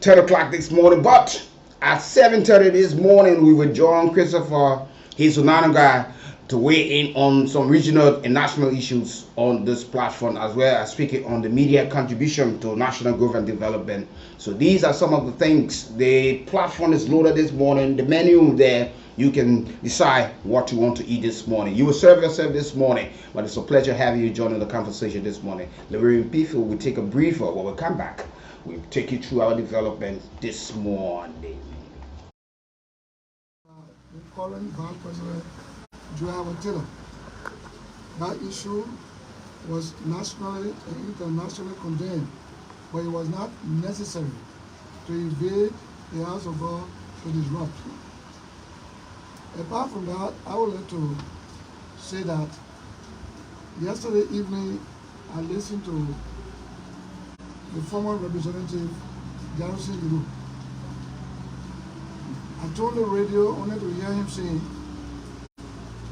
10 o'clock this morning. But at 7:30 this morning, we will join Christopher Hizunanaga to weigh in on some regional and national issues on this platform, as well as speaking on the media contribution to national growth and development. So these are some of the things. The platform is loaded this morning. The menu there. You can decide what you want to eat this morning. You will serve yourself this morning, but it's a pleasure having you joining the conversation this morning. Lorraine People will take a briefer when we come back. We'll take you through our development this morning. The current Vice President, Joel Taylor. That issue was nationally and internationally condemned, but it was not necessary to invade the House of God to disrupt. Apart from that, I would like to say that yesterday evening I listened to the former representative Garrison Giroux. I told the radio only to hear him saying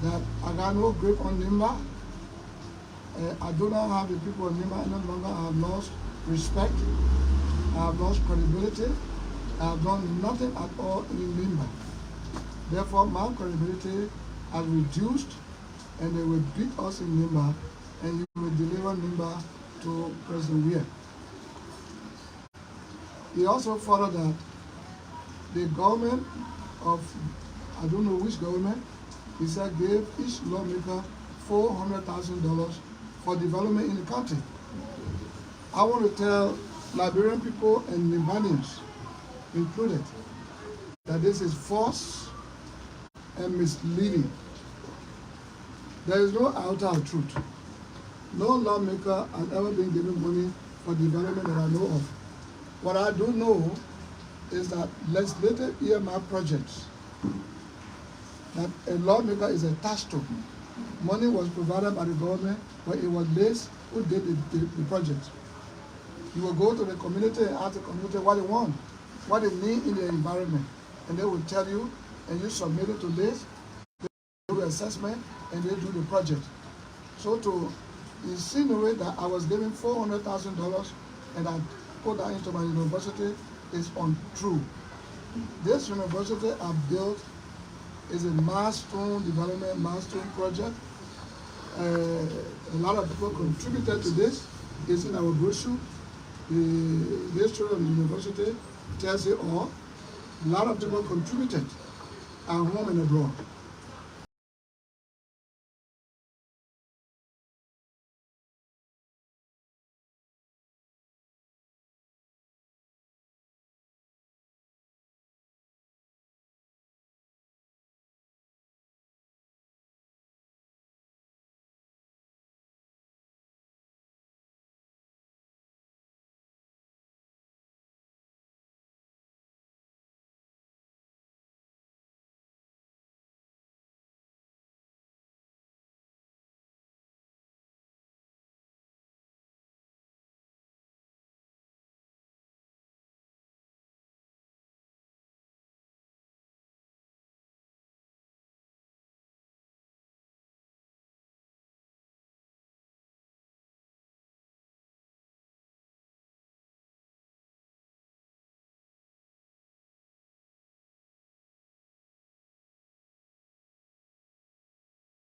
that I got no grip on Nimba. I do not have the people of Nimba any longer. I have lost respect. I have lost credibility. I have done nothing at all in Nimba. Therefore, my credibility has reduced, and they will beat us in Nimba, and you will deliver Nimba to President Weir. He also furthered that the government of, I don't know which government, he said gave each lawmaker $400,000 for development in the country. I want to tell Liberian people and Nimbanians included that this is false and misleading. There is no outer truth. No lawmaker has ever been given money for development that I know of. What I do know is that legislative earmark projects that a lawmaker is attached to. Money was provided by the government, but it was less who did the project. You will go to the community and ask the community what they want, what they need in the environment, and they will tell you, and you submit it to this, they do the assessment, and they do the project. So to insinuate that I was given $400,000 and I put that into my university is untrue. This university I built is a milestone development, milestone project. A lot of people contributed to this. It's in our brochure. The history of the university tells it all. A lot of people contributed at home and abroad.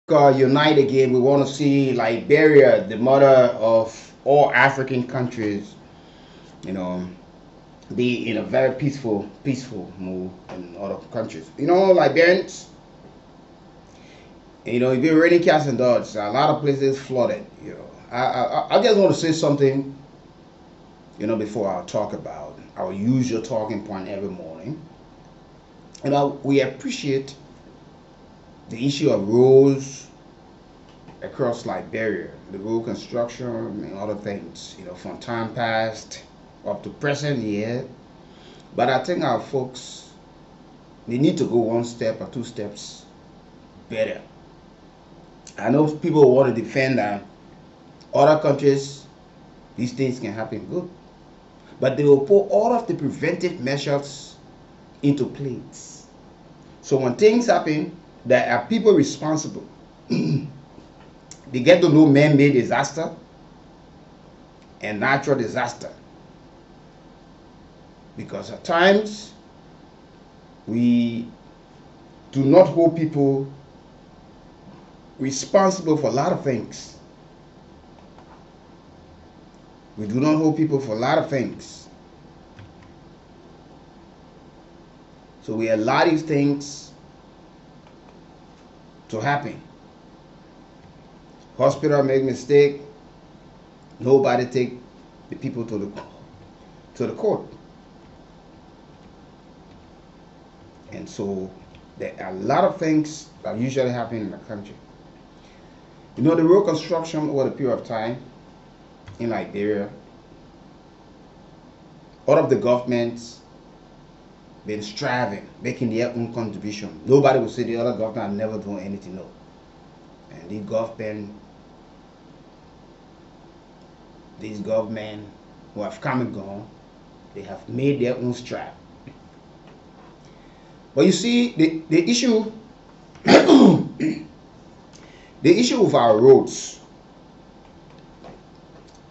Unite again. We want to see Liberia, the mother of all African countries, you know, be in a very peaceful mood in other countries. Liberians, it's been raining cats and dogs. A lot of places flooded. I just want to say something, before I talk about our usual talking point every morning. We appreciate the issue of roads across Liberia, the road construction and other things, from time past up to present year. But I think our folks, they need to go one step or two steps better. I know people want to defend that other countries, these things can happen good, but they will put all of the preventive measures into place. So when things happen, there are people responsible. They get to know man-made disaster and natural disaster. Because at times we do not hold people responsible for a lot of things. We do not hold people for a lot of things. So we allow these things to happen. Hospital make mistake, nobody take the people to the court. And so there are a lot of things that usually happen in the country. You know, the road construction over the period of time in Liberia, all of the governments been striving, making their own contribution. Nobody will say the other government have never done anything, no. And these government who have come and gone, they have made their own strive. But you see, the issue the issue of our roads,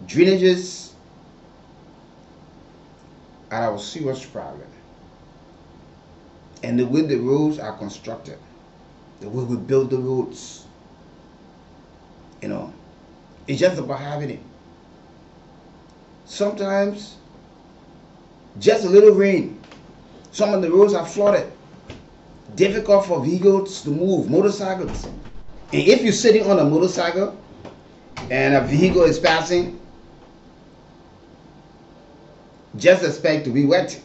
drainages are our serious problem. And the way the roads are constructed, the way we build the roads, you know, it's just about having it. Sometimes, just a little rain, some of the roads are flooded. Difficult for vehicles to move, motorcycles. And if you're sitting on a motorcycle and a vehicle is passing, just expect to be wet,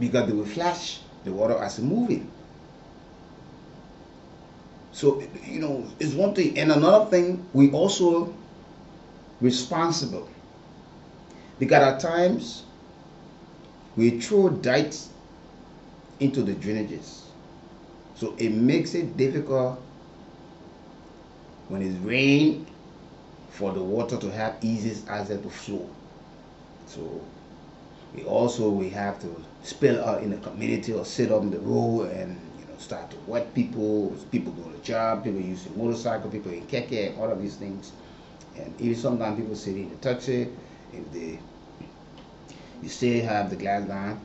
because they will flash the water as it's moving. So, you know, it's one thing. And another thing, we also responsible, because at times we throw dirt into the drainages. So it makes it difficult when it's rain for the water to have easy access to flow. So we have to spill out in the community or sit on the road and, you know, start to wet people go to job, people using motorcycle, people in keke, and all of these things. And even sometimes people sitting in the taxi, if you still have the glass down,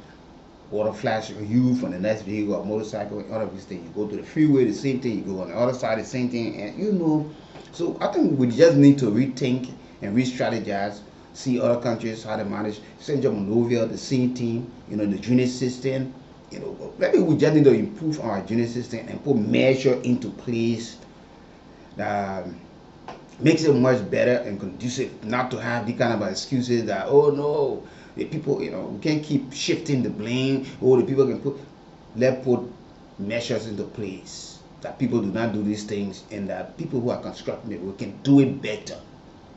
water flash on you from the next vehicle or motorcycle, and all of these things. You go to the freeway, the same thing. You go on the other side, the same thing. And you know, so I think we just need to rethink and re-strategize, see other countries how to manage. St. John Monrovia, the same thing. You know, the drainage system. You know, maybe we just need to improve our drainage system and put measures into place that makes it much better and conducive, not to have the kind of excuses that, oh no, the people, you know, we can't keep shifting the blame. Oh, the people can put measures into place that people do not do these things, and that people who are constructing it, we can do it better.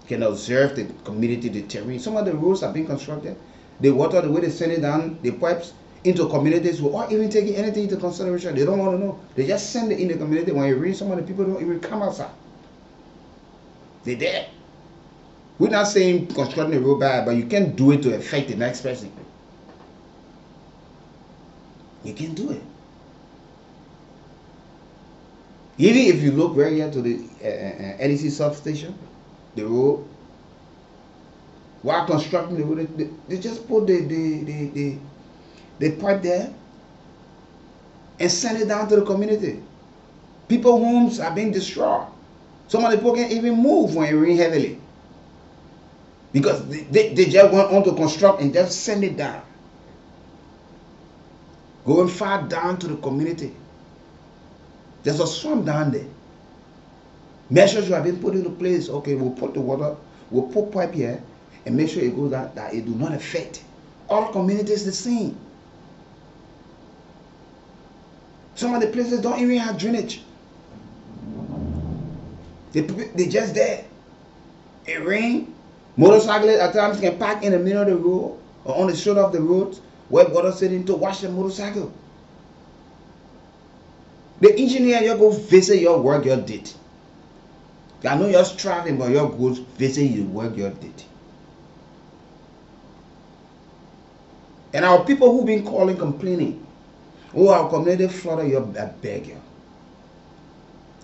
Can observe the community, the terrain. Some of the roads are being constructed. The water, the way they send it down, the pipes into communities without even taking anything into consideration. They don't want to know. They just send it in the community. When it rains, some of the people don't even come outside. They're there. We're not saying constructing a road bad, but you can't do it to affect the next person. You can do it. Even if you look right here to the NEC substation, the road, while constructing the road, they just put the pipe there and send it down to the community. People's homes are being destroyed. Some of the people can't even move when it rains heavily, because they just went on to construct and just send it down, going far down to the community. There's a swamp down there. Measures have been put into place. Okay, we'll put the water, we'll put pipe here and make sure it goes down, that it do not affect all communities the same. Some of the places don't even have drainage. They just there. It rain. Motorcyclists at times can park in the middle of the road or on the shoulder of the road where water sitting to wash the motorcycle. The engineer, you go visit your work you did. I know you're striving, but you go visit your work you did. And our people who've been calling, complaining, oh, our community flooded, I beg you.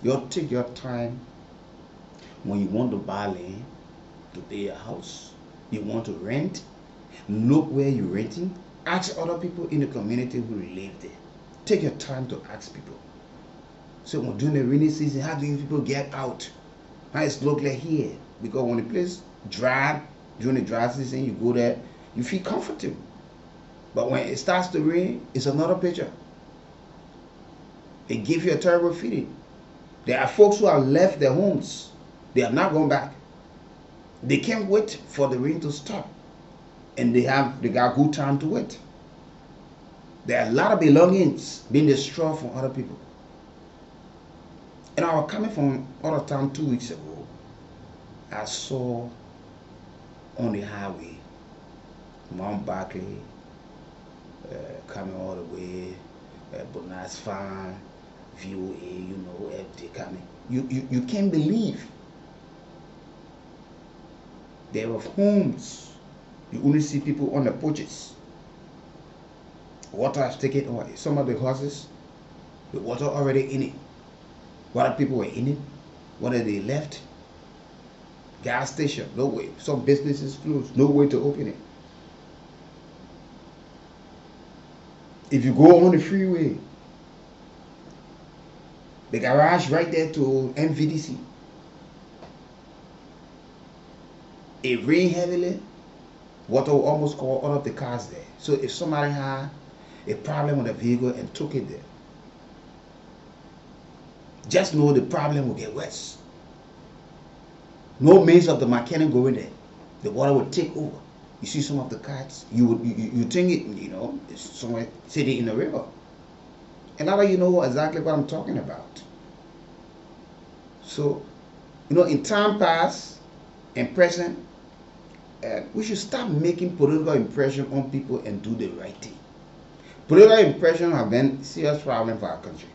You take your time when you want to buy land, to build a house, you want to rent, Look where you're renting. Ask other people in the community who live there. Take your time to ask people. So during the rainy season, how do you people get out? How it's look like here? Because when the place dry, during the dry season, you go there, you feel comfortable. But when it starts to rain, it's another picture. It gives you a terrible feeling. There are folks who have left their homes. They are not going back. They can't wait for the rain to stop. And they got good time to wait. There are a lot of belongings being destroyed from other people. And I was coming from out of town 2 weeks ago. I saw on the highway, Mount Barkley, coming all the way, Bonaz Farm, VOA, FD coming. You can't believe there were homes. You only see people on the porches. Water has taken away. Some of the houses, the water already in it. What people were in it? What are they left? Gas station, no way. Some businesses closed, no way to open it. If you go on the freeway, the garage right there to MVDC, it rained heavily, water will almost cover all of the cars there. So if somebody had a problem with a vehicle and took it there, just know the problem will get worse. No means of the mechanic going there. The water will take over. You see some of the cars, you think it, it's somewhere sitting in the river. A lot of you know exactly what I'm talking about. So, in time past and present, we should stop making political impression on people and do the right thing. Political impression have been a serious problem for our country.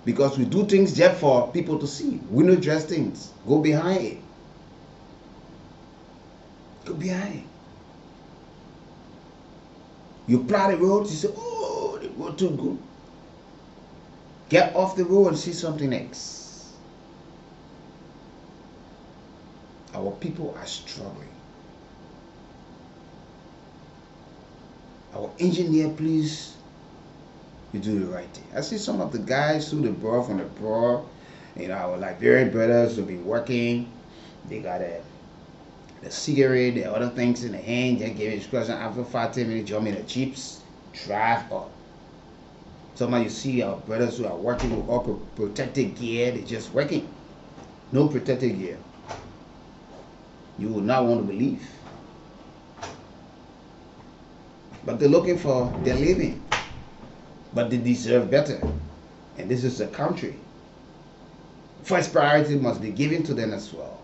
Because we do things just for people to see. We don't dress things. Go behind it. Go behind it. You plow the road, you say, oh, the road too good. Get off the road and see something else. Our people are struggling. Our engineer, please, you do the right thing. I see some of the guys who they brought from abroad, our Liberian brothers will be working. They got the cigarette, the other things in the hand, just give instruction after 5-10 minutes, jump in the jeeps, drive up. Sometimes you see our brothers who are working with all protected gear, they're just working. No protected gear. You will not want to believe. But they're looking for their living. But they deserve better. And this is a country. First priority must be given to them as well.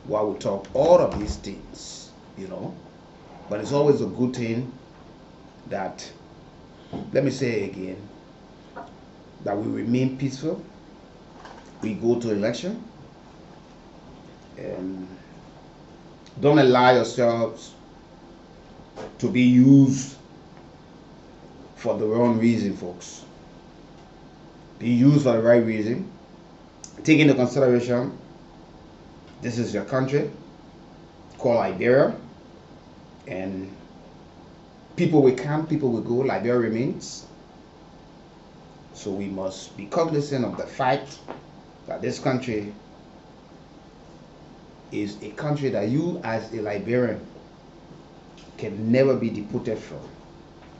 While we talk all of these things, but it's always a good thing that, let me say again, that we remain peaceful. We go to election. And don't allow yourselves to be used for the wrong reason, folks. Be used for the right reason. Take into consideration, this is your country called Liberia, and people will come, people will go, Liberia remains. So we must be cognizant of the fact that this country is a country that you as a Liberian can never be deported from.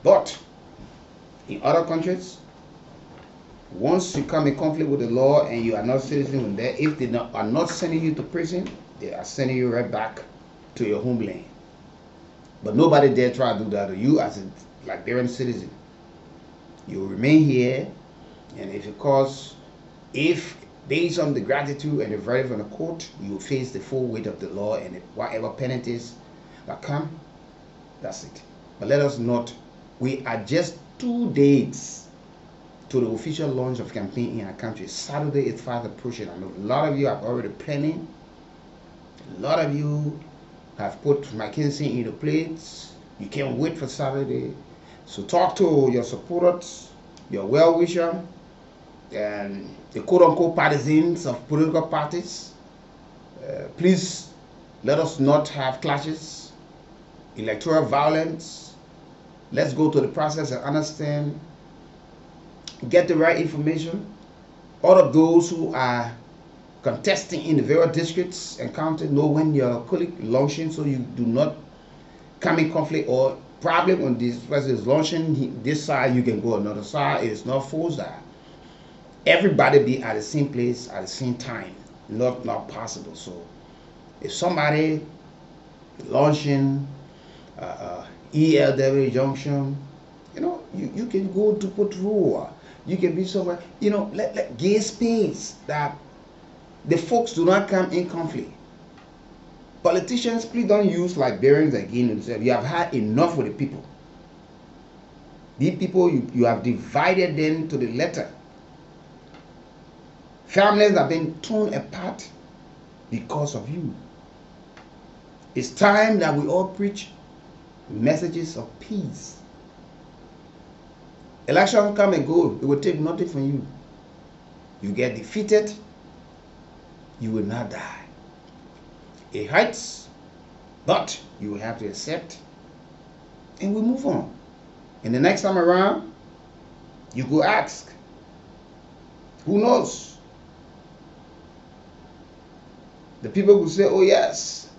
But in other countries, once you come in conflict with the law and you are not citizen with them, if they are not sending you to prison, they are sending you right back to your homeland. But nobody dare try to do that to you as a Liberian citizen. You remain here, and if based on the gratitude and the verdict from the court, you will face the full weight of the law and whatever penalties that come, that's it. But let us not, we are just 2 days to the official launch of campaign in our country. Saturday is fast approaching. I know a lot of you are already planning. A lot of you have put McKinsey in the plates. You can't wait for Saturday. So talk to your supporters, your well-wishers, and the quote-unquote partisans of political parties. Please let us not have clashes. electoral violence. Let's go to the process and understand, get the right information. All of those who are contesting in the various districts and counties know when your colleague launching, so you do not come in conflict or problem when this person is launching this side, you can go another side. It is not forced that everybody be at the same place at the same time. Not possible. So if somebody launching ELW junction, you can go to Patrol. You can be somewhere, let give space that the folks do not come in conflict. Politicians, please don't use Liberians again and say, you have had enough with the people. These people, you have divided them to the letter. Families have been torn apart because of you. It's time that we all preach messages of peace. Election come and go, it will take nothing from you. You get defeated, you will not die. It hurts, but you will have to accept, and we move on. And the next time around, you go ask. Who knows? The people will say, oh yes,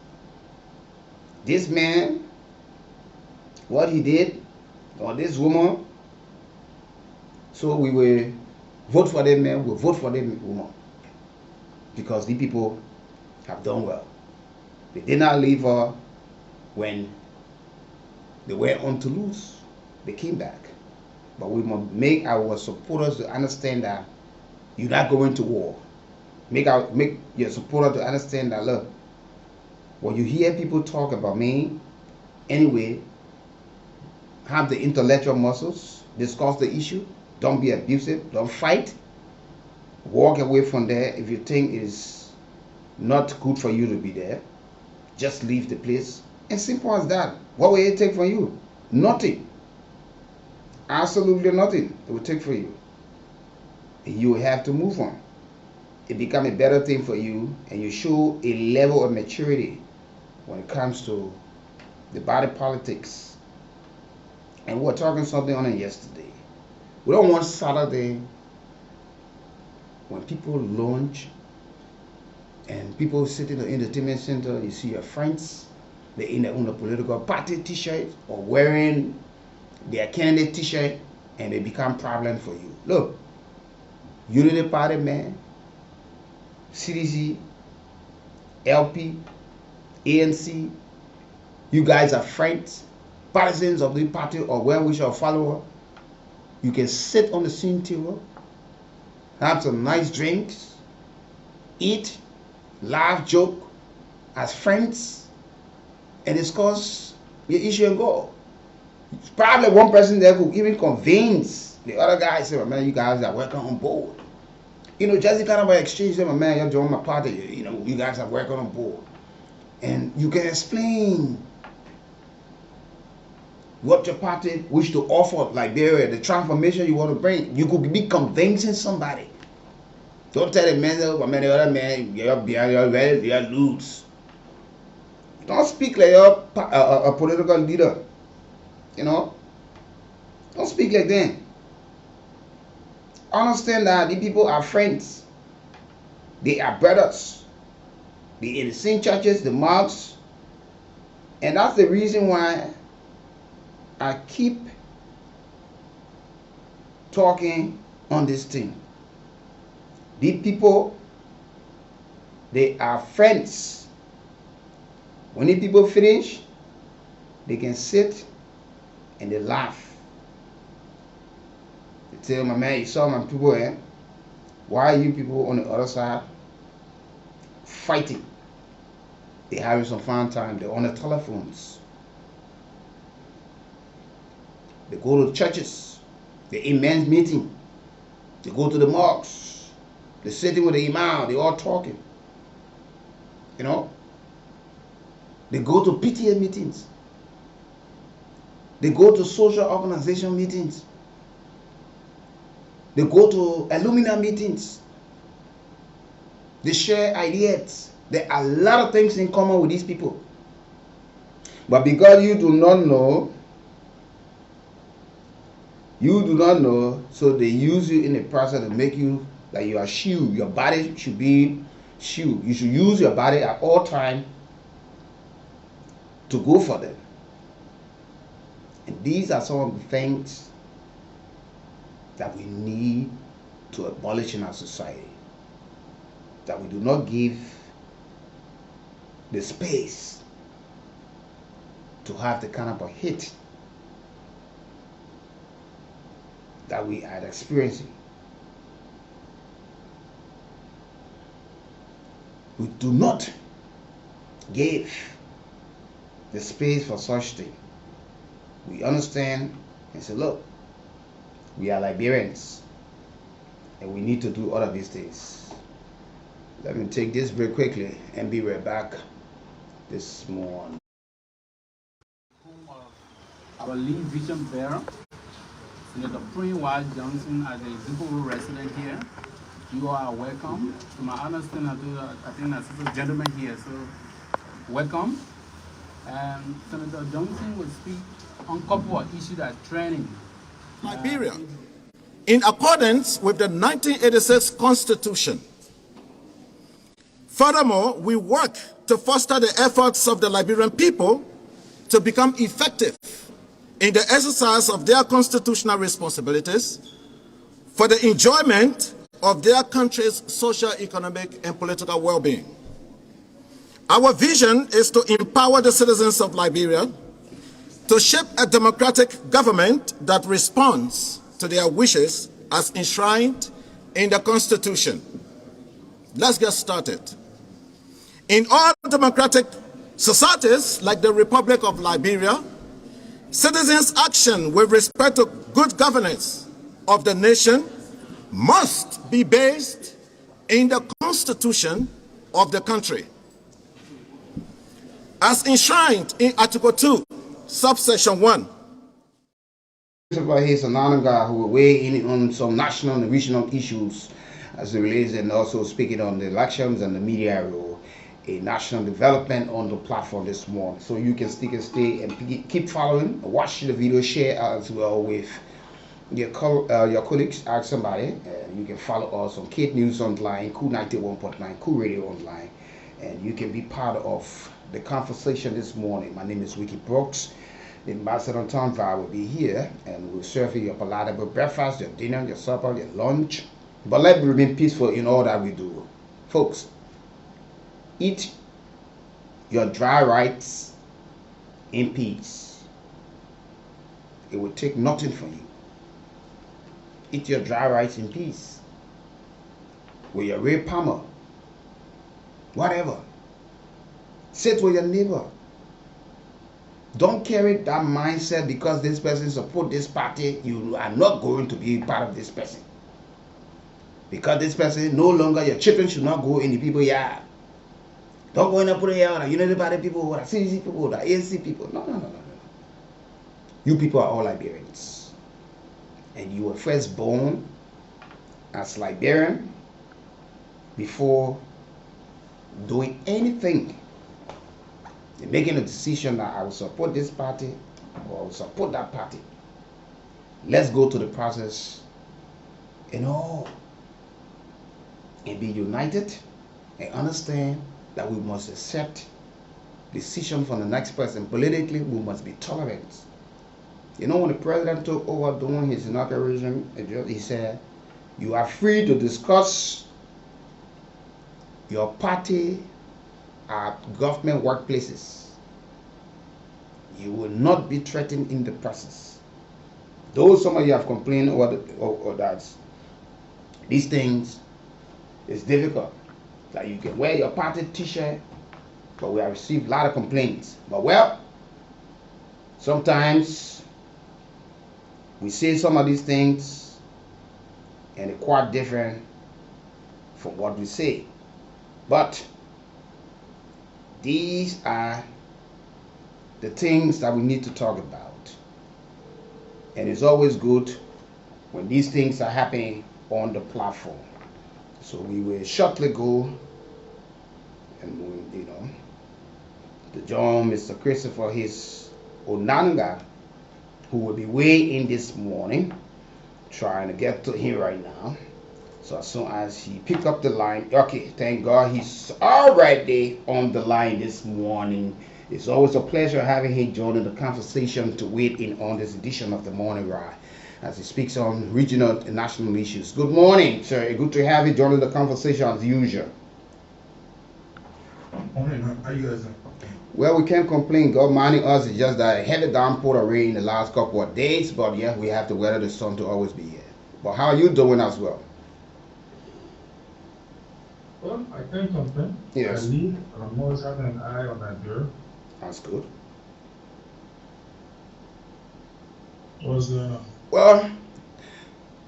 this man, what he did, or this woman, so we will vote for them man, we'll vote for them woman. Because the people have done well. They did not leave her when they went on to lose. They came back. But we must make our supporters to understand that you're not going to war. Make your supporter to understand that, look, when you hear people talk about me, anyway, have the intellectual muscles, discuss the issue, don't be abusive, don't fight, walk away from there. If you think it is not good for you to be there, just leave the place. As simple as that. What will it take from you? Nothing. Absolutely nothing it will take for you. You will have to move on. It becomes a better thing for you, and you show a level of maturity when it comes to the body politics. And we were talking something on it yesterday. We don't want Saturday when people launch and people sit in the entertainment center, you see your friends, they're in their own political party t-shirt or wearing their candidate t-shirt, and they become problem for you. Look, Unity Party, man, CDC, LP, ANC, you guys are friends, partisans of the party or well-wisher or follower. You can sit on the same table, have some nice drinks, eat, laugh, joke as friends, and discuss your issue and go. Probably one person there could even convince the other guy, say, man, you guys are welcome on board. Just the kind of exchange, say, man, you're joining my party, you guys are welcome on board. And you can explain what your party wish to offer Liberia, the transformation you want to bring. You could be convincing somebody. Don't tell the man, the other man, you're loose. Don't speak like you're a political leader. Don't speak like them. Understand that the people are friends. They are brothers. They in the same churches, the mosques. And that's the reason why I keep talking on this thing. These people, they are friends. When the people finish, they can sit and they laugh. They tell my man, you saw my people, why are you people on the other side fighting? They're having some fun time. They're on the telephones. They go to churches. The imams meeting. They go to the mosques. They're sitting with the imam. They're all talking. They go to PTA meetings. They go to social organization meetings. They go to alumni meetings. They share ideas. There are a lot of things in common with these people. But because you do not know, so they use you in the process to make you like you are shield. Your body should be shield. You should use your body at all time to go for them. And these are some of the things that we need to abolish in our society. That we do not give the space to have the kind of a hit that we are experiencing. We do not give the space for such thing. We understand and say, look, we are Liberians and we need to do all of these things. Let me take this very quickly and be right back this morning. Our lead vision bearer, Senator Prince Y. Johnson, as a Zippo resident here. You are welcome. To my understanding, I think that's a gentleman here, so welcome. And Senator Johnson will speak on a couple of issues that training. Liberia, in accordance with the 1986 Constitution. Furthermore, we work to foster the efforts of the Liberian people to become effective in the exercise of their constitutional responsibilities for the enjoyment of their country's social, economic, and political well-being. Our vision is to empower the citizens of Liberia to shape a democratic government that responds to their wishes as enshrined in the Constitution. Let's get started. In all democratic societies like the Republic of Liberia, citizens' action with respect to good governance of the nation must be based in the Constitution of the country. As enshrined in Article 2, subsection 1. He's an honored guy who will weigh in on some national and regional issues as it relates, and also speaking on the elections and the media role, a national development on the platform this morning. So you can stick and stay and keep following, watch the video, share as well with your colleagues. Ask somebody. You can follow us on Kate News Online, Kool 91.9, Kool Radio Online, and you can be part of the conversation this morning. My name is Ricky Brooks. The ambassador Tonva will be here and will serve you your palatable breakfast, your dinner, your supper, your lunch. But let me remain peaceful in all that we do. Folks, eat your dry rice in peace. It will take nothing from you. Eat your dry rice in peace. With your real palmer. Whatever. Sit with your neighbor. Don't carry that mindset because this person support this party, you are not going to be part of this person. Because this person no longer, your children should not go in the people yard. Don't go in and put it out. You know the party people, the CDC people, the ANC people. No. You people are all Liberians. And you were first born as Liberian before doing anything. You're making a decision that I will support this party or I will support that party. Let's go to the process and be united and understand that we must accept decision from the next person. Politically, we must be tolerant. You know, when the president took over doing his inauguration, he said, you are free to discuss your party at government workplaces. You will not be threatened in the process. Though some of you have complained over that, these things is difficult. Like you can wear your party t-shirt, but we have received a lot of complaints. But well, sometimes we say some of these things and they're quite different from what we say. But these are the things that we need to talk about. And it's always good when these things are happening on the platform. So we will shortly go and to join Mr. Christopher his Onanga, who will be way in this morning, trying to get to him right now. So as soon as he pick up the line, okay, thank God he's already on the line this morning. It's always a pleasure having him joining the conversation to weigh in on this edition of the Morning Ride as he speaks on regional and national issues. Good morning, sir. Good to have you joining the conversation as usual. Morning, how you guys doing? Well, we can't complain. God minding us. It's just that heavy downpour of rain in the last couple of days, but yeah, we have to weather the sun to always be here. But how are you doing as well? Well, I can't complain. Yes. I lead, and I'm always having an eye on Nigeria. That's good. What's going on? Well,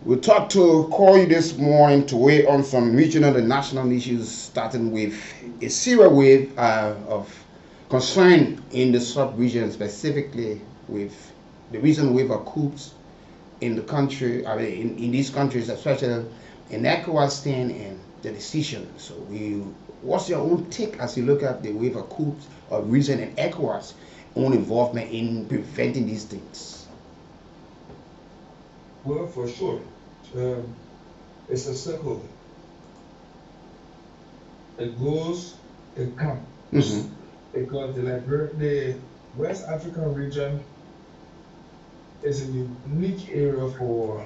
we thought to call you this morning to weigh on some regional and national issues, starting with a serious wave of concern in the sub-region, specifically with the recent wave of coups in the country, I mean, in these countries, especially in ECOWAS and the decision. So, what's your own take as you look at the wave of coups of recent and ECOWAS' own involvement in preventing these things? Well, for sure. It's a circle. It goes, it comes. Mm-hmm. Because the West African region is a unique area for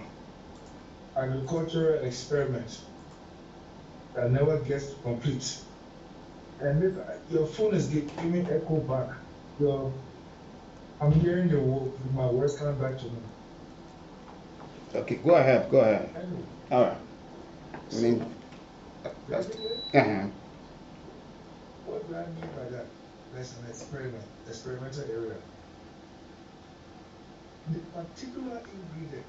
agricultural experiments that never gets to complete. And if your phone is giving echo back, I'm hearing my words coming back to me. Okay, go ahead. Anyway, All right. I mean, that's, uh-huh. what do I mean by that? That's an experimental area. The particular ingredient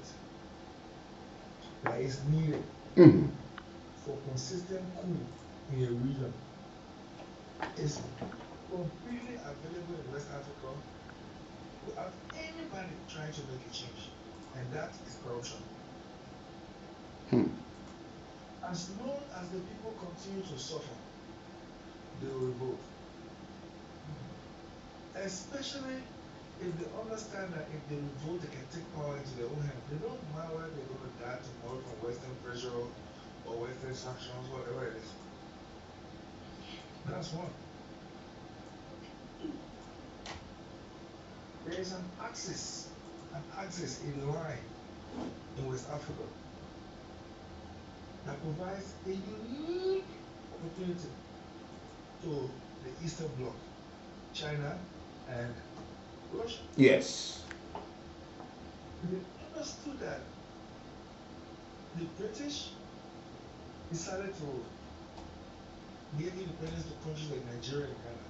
that is needed Mm-hmm. for consistent cool in a region is completely available in West Africa without anybody trying to make a change, and that is corruption. Hmm. As long as the people continue to suffer, they will revolt. Especially if they understand that if they revolt, they can take power into their own hands. They don't mind whether they're going to die tomorrow from Western pressure or Western sanctions, whatever it is. That's one. There is an axis, a line in West Africa that provides a unique opportunity to the Eastern Bloc, China and Russia. Yes. They understood that the British decided to give independence to countries like Nigeria and Ghana.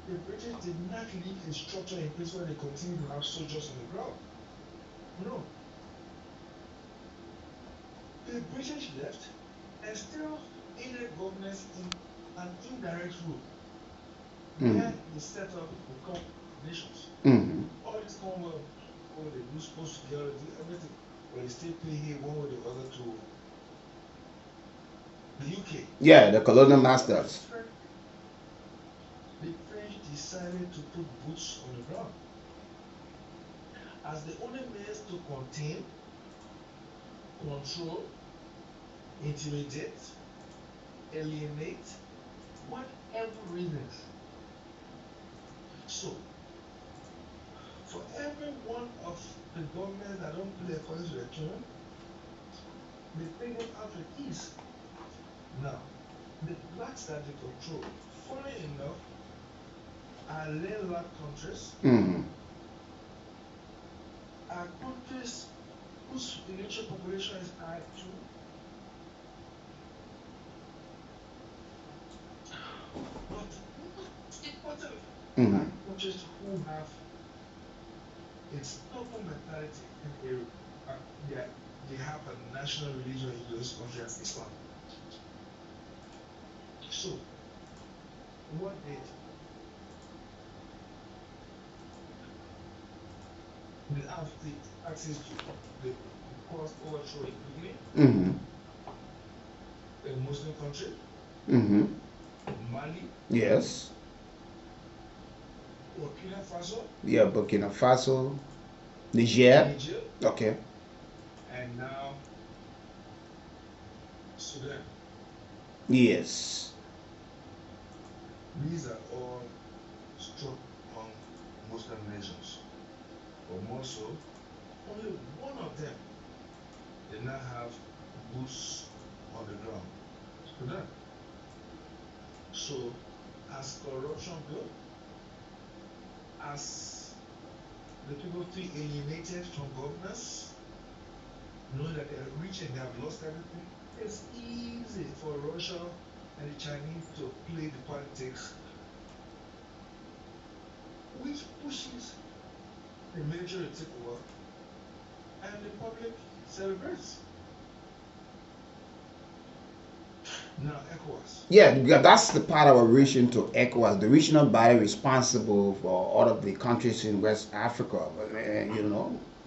The British did not leave a structure in place where they continue to have soldiers on the ground. No. The British left and still aided governments in an indirect rule where they set up the nations. Mm-hmm. All this Commonwealth, they do supposed to do everything, but they still pay here one way or the other to the UK. Yeah, the colonial masters. The French decided to put boots on the ground as the only means to contain, control, intimidate, alienate, whatever reasons. So, for every one of the governments that don't play according to their tune, they take them out of ease. Now, the blacks that they control, funny enough, are landlocked countries, Mm-hmm. are countries whose initial population is high too. But importantly, are countries who have a stubborn mentality in they have a national religion in those countries as Islam. So, what did they have the access to the cost overthrow in Guinea, Mm-hmm. a Muslim country, Mm-hmm. Mali, Yes. Burkina Faso. Yeah, Burkina Faso, Niger. Niger. Okay. And now Sudan. Yes. These are all strong Muslim nations. But more so, only one of them did not have boots on the ground. Sudan. So, as corruption goes, as the people feel alienated from governance, knowing that they're rich and they have lost everything, it's easy for Russia and the Chinese to play the politics, which pushes the military to take over and the public celebrates. Now, ECOWAS. Yeah, that's the part of our relation to ECOWAS, the regional body responsible for all of the countries in West Africa.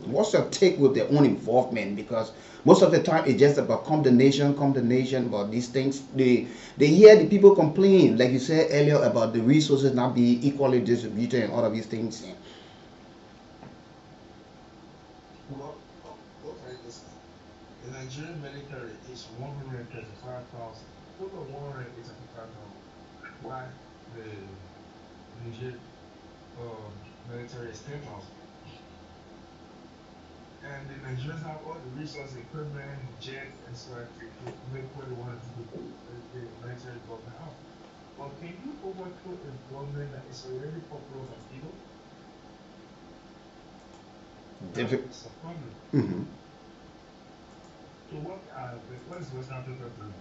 What's your take with their own involvement? Because most of the time it's just about condemnation, but these things, they hear the people complain, like you said earlier, about the resources not being equally distributed and all of these things. Well, okay, listen. The Nigerian military is 135,000. Total 185,000. Why the Niger military is 10,000? And the Nigerians have all the resources, equipment, jets, and so on to make what they want to do. The military government out. But can you overthrow a government that is already popular by people? That's a problem. Mm-hmm. So what is West Africa doing?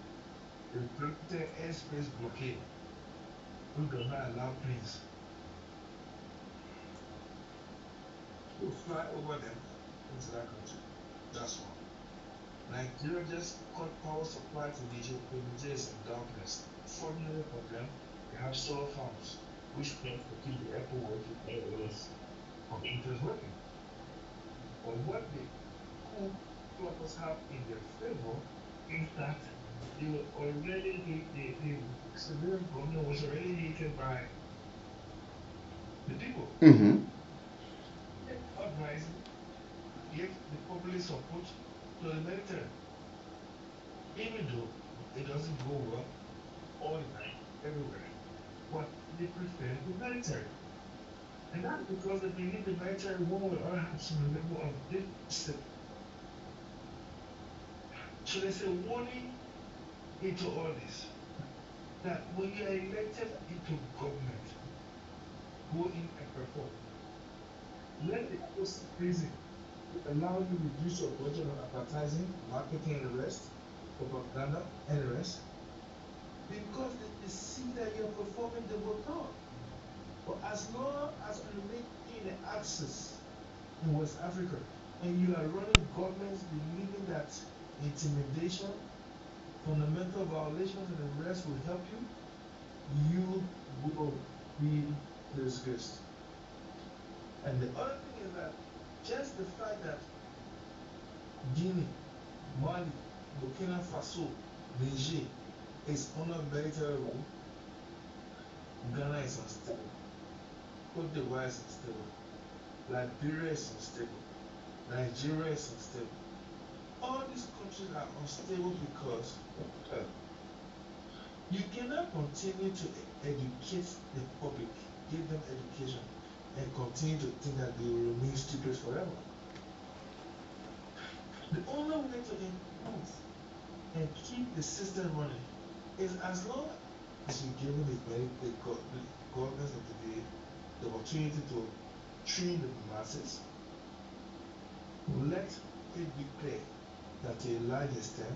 They created airspace blockade, which does not allow planes to fly over them into that country. That's one. Nigeria just cut power supply to Niger. Niger is in darkness. Fortunately for them, they have solar farms, which helps to keep the airport working as well as computers working. But what the coup plotters have in their favor is that they were already the civilian government was already hated by the people. Mm-hmm. Uprising, yet the public support to the military. Even though it doesn't go well all the time, everywhere. But they prefer the military. And that's because they believe the military will have some level of discipline. So there's a warning into all this. That when you are elected into government, go in and perform. Let the post prison allow you to reduce your budget on advertising, marketing, and the rest, propaganda, and the rest. Because they see that you're performing, they will talk. But as long as you remain in the axis in West Africa and you are running governments believing that intimidation, fundamental violations, and the rest will help you, you will be disgraced. And the other thing is that just the fact that Guinea, Mali, Burkina Faso, Niger is under military rule, Ghana is unstable, Cote d'Ivoire is unstable, Liberia is unstable, Nigeria is unstable. All these countries are unstable because you cannot continue to educate the public, give them education, and continue to think that they will remain stupid forever. The only way to improve and keep the system running is as long as you're giving the governments of the day the opportunity to train the masses, let it be clear that to a large extent,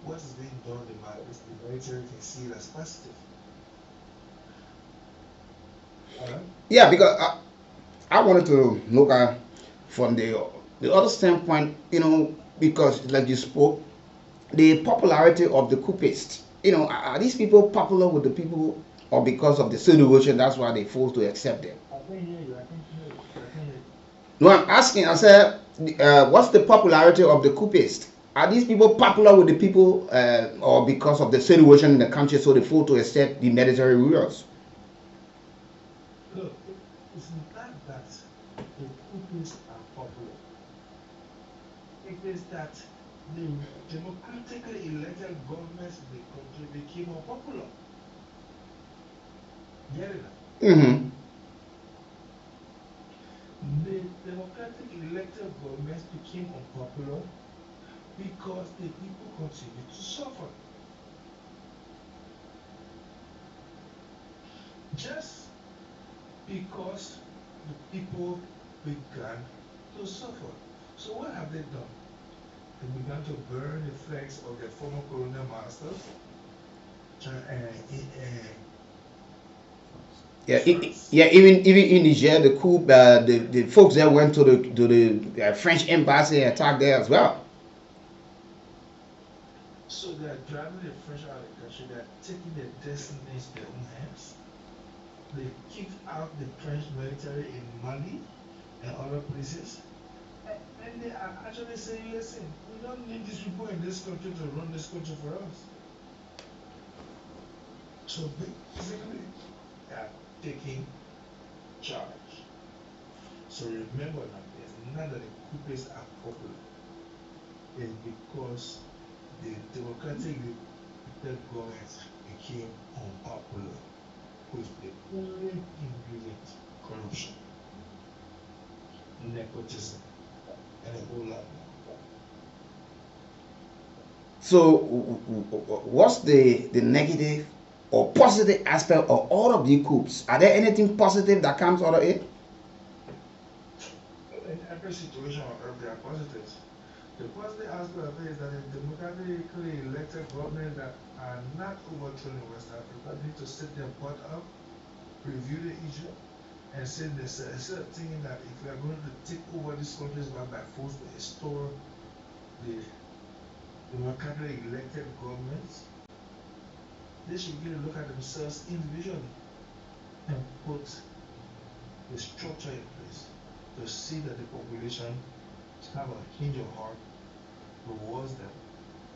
what is being done the military can see it as positive. Yeah, because I wanted to look at from the other standpoint, because like you spoke, the popularity of the coupists. Are these people popular with the people, or because of the situation, that's why they forced to accept them? I can hear you. I can hear you. No, I'm asking. I said, what's the popularity of the coupists? Are these people popular with the people, or because of the situation in the country, so they forced to accept the military rulers? Look, It's not that the coups are popular. It is that the democratically elected governments in the country became unpopular. Get it? Mm-hmm. The democratically elected governments became unpopular because the people continued to suffer. Just because the people began to suffer. So what have they done? They began to burn the flags of their former colonial masters. Yeah, yeah. Even in Niger, the coup, the folks there went to the French embassy and attacked there as well. So they are driving the French out of the country. They are taking their destinies in their own hands. They kicked out the French military in Mali and other places. And they are actually saying, listen, we don't need these people in this country to run this country for us. So basically, they are taking charge. So remember now, it's not that the coups are popular. It's because the democratic governments became unpopular with the only ingredient corruption, nepotism, and a whole lot more. So, what's the negative or positive aspect of all of the coups? Are there anything positive that comes out of it? In every situation on earth, there are positives. The positive aspect of it is that the democratically elected governments that are not overthrown in West Africa need to sit their butt up, review the issue, and say this instead of thinking that if we are going to take over these countries by force to restore the democratically elected governments, they should begin to look at themselves individually and put the structure in place to see that the population have a hinge of heart towards them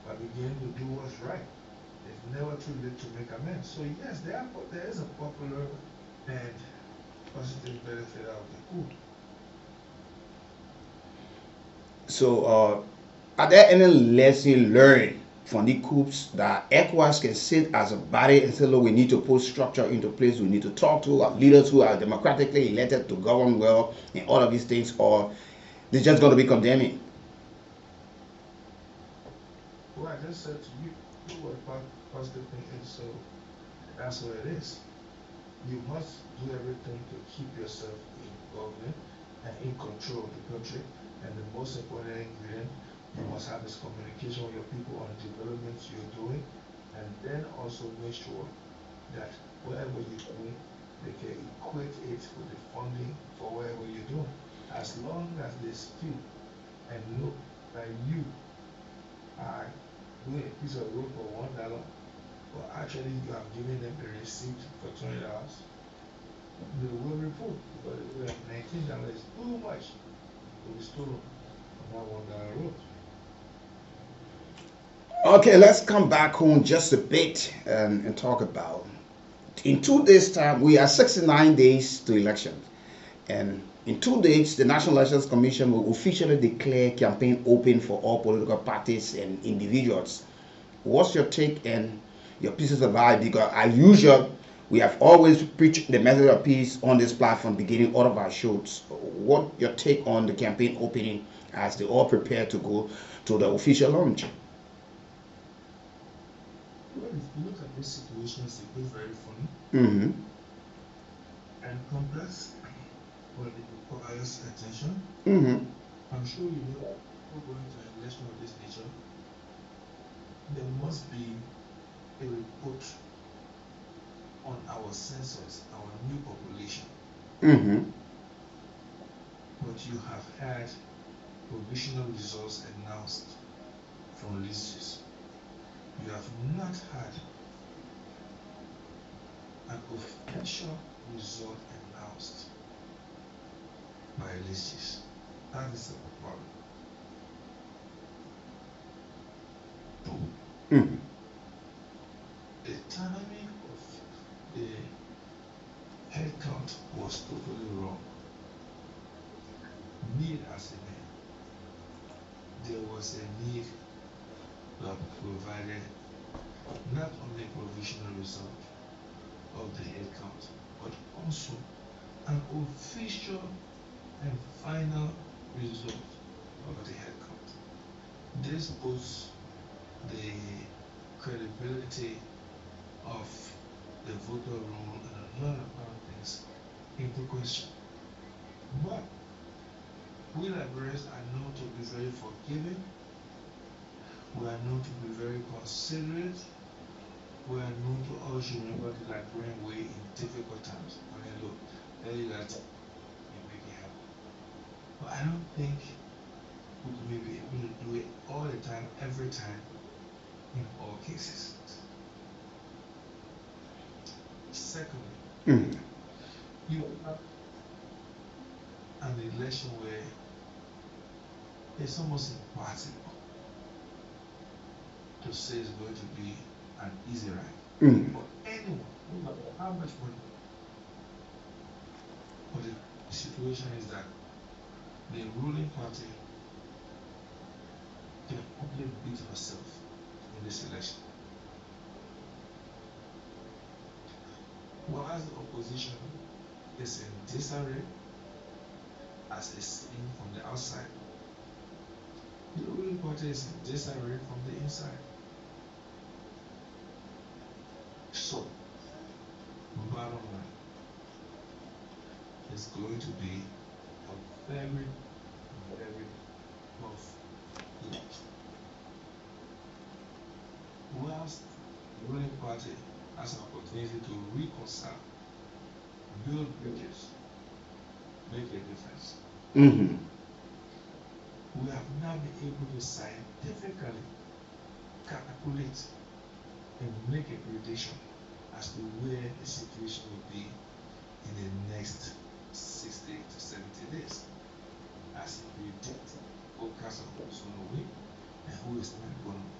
by beginning to do what's right. It's never too late to make amends. So yes, there is a popular and positive benefit out of the coup. So, are there any lessons learned from the coups that ECOWAS can sit as a body and say, look, we need to put structure into place, we need to talk to our leaders who are democratically elected to govern well and all of these things, or they're just going to be condemning? Well, I just said to you what positive thing is, so that's what it is. You must do everything to keep yourself in government and in control of the country. And the most important ingredient you must have is communication with your people on developments you're doing, and then also make sure that whatever you're doing, they can equate it with the funding for whatever you're doing. As long as they feel and know that you are doing a piece of road for $1, but actually you have given them a receipt for $20, they will report because $19 is too much to be stolen on that $1 road. Okay, let's come back home just a bit and talk about. In 2 days' time, we are 69 days to elections. And in 2 days, the National Elections Commission will officially declare campaign open for all political parties and individuals. What's your take and your pieces of advice? Because as usual, we have always preached the message of peace on this platform beginning all of our shows. What your take on the campaign opening as they all prepare to go to the official launch? Well, if you look at this situation, it's very funny Mm-hmm. and complex, but it requires attention. Mm-hmm. I'm sure you know that before going to an election of this nature, there must be a report on our census, our new population. Mm-hmm. But you have had provisional results announced from lists. You have not had an official result announced by lists. That is the problem. Mm-hmm. The timing of the head count was totally wrong. there was a need to have provided not only a provisional result of the head count, but also an official and final result of the head count. This puts the credibility of the voter roll and a lot of other things into question. But we Liberians are known to be very forgiving. We are known to be very considerate. We are known to always remember the Liberian way in difficult times. I mean, look, tell you that you make it happen. But I don't think we may be able to do it all the time, every time, in all cases. Secondly, you have an election where it's almost impossible to say it's going to be an easy ride for anyone, no matter how much money. But the situation is that the ruling party can only beat herself in this election. While the opposition is in disarray, as is seen from the outside, the ruling party is in disarray from the inside. So, bottom line, it's going to be a very, very tough election. Whilst the ruling party has an opportunity to reconcile, build bridges, make a difference, we have now been able to scientifically calculate and make a prediction as to where the situation will be in the next 60 to 70 days, as predict forecast of who's going to win and who is not going to win.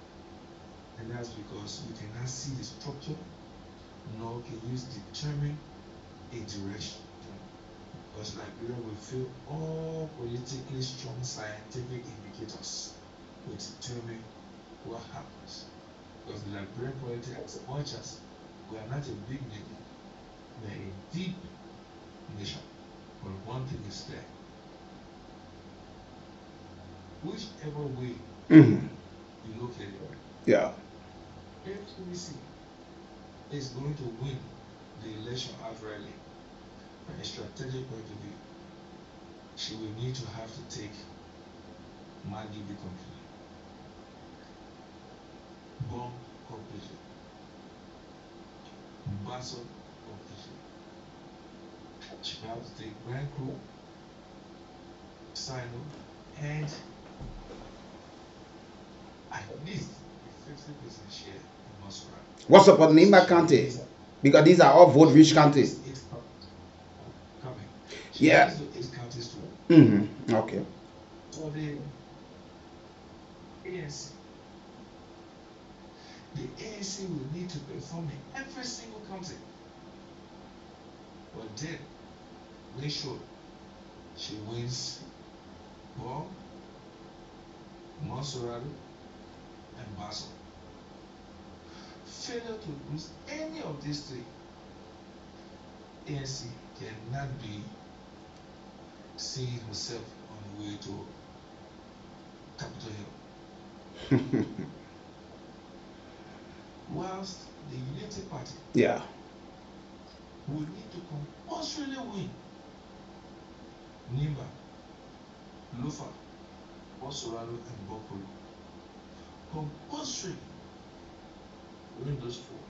And that's because you cannot see the structure, nor can you determine a direction. Because Liberia will feel all politically strong scientific indicators will determine what happens. Because the Liberian politics, as much as we are not a big nation, we are a deep nation. But one thing is clear. Whichever way you look at it, FTC is going to win the election outrightly. From a strategic point of view, she will need to have to take Magibi completely, Bomb completely, Basso completely. She will have to take Grand Crew, Sino, and at least a 50% share in Masura. What's up with Nima County? Because these are all vote rich counties. Coming. Yeah. Eight counties to Okay. for the ANC. The ANC will need to perform in every single county. But then make sure she wins Ball, Monserrado, and Basel. Failure to lose any of these three, ANC cannot be seeing herself on the way to Capitol Hill. Whilst the Unity Party will need to compulsorily win Nimba, Lufa, Monserrado, and Bokolo. Compulsory win those four.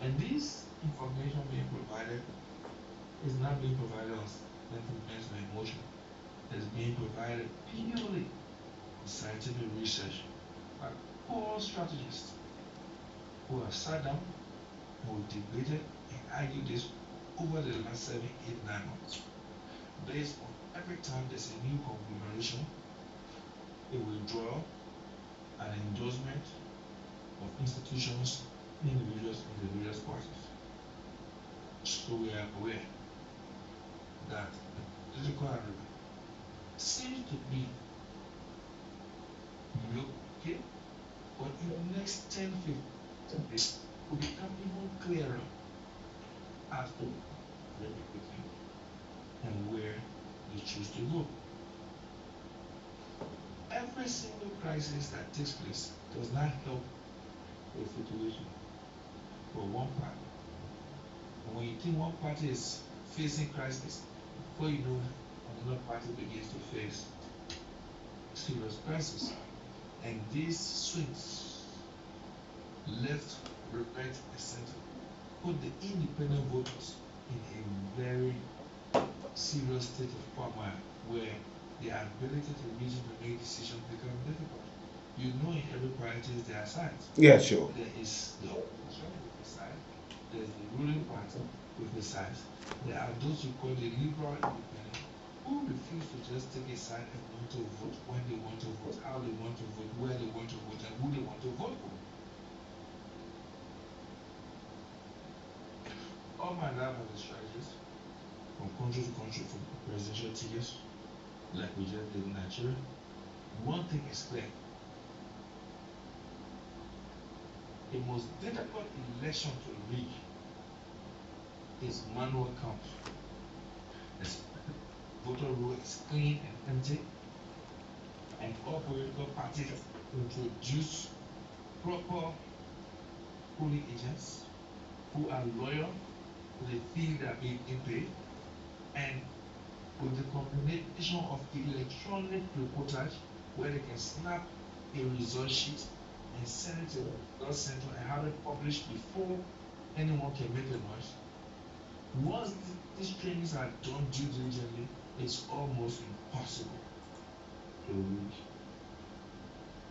And this information being provided is not being provided on sentiments or emotion. It's being provided purely on scientific research by core strategists who have sat down, who have debated and argued this over the last 7, 8, 9 months. Based on every time there's a new conglomeration, a withdrawal, an endorsement of institutions, individuals in the various parties. So we are aware that the political arena seems to be next 10, 15 days will become even clearer as to where you begin and where you choose to go. Every single crisis that takes place does not help the situation for one party. And when you think one party is facing crisis, before you know, another party begins to face serious crisis. And these swings, left, right, and center, put the independent voters in a very serious state of turmoil where their ability to reason and make decisions becomes difficult. You know, in every party there are sides. Yeah, sure. There is the opposition with the side, there's the ruling party with the sides. There are those who call the liberal independent who refuse to just take a side and want to vote when they want to vote, how they want to vote, where they want to vote, and who they want to vote for. All my life as a strategist, from country to country, from presidential tickets, like we just did in Nigeria, one thing is clear. The most difficult election to rig is manual count. As voter roll is clean and empty, and all political parties introduce proper polling agents who are loyal, who they feel they are being paid, and with the combination of electronic reportage where they can snap a result sheet and send it to the result center and have it published before anyone can make a noise. Once these trainings are done due diligently, it's almost impossible to rig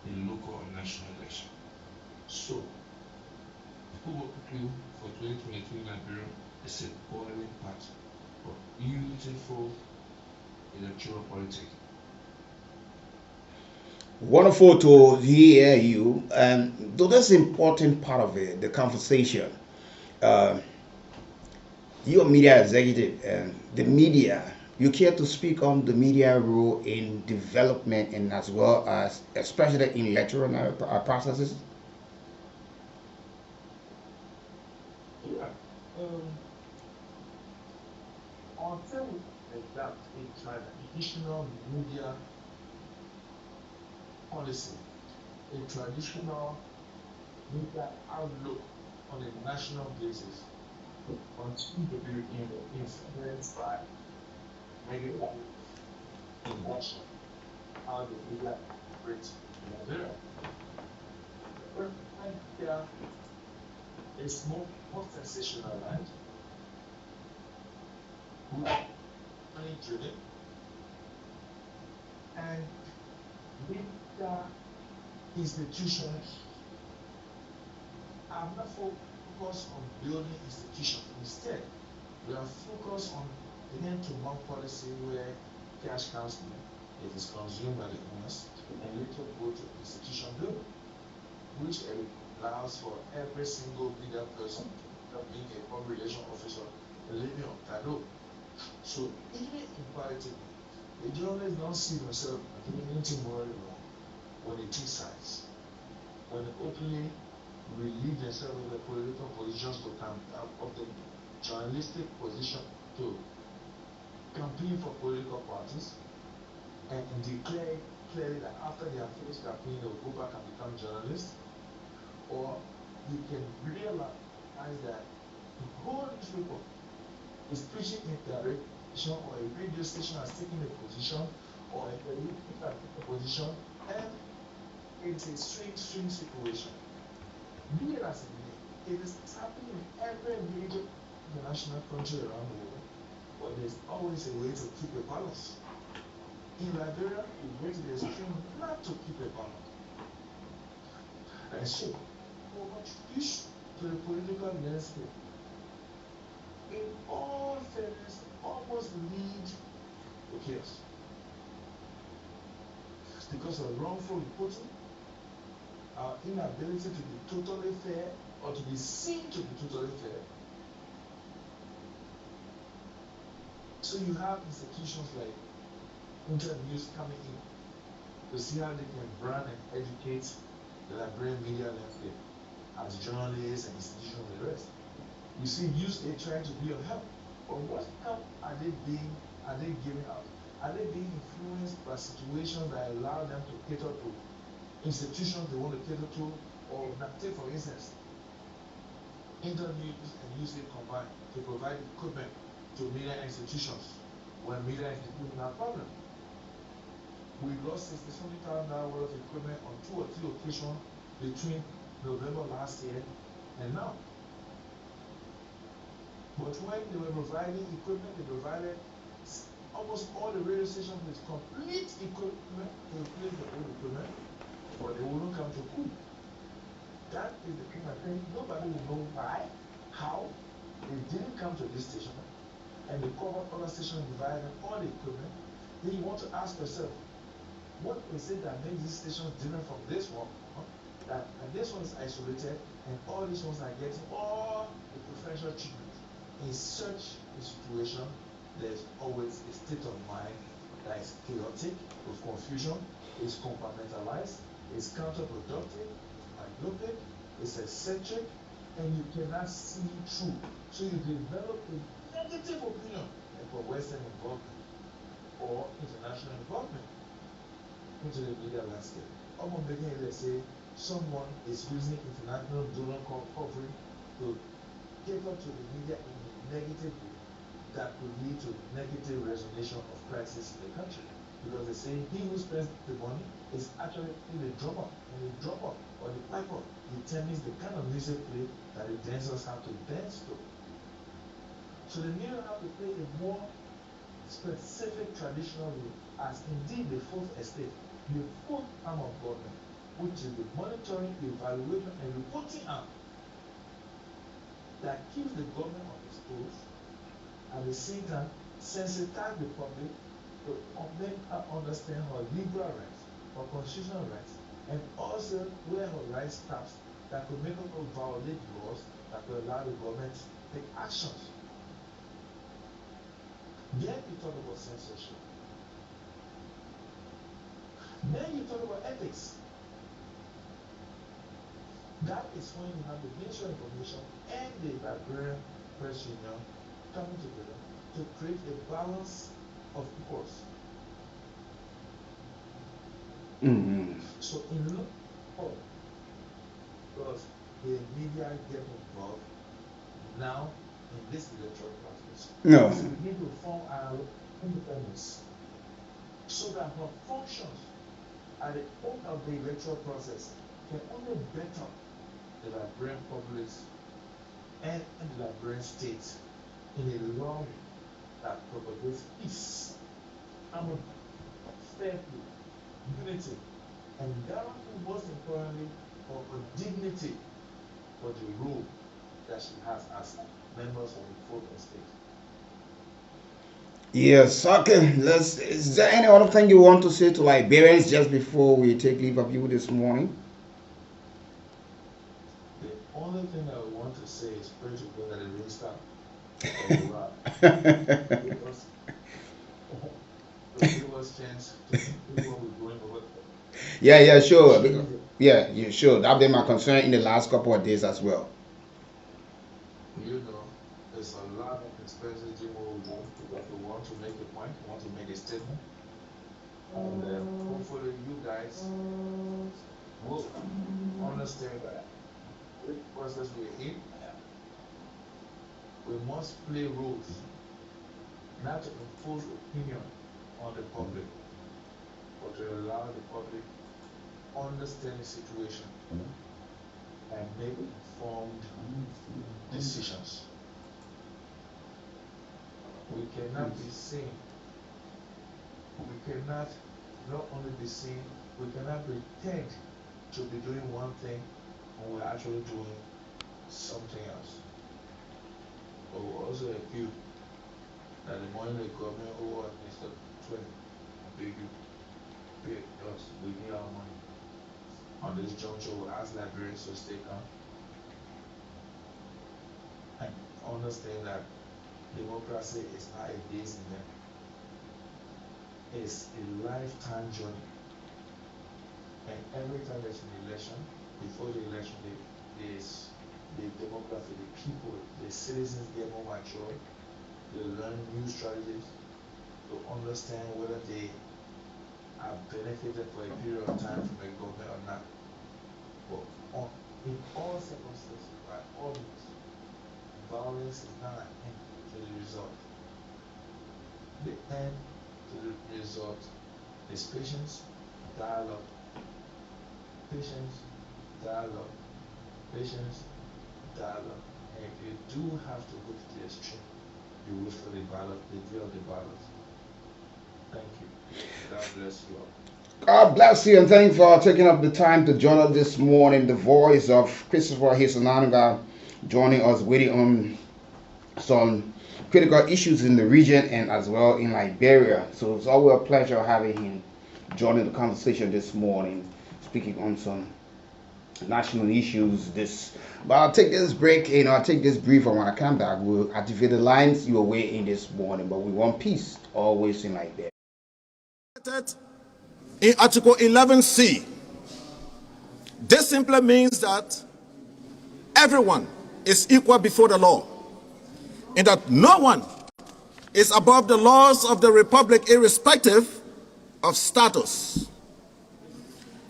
a local or national election. So, Kool for 2023 Liberia is a boiling pot for beautiful electoral politics. Wonderful to hear you. Though that's an important part of it, the conversation. Uh, you're a media executive, and the media. You care to speak on the media role in development and as well as, especially in electoral processes? Yeah. Until we adapt a traditional media policy, a traditional media outlook on a national basis, continue to be influenced by negative emotion, how the media operates in Nigeria. But media is more sensationalized, money driven, and media institutions are not focused on building institutions. Instead, we are focused on hand-to-mouth policy where cash comes in, it is consumed by the owners, and later go to institution building, which allows for every single media person to being a public relation officer living on Kado. So even in politics, the journalists don't see themselves doing anything more wrong when they take sides, when they openly relieve themselves of the political positions to come out of the journalistic position to campaign for political parties and declare clearly that after they have finished campaigning, they will go back and become journalists. Or you can realize that the whole newspaper is preaching in direction, or a radio station has taken a position, or a politician has taken a position, and it's a swing situation. Be it as it may, it is happening in every major international country around the world, but there's always a way to keep a balance. In Liberia, we went to the extreme not to keep a balance. And so, our contribution to the political landscape, in all fairness, almost lead to chaos. Because of wrongful reporting, our inability to be totally fair or to be seen to be totally fair. So you have institutions like interviews coming in to see how they can brand and educate the Liberian media landscape as journalists and institutional rest. You see, use it trying to be of help. But what help are they giving out? Are they being influenced by situations that allow them to cater to institutions they want to cater to? Or take for instance, internews and use it combined to provide equipment to media institutions when media institutions have problems. We lost $60,000 worth of equipment on 2 or 3 occasions between November last year and now. But when they were providing equipment, they provided almost all the radio stations with complete equipment to replace the old equipment, but they wouldn't come to Kool. That is the thing I think nobody will know why, how they didn't come to this station and they covered other stations providing all the equipment. Then you want to ask yourself, what is it that makes these stations different from this one? That this one is isolated and all these ones are getting all the preferential treatment. In such a situation, there's always a state of mind that is chaotic, with confusion, is compartmentalized, is counterproductive, myopic, is eccentric, and you cannot see through. So you develop a negative opinion for Western involvement or international involvement into the media landscape. I'm making it, let's say someone is using international donor coverage to cater to the media in a negative way that could lead to negative resonation of crisis in the country. Because they say he who spends the money is actually the drummer, and the drummer or the piper determines the kind of music play that the dancers have to dance to. So the media have to play a more specific traditional role as indeed the fourth estate, the fourth arm of government, which is the monitoring, evaluation, and reporting arm that keeps the government on its toes, at the same time sensitize the public to make her understand her legal rights, her constitutional rights, and also where her rights stops that could make her violate laws that could allow the government to take actions. Then you talk about censorship. Then you talk about ethics. That is when you have the Ministry of Information and the Liberian Press Union coming together to create a balance of equals. So in look because the media get involved now in this electoral process. No. So we need to form our independence so that her functions at the end of the electoral process can only better the Liberian populace and the Liberian state in a law that propagates peace, harmony, fairness, unity, and guarantee most importantly for her dignity for the role that she has as members of the fourth estate. Yes, okay. Is there any other thing you want to say to Liberians just before we take leave of you this morning? The only thing I want to say is pray to God that it will stop. Because to give us chance to do what we're doing over there. Yeah, sure. Yeah, you sure. That's been my concern in the last couple of days as well. You know, there's a lot of expenses doing what we want because we want to make a point, we want to make a statement. And hopefully you guys will understand that the process we're in, we must play roles, not to impose opinion on the public, but to allow the public understand the situation and make informed decisions. We cannot be seen. We cannot not only be seen, we cannot pretend to be doing one thing when we're actually doing something else. But we also appeal that the money the government owe us Mr. Twain, beg you, pay us, we need our money. On this juncture, we ask Liberians to stay calm and understand that democracy is not a day's event. It's a lifetime journey. And every time there's an election, before the election, there's the demography, the people, the citizens get more mature. They learn new strategies to understand whether they are benefited for a period of time from a government or not. But in all circumstances, by all means, violence is not an end to the result. The end to the result is patience, dialogue, patience, dialogue, patience, dialogue. And if you do have to go to the extreme, you wait for the ballot, the day of the ballot. Thank you. God bless you all. God bless you and thank you for taking up the time to join us this morning. The voice of Christopher Hisananga joining us waiting on some critical issues in the region and as well in Liberia. So it's always a pleasure having him joining the conversation this morning, speaking on some national issues. But I'll take this break, I'll take this brief, and when I come back, we'll activate the lines you are waiting this morning. But we want peace always in Liberia. In Article 11C, this simply means that everyone is equal before the law, and that no one is above the laws of the Republic irrespective of status.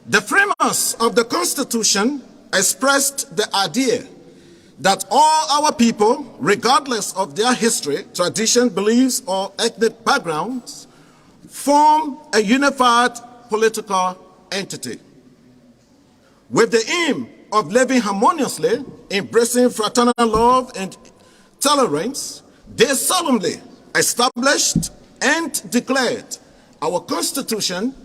The framers of the Constitution expressed the idea that all our people, regardless of their history, tradition, beliefs, or ethnic backgrounds, form a unified political entity with the aim of living harmoniously, embracing fraternal love and tolerance. They solemnly established and declared our Constitution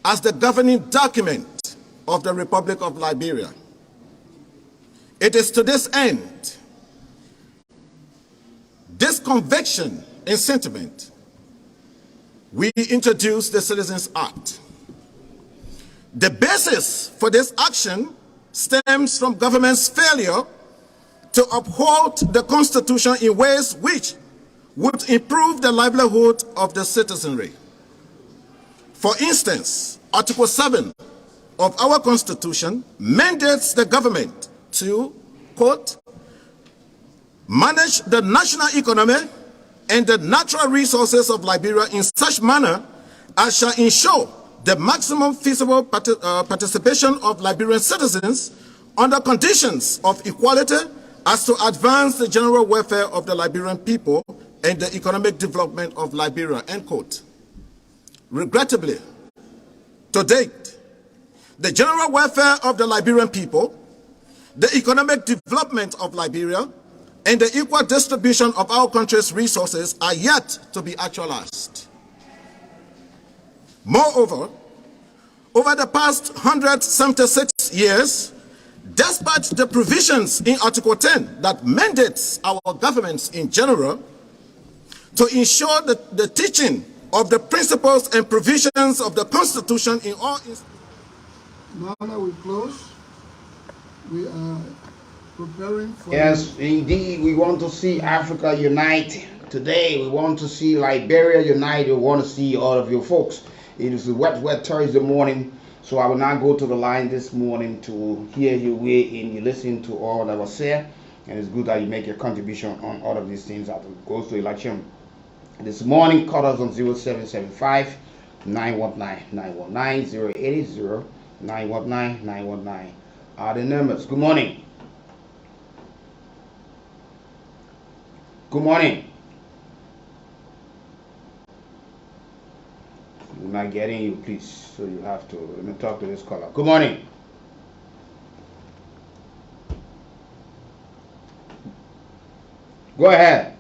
as the governing document of the Republic of Liberia. It is to this end, this conviction and sentiment, we introduced the Citizens Act. The basis for this action stems from government's failure to uphold the Constitution in ways which would improve the livelihood of the citizenry. For instance, Article 7 of our Constitution mandates the government to, quote, manage the national economy and the natural resources of Liberia in such manner as shall ensure the maximum feasible participation of Liberian citizens under conditions of equality as to advance the general welfare of the Liberian people and the economic development of Liberia, end quote. Regrettably, to date, the general welfare of the Liberian people, the economic development of Liberia, and the equal distribution of our country's resources are yet to be actualized. Moreover, over the past 176 years, despite the provisions in Article 10 that mandates our governments in general to ensure the teaching of the principles and provisions of the Constitution in all institutions. Now that we close, we are preparing for... Yes, indeed, we want to see Africa unite. Today, we want to see Liberia unite. We want to see all of you folks. It is a wet Thursday morning, so I will not go to the line this morning to hear you weigh in. You listen to all that was said, and it's good that you make your contribution on all of these things that goes to election. This morning, call us on 0775 919 919 0880 919 919 are the numbers. Good morning. Good morning. We're not getting you, please. So you have to let me talk to this caller. Good morning. Go ahead.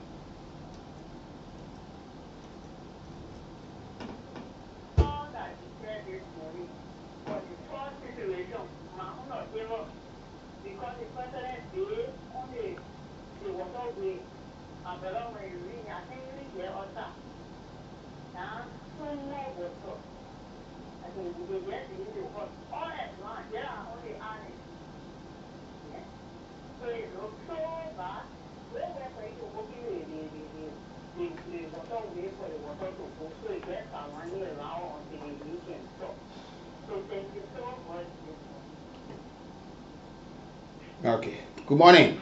Okay. Good morning.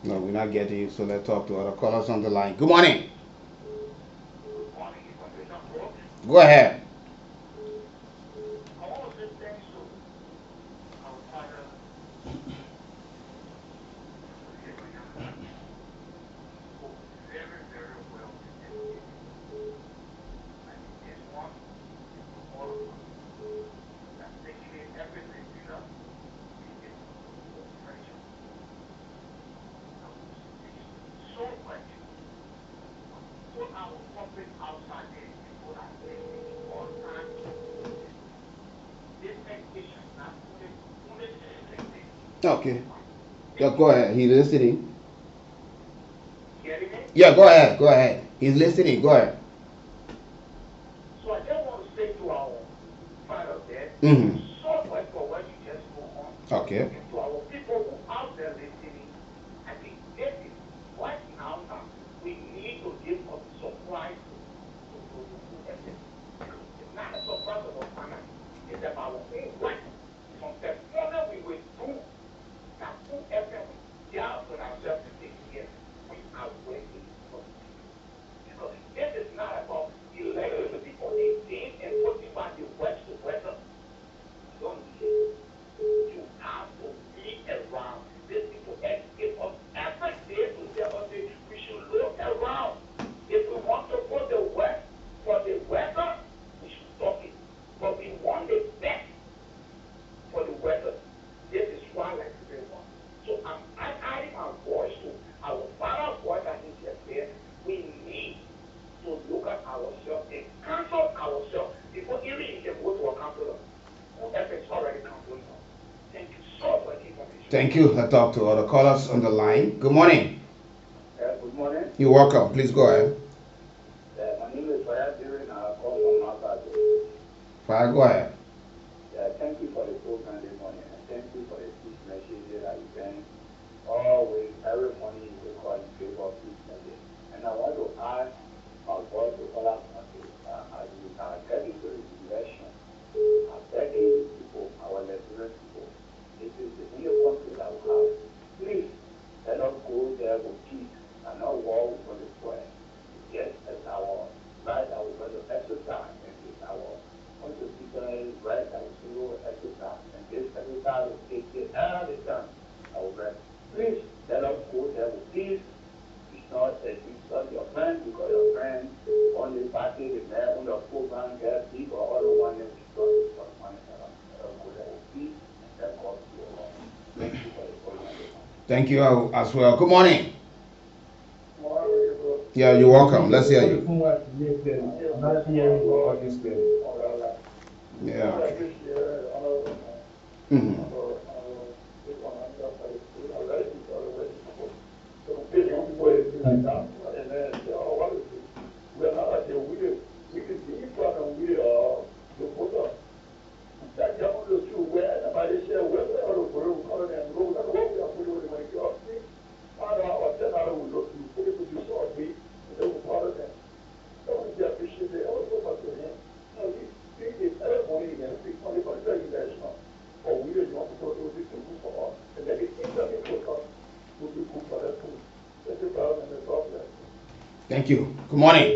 No, we're not getting you, so let's talk to other callers on the line. Good morning. Go ahead. Okay. Yeah, go ahead. He's listening. Yeah, go ahead. Go ahead. He's listening. Go ahead. Mm-hmm. Okay. Thank you. I talk to other callers on the line. Good morning. Good morning. You're welcome. Please go ahead. My name is Fayad Durin. I call from Malta. Fire, go ahead. Thank you for the program this morning, and thank you for the peace message that you send. Always, every morning you will call in favor of peace message. And I want to ask my boss to call up as we are getting to the election. I'm begging people, our Nigerian people, this is the only country that we have. Please, let us go there with peace and not war for the square. Yes, it's our right that we're going to exercise, and it's our constitutional right that we will exercise. And this exercise will take place all the time. Our please let us go there with peace. It's not your friend because your friend only party the man on the program get big or other one that we don't for money. Let us go there with peace and let God be alone. Thank you for the program. Thank you as well. Good morning. Morning. Yeah, you're welcome. Let's hear you. I'm not hearing all this clearly. Yeah. Mm-hmm. Thank you. Good morning.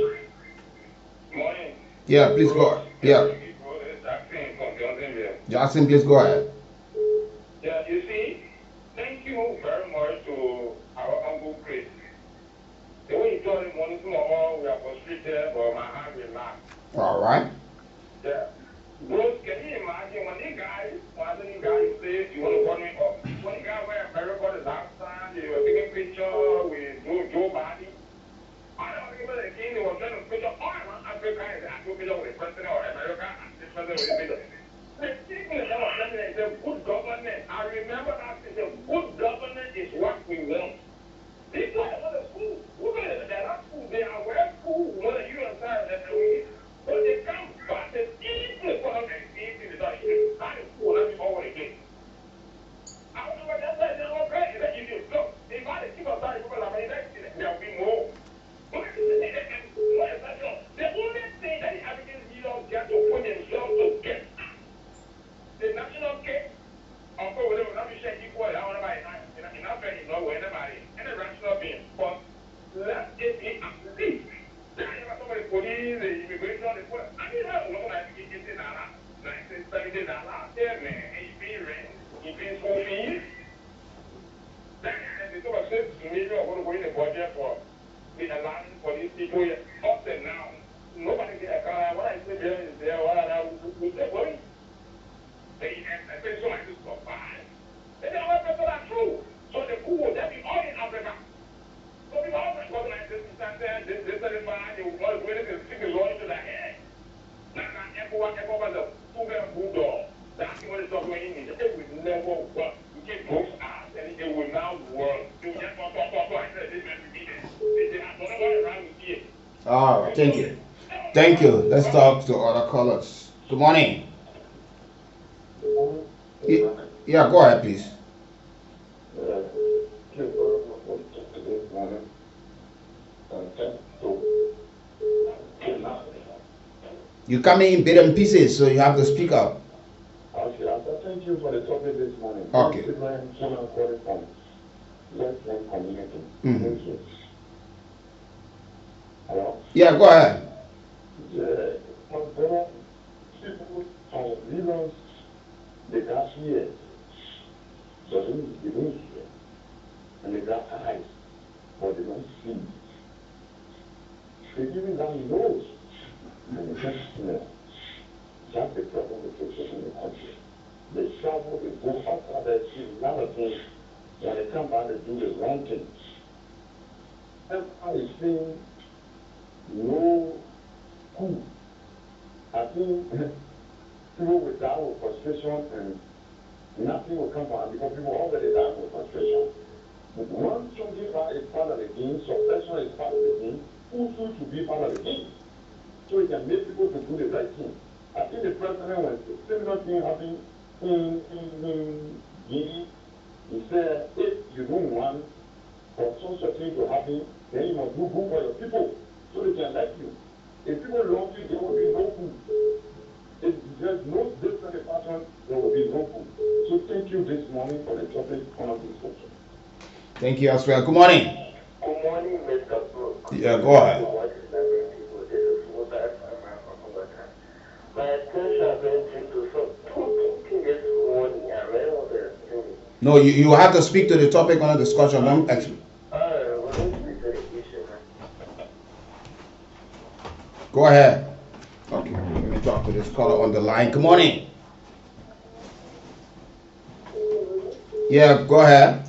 Morning. Yeah, please go. Yeah. Jackson, please go ahead. Yeah, you see, thank you very much to our Uncle Chris. The way you told him morning tomorrow, we are frustrated, but my heart relaxed. All right. Yeah. Bros, can you imagine when the guy says you want to call me up? When the guy went America the last time, they were taking picture with Joe Biden. I don't remember the king, they were trying to picture all around Africa and I took picture with the president of America and this president with the picture. The thing that was telling me is a good government. I remember that is a good government is what we want. People are the school. They're not school. They are well school. When you are tired, but they come back and eat the product and eat the dog. That is cool. Let me over again. I don't know what that says. They're not great. That you do. Look, if I keep on talking about there'll be more. The only thing that the African leaders get to put themselves to get the national cake everything that last there, man. And you pay rent, you pay school fees. And they took a 6 million going to go in the budget for the allowance for these people here. Up and now, nobody get a car. What I say there is there, what I with the boy. They expect so much to survive. And the other people are true. So the poor, that be all in Africa. So people all recognize this instance there, this certified, they will all do anything, stick the law into their head. Now, everyone was a two-man bulldog. That's what it's not going in. It will never work. You get those ass, and it will now work. You just talk, I said this man to be there. They are not going around with you. All right, thank you. Thank you. Let's talk to other callers. Good morning. Yeah, go ahead, please. You come in bit and pieces, so you have to speak up. Okay, thank you for the topic this morning. Okay. Community. Hello? Yeah, go ahead. People realize the grass here doesn't begin here, and the grass eyes, but they don't see. They even don't know. And it's just, that's the problem with people in the country. They travel, they go outside, they see a lot of things, when they come back, they do the wrong things. Everybody is saying, no cool. I think people will die with frustration and nothing will come out because people already die with frustration. But once something is part of the game, suppression is part of the game, who should be part of the game? So it can make people to do the right thing. I think the president was similar thing happening in Guinea. He said, if you don't want for such a thing to happen, then you must do good for your people so they can like you. If people love you, there will be no food. If there's no different pattern, there will be no food. So thank you this morning for the topic on this discussion. Thank you as well. Good morning. Good morning, Mr. Brooke. Yeah, go ahead. My attention has been to so talking this morning. I read all the things. No, you have to speak to the topic on the discussion. Don't actually. We're going to speak to the issue. Go ahead. Okay, let me talk to this caller on the line. Good morning. Yeah, go ahead.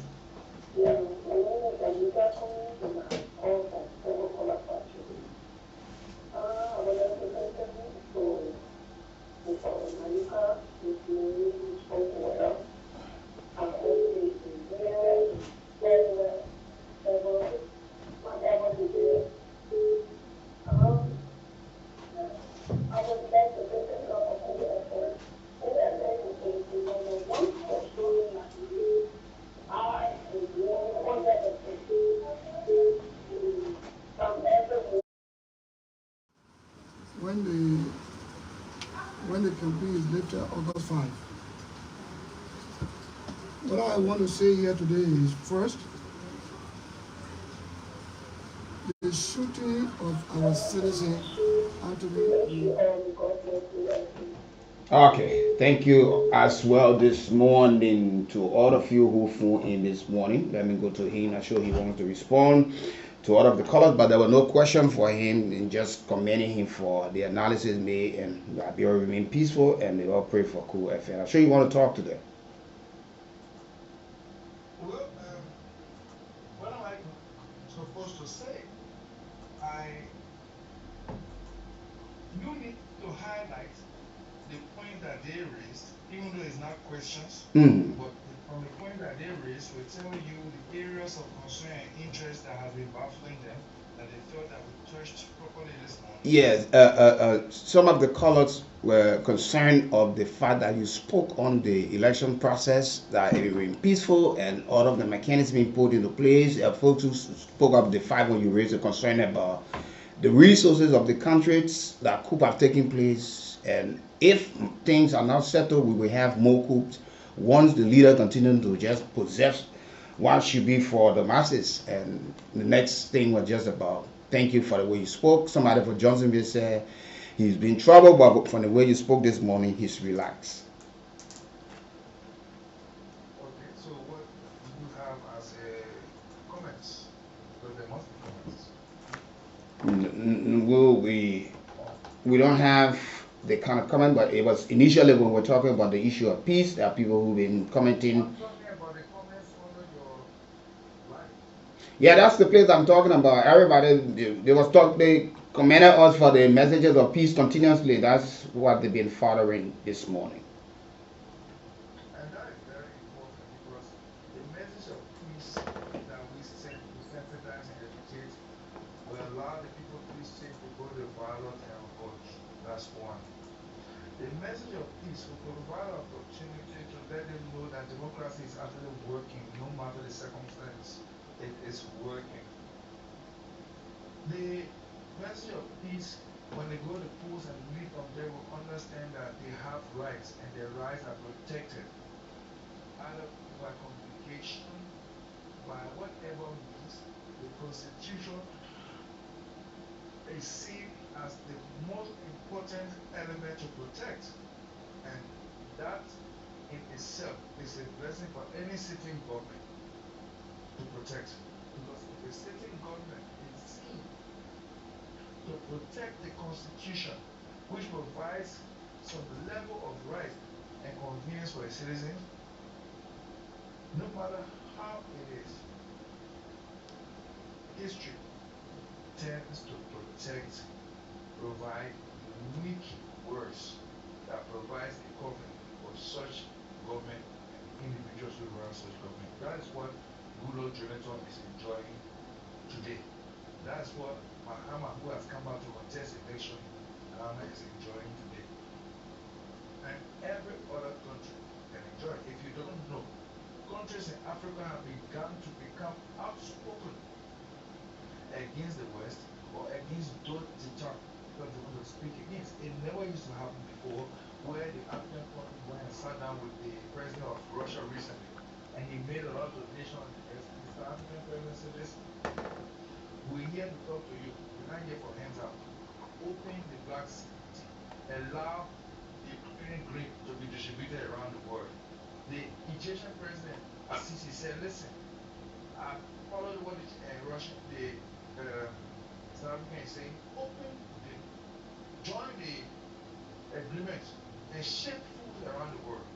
When the campaign is lifted August 5. What I want to say here today is first, the shooting of our citizen Anthony. Okay, thank you as well this morning to all of you who flew in this morning. Let me go to him. I'm sure he wanted to respond to all of the callers, but there were no question for him, and just commending him for the analysis made, and Liberia remain peaceful, and they all pray for Kool FM. I'm sure you want to talk to them. Well, what am I supposed to say? You need to highlight the point that they raised, even though it's not questions, but from the point that they raised, will tell you the areas of concern and interest that have been baffling them, that they felt that we touched properly this morning. Yes, some of the callers were concerned of the fact that you spoke on the election process, that it remained peaceful, and all of the mechanisms being put into place. Folks who spoke up the fact when you raised a concern about the resources of the countries that coup have taken place, and if things are not settled, we will have more coups once the leader continues to just possess what should be for the masses. And the next thing was just about thank you for the way you spoke. Somebody for Johnsonville said he's been troubled, but from the way you spoke this morning, he's relaxed. We don't have the kind of comment, but it was initially when we're talking about the issue of peace. There are people who've been commenting. I'm talking about the comments under your life. Yeah, that's the place I'm talking about. Everybody, they commended us for the messages of peace continuously. That's what they've been following this morning. And that is very important because the message of peace that we sensitize and educate will allow the people to feel safe to go to the ballot and vote. That's one. The message of peace will provide opportunity to let them know that democracy is actually working no matter the circumstance. It is working. The message of peace, when they go to polls and meet them, they will understand that they have rights and their rights are protected. Either by communication, by whatever means, the Constitution is seen as the most important element to protect. And that in itself is a blessing for any sitting government to protect. Because if a sitting government is seen to protect the Constitution, which provides some level of right and convenience for a citizen, no matter how it is, history tends to provide unique words that provides a covenant for such government and individuals who run such government. That is what Goodluck Jonathan is enjoying today. That's what Mahama, who has come out to contest election in Ghana, is enjoying today. And every other country can enjoy it. If you don't know, countries in Africa have begun to become outspoken against the West or against those that they want to speak against. It never used to happen before, where the African country went and sat down with the president of Russia recently, and he made a lot of donations. Mr. African president said this: we're here to talk to you. We're not here for hands out. Open the Black Sea, allow the Ukrainian grain to be distributed around the world. The Egyptian president, Assisi, said, listen, I followed what the South African is saying, join the agreement and ship food around the world.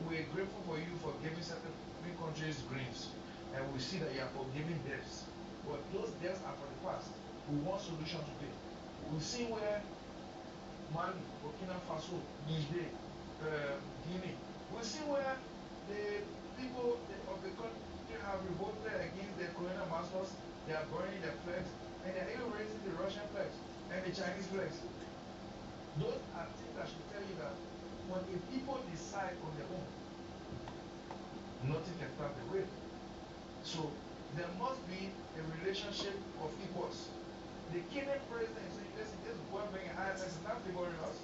We're grateful for you for giving certain countries grains, and we see that you are forgiving debts. But those debts are for the past. We want solution today. We see where Mali, Burkina Faso, Niger, Guinea, we see where the people of the country have revolted against the colonial masters. They are burning their flags, and they are even raising the Russian flags and the Chinese flags. Those are things that should tell you that when the people decide on their own, nothing can stop the way. So there must be a relationship of equals. The Kenyan president is saying, listen, this boy bringing ISS is not favoring us.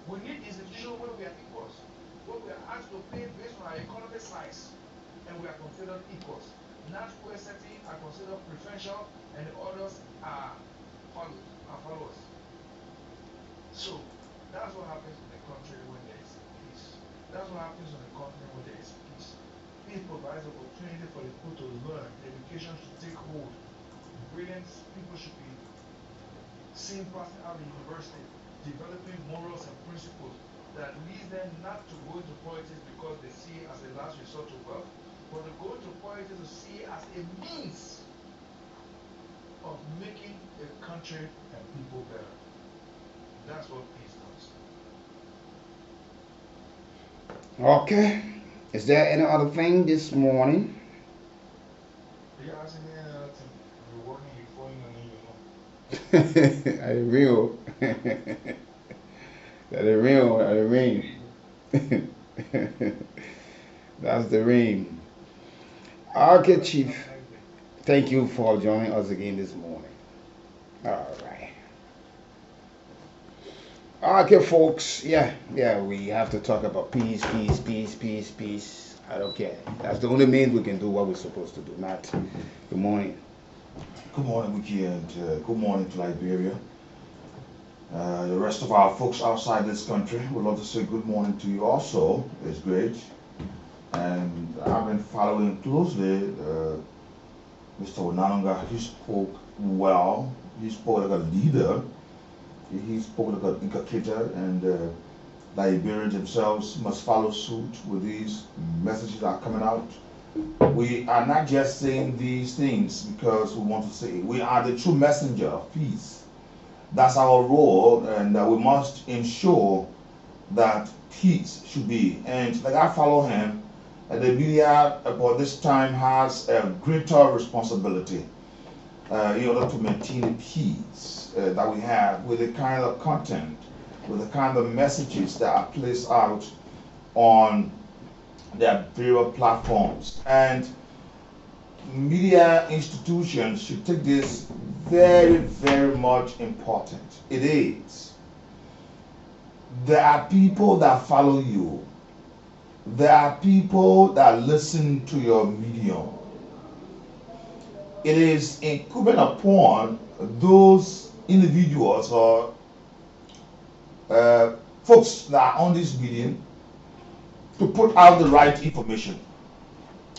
We need institutions where we are equals, where we are asked to pay based on our economic size, and we are considered equals. Not where certain are considered preferential and the others are followers. So that's what happens in the country when there is peace. That's what happens on the continent when there is peace. Peace provides opportunity for the people to learn. Education should take hold. Brilliant people should be seen passing out of university, developing morals and principles that leads them not to go into politics because they see it as a last resort to wealth, but to go into politics to see it as a means of making a country and people better. That's what peace does. Okay. Is there any other thing this morning? Are you asking me any other thing? You're working, you're falling on me, you know. I real. That is real. That is rain. That's the rain. Okay, Chief. Thank you for joining us again this morning. All right. Okay, folks. Yeah, we have to talk about peace. I don't care. That's the only means we can do what we're supposed to do. Not. Good morning. Good morning, Wiki, and good morning to Liberia. The rest of our folks outside this country would love to say good morning to you also. It's great. And I've been following closely Mr. Onanunga. He spoke well he spoke like a leader. He spoke like an inculcator, and Liberians themselves must follow suit with these messages that are coming out. We are not just saying these things because we want to say it. We are the true messenger of peace. That's our role, and we must ensure that peace should be. And like I follow him, the media about this time has a greater responsibility in order to maintain the peace that we have with the kind of content, with the kind of messages that are placed out on their various platforms. And media institutions should take this very, very much important. It is. There are people that follow you. There are people that listen to your medium. It is incumbent upon those individuals or folks that are on this medium to put out the right information.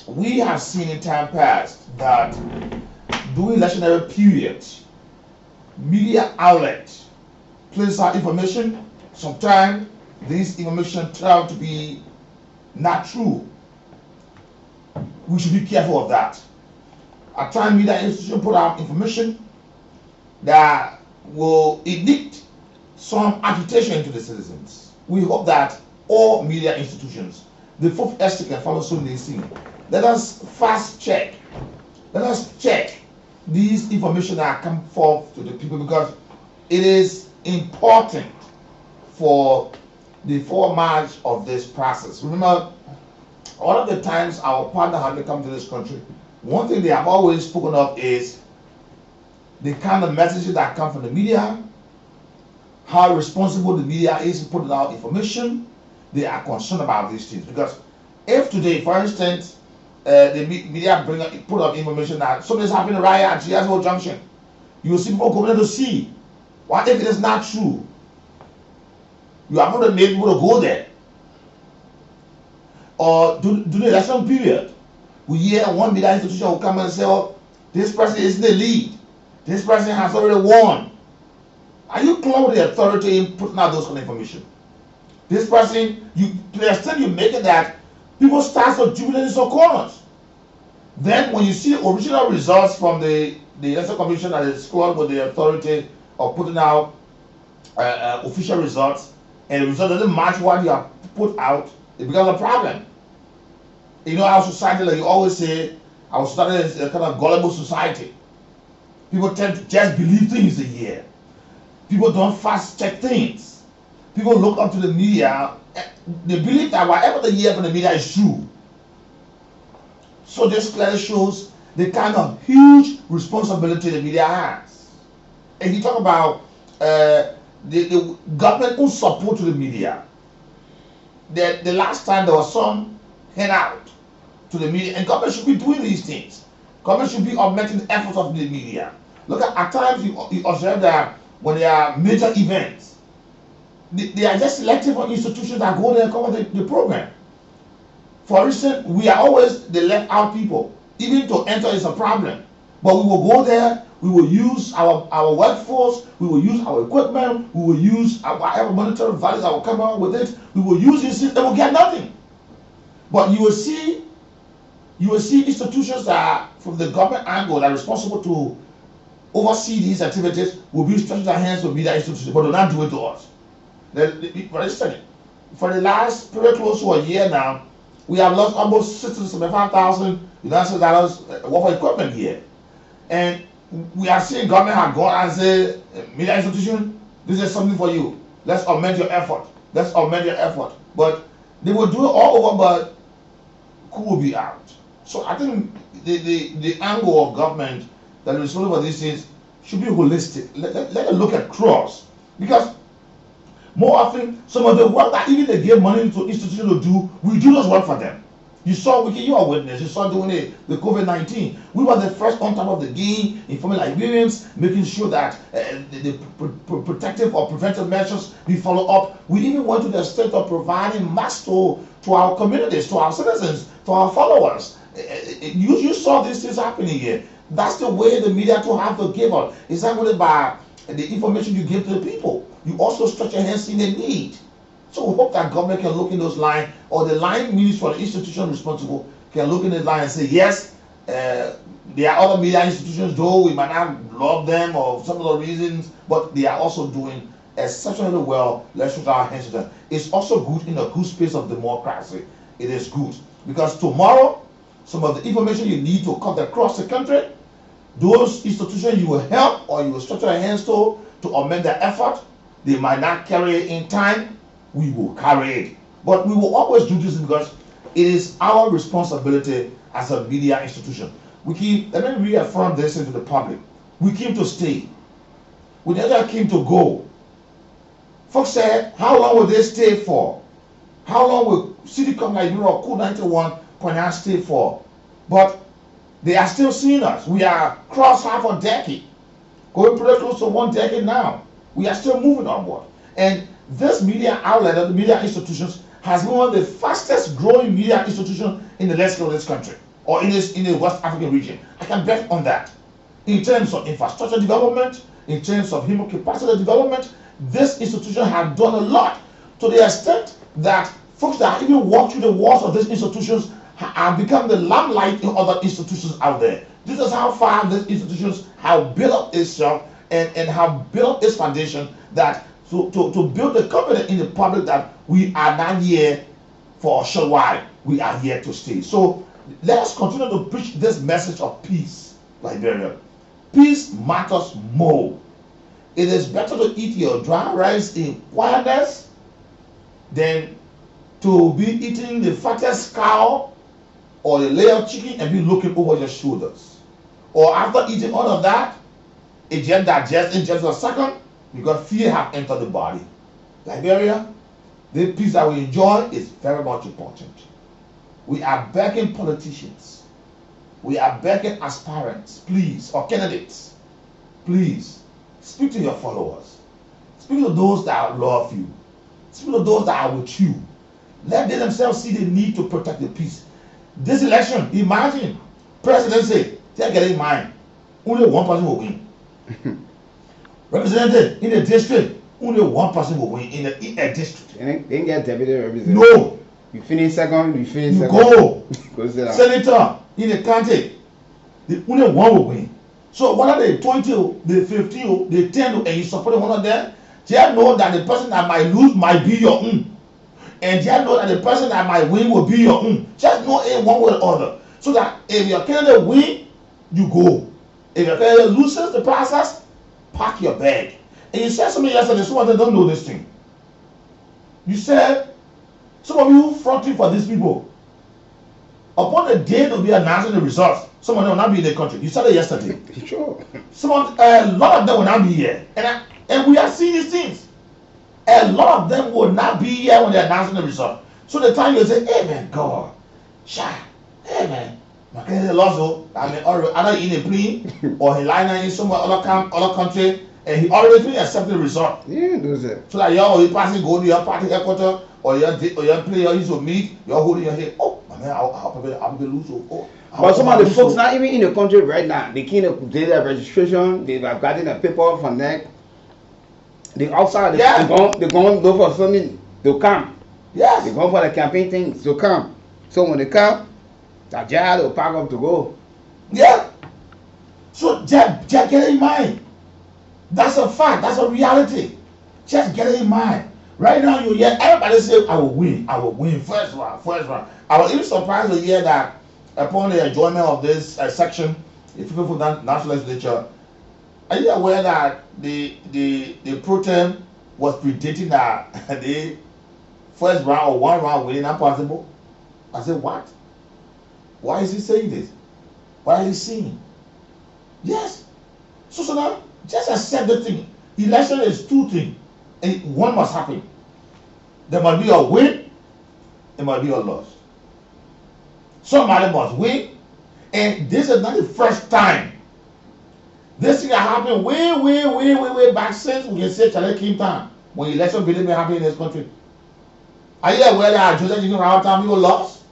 We have seen in time past that during electionary periods, media outlets place out information. Sometimes this information turns out to be not true. We should be careful of that. At times, media institutions put out information that will elicit some agitation into the citizens. We hope that all media institutions, the fourth estate can follow suit in this thing. Let us fast check. Let us check these information that come forth to the people, because it is important for the formarch of this process. Remember, all of the times our partner have come to this country, one thing they have always spoken of is the kind of messages that come from the media, how responsible the media is in putting out information. They are concerned about these things, because if today, for instance, the media put out information that somebody's having a riot at Chiazzo Junction, you will see people coming in to see. What if it is not true? You are going to make people to go there. Or during the election period, we hear one media institution will come and say, oh, this person is in the lead. This person has already won. Are you clear with the authority in putting out those kind of information? This person, to the extent you make it that people start to jubilate in some corners. Then when you see the original results from the election commission that is scored with the authority of putting out official results, and the result doesn't match what you have put out, it becomes a problem. You know, our society, like you always say, our society is a kind of gullible society. People tend to just believe things they hear. People don't fast check things. People look up to the media. They believe that whatever they hear from the media is true. So this clearly shows the kind of huge responsibility the media has. And you talk about the government who support to the media. The last time there was some handout to the media, and government should be doing these things. Government should be augmenting the efforts of the media. Look at times you observe that when there are major events, they are just selective on institutions that go there and cover the program. For instance, we are always the left out people. Even to enter is a problem. But we will go there, we will use our workforce, we will use our equipment, we will use whatever monetary values that will come out with it, we will use this, and we'll get nothing. But you will see institutions that from the government angle that are responsible to oversee these activities will be stretching their hands to media institutions, but will not do it to us. For instance, for the last period close to a year now, we have lost almost $675,000 United dollars worth of equipment here. And we are seeing government have gone and say, media institution, this is something for you. Let's augment your effort. Let's augment your effort. But they will do it all over, but Kool will be out. So I think the angle of government that is responsible for these things should be holistic. Let it look at cross. Because more often, some of the work that even they give money to institutions to do, we do not work for them. You saw, you are a witness, you saw doing the COVID-19. We were the first on top of the game, informing Liberians, making sure that the protective or preventive measures be followed up. We even went to the state of providing masks to our communities, to our citizens, to our followers. You saw these things happening here. That's the way the media to have to give out. It's not only by the information you give to the people. You also stretch your hands in the need. So we hope that government can look in those lines, or the line ministry or the institution responsible can look in the line and say, yes, there are other media institutions, though we might not love them or some of the reasons, but they are also doing exceptionally well. Let's put our hands to them. It's also good in a good space of democracy. It is good. Because tomorrow, some of the information you need to cut across the country, those institutions you will help or you will stretch your hands to amend their effort, they might not carry it in time. We will carry it. But we will always do this because it is our responsibility as a media institution. Let me reaffirm this into the public. We came to stay. We never came to go. Folks said, how long will they stay for? How long will Citycom Liberia or Kool 91.9 stay for? But they are still seeing us. We are crossed half a decade. Going pretty close to 1 decade now. We are still moving onward. And this media outlet, the media institutions, has been one of the fastest growing media institutions in the landscape of this country, or in the West African region. I can bet on that. In terms of infrastructure development, in terms of human capacity development, this institution has done a lot, to the extent that folks that even walk through the walls of these institutions have become the limelight in other institutions out there. This is how far these institutions have built up itself and have built up its foundation, that to build the confidence in the public that we are not here for a short while. We are here to stay. So let us continue to preach this message of peace, Liberia. Peace matters more. It is better to eat your dry rice in quietness than to be eating the fattest cow or the layer of chicken and be looking over your shoulders. Or after eating all of that, it just digests in just a second because fear have entered the body. Liberia, the peace that we enjoy is very much important. We are begging politicians, we are begging aspirants, please, or candidates, please, speak to your followers. Speak to those that love you. Speak to those that are with you. Let them themselves see the need to protect the peace. This election, imagine, presidency, take it in mind, only one person will win. Representative in a district, only one person will win in a district. They didn't get deputy representative. No. You finish second, you finish You second. go. Senator in a county, only one will win. So whether they 20, they 50, they 10, and you support one of them, just know that the person that might lose might be your own. And just know that the person that might win will be your own. Just know it one way or other. So that if your candidate win, you go. If your candidate loses the process, pack your bag. And you said something yesterday, some of them don't know this thing. You said, some of you fronting for these people, upon the day they'll be announcing the results, some of them will not be in the country. You said it yesterday. Sure. A lot of them will not be here. And we are seeing these things. A lot of them will not be here when they're announcing the result. So the time you say, hey man, God, hey man, my candidate lost, I mean, either in a plea or he lying in some other country, and he already accepted the result. Yeah, those are. So that you're passing, go to your party headquarters, or your player, you should meet, you're holding your head. Oh, man, I'm going to lose. Oh, but some of the folks not even in the country right now, they can't do their registration, they have gotten a paper from neck. They outside, they're going to go for something, they'll come. Yes. They're going for the campaign things, they'll come. So when they come, that jar will pack up to go. Yeah. So just get it in mind. That's a fact, that's a reality. Just get it in mind. Right now you hear everybody say, I will win, first round. I was even surprised to hear that upon the enjoyment of this section, if people from the national legislature, are you aware that the pro-tem was predicting that the first round or one round winning not possible? I said, what? Why is he saying this? What are you seeing? Yes. So now, just accept the thing. Election is two things. And one must happen. There must be a win, there must be a loss. Somebody must win, and this is not the first time. This thing happened way back since we can say Charlie King time, when election believe me happened in this country. Are you aware that Joseph Jikin around time you lost?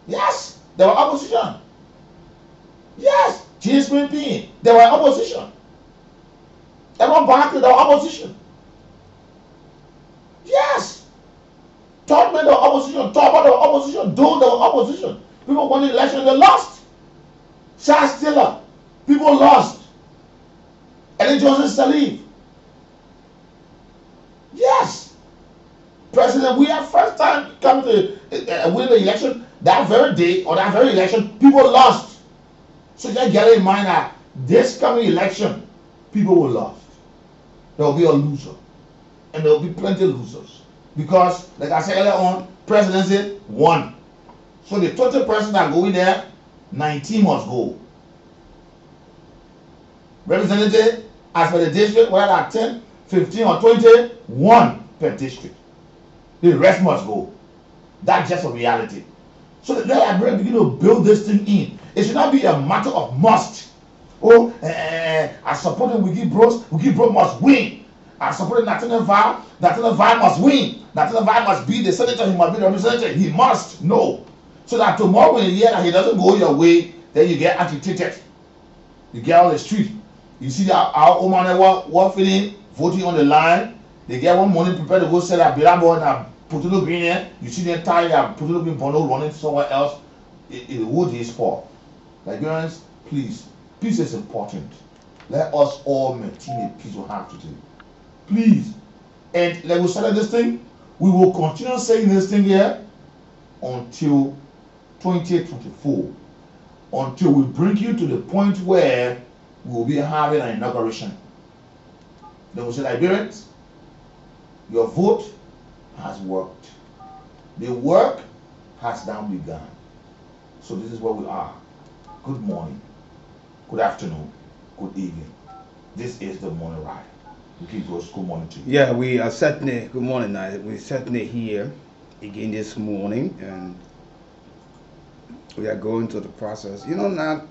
Yes, there were opposition. Yes, TSPP, they were opposition. Everyone back to the opposition. Yes. Talk about the opposition, talk about the opposition, do the opposition. People won the election, they lost. Charles Taylor, people lost. Ellen Johnson Sirleaf. Yes. President, we have first time coming to win the election. That very day or that very election, people lost. So just get in mind that this coming election, people will lose. There will be a loser. And there will be plenty of losers. Because, like I said earlier on, presidency, 1. So the total person that go in there, 19 must go. Representative, as for the district, whether at 10, 15, or 20, 1 per district. The rest must go. That's just a reality. So the Liberians begin to build this thing in. It should not be a matter of must. Oh, I support the Wiki Bros must win. I support Nathaniel Val must win. Nathaniel Val must be the senator, he must be the representative. He must. No. So that tomorrow when you hear that he doesn't go your way, then you get agitated. You get on the street. You see that our woman were feeling voting on the line. They get one morning prepared to go sell a Bilabo and Potato Green here. You see the entire Potato Green bundle running somewhere else. The wood is poor. Nigerians, please. Peace is important. Let us all maintain a peaceful heart today. Please. And like we started this thing, we will continue saying this thing here until 2024. Until we bring you to the point where we will be having an inauguration. They will say, Liberians, your vote has worked. The work has now begun. So this is where we are. Good morning, good afternoon, good evening. This is the morning ride. Good morning to you. Yeah, we are certainly, good morning, we're certainly here again this morning, and we are going through the process. You know, now,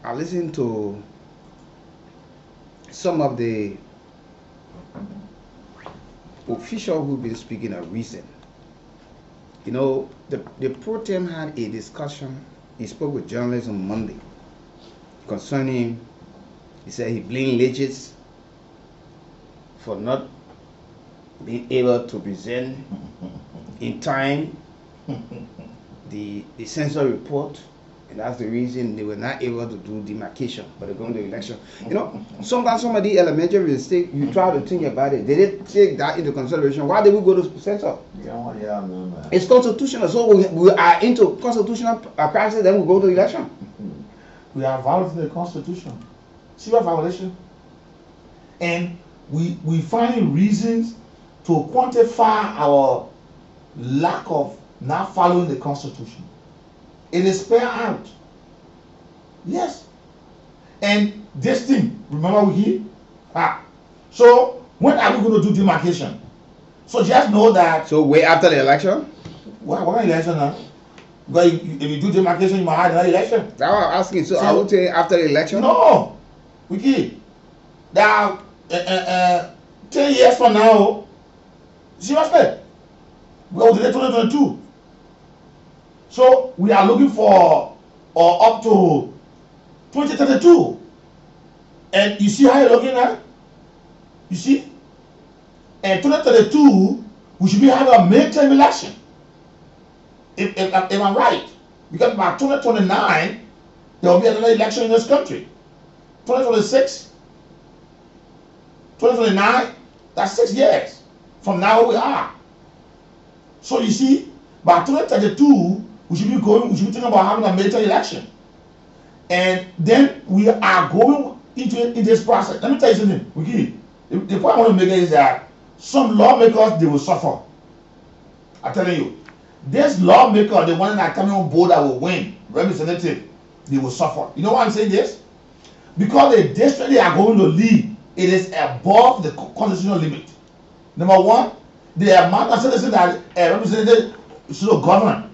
I listened to some of the officials who've been speaking of recent. You know, the pro tem had a discussion. He spoke with journalists on Monday concerning, he said he blamed Legis for not being able to present in time the census report, and that's the reason they were not able to do demarcation for the going to election. You know, sometimes some of the elementary mistakes, you try to think about it, they didn't take that into consideration. Why did we go to census? Yeah, man. It's constitutional, so we are into constitutional practice, then we go to election. We are violating the Constitution. See what violation? And we find reasons to quantify our lack of not following the Constitution. It is spelled out. Yes. And this thing, remember we hear? So when are we going to do demarcation? So just know that. So wait after the election? What election now? Because if you do demarcation, you might have another election. That's what I'm asking. So I would say after the election? No. Wiki. Now, 10 years from now, seriously, we are today 2022. So we are looking for up to 2032. And you see how you're looking at? You see? And 2032, we should be having a midterm election. If I'm right. Because by 2029, there will be another election in this country. 2026, 2029, that's 6 years from now where we are. So you see, by 2032, we should be thinking about having a midterm election. And then we are going into this process. Let me tell you something, Wiki. The point I want to make is that some lawmakers, they will suffer. I'm telling you. This lawmaker, the one that coming on board that will win, representative, they will suffer. You know why I'm saying this? Because the district they are going to lead, it is above the constitutional limit. Number one, the amount of citizens that a representative should govern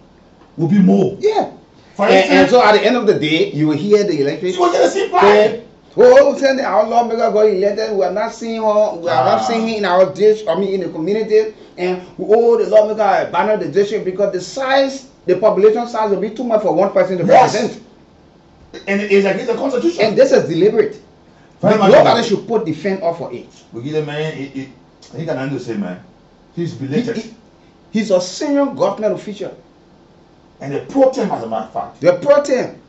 will be more. Yeah. For instance, and so at the end of the day, you will hear the electorate. You will hear the same party. Oh, send our lawmaker got elected. We are not seeing her. We are not seeing him in our district. I mean, in the community. And the lawmaker abandoned the district because the population size will be too much for one person to represent. And it's against the Constitution. And this is deliberate. Nobody should put the fan off for it. We give the man, he can handle say, man. He's belated. He's a senior government official. And they protect him, as a matter of fact. They protect him.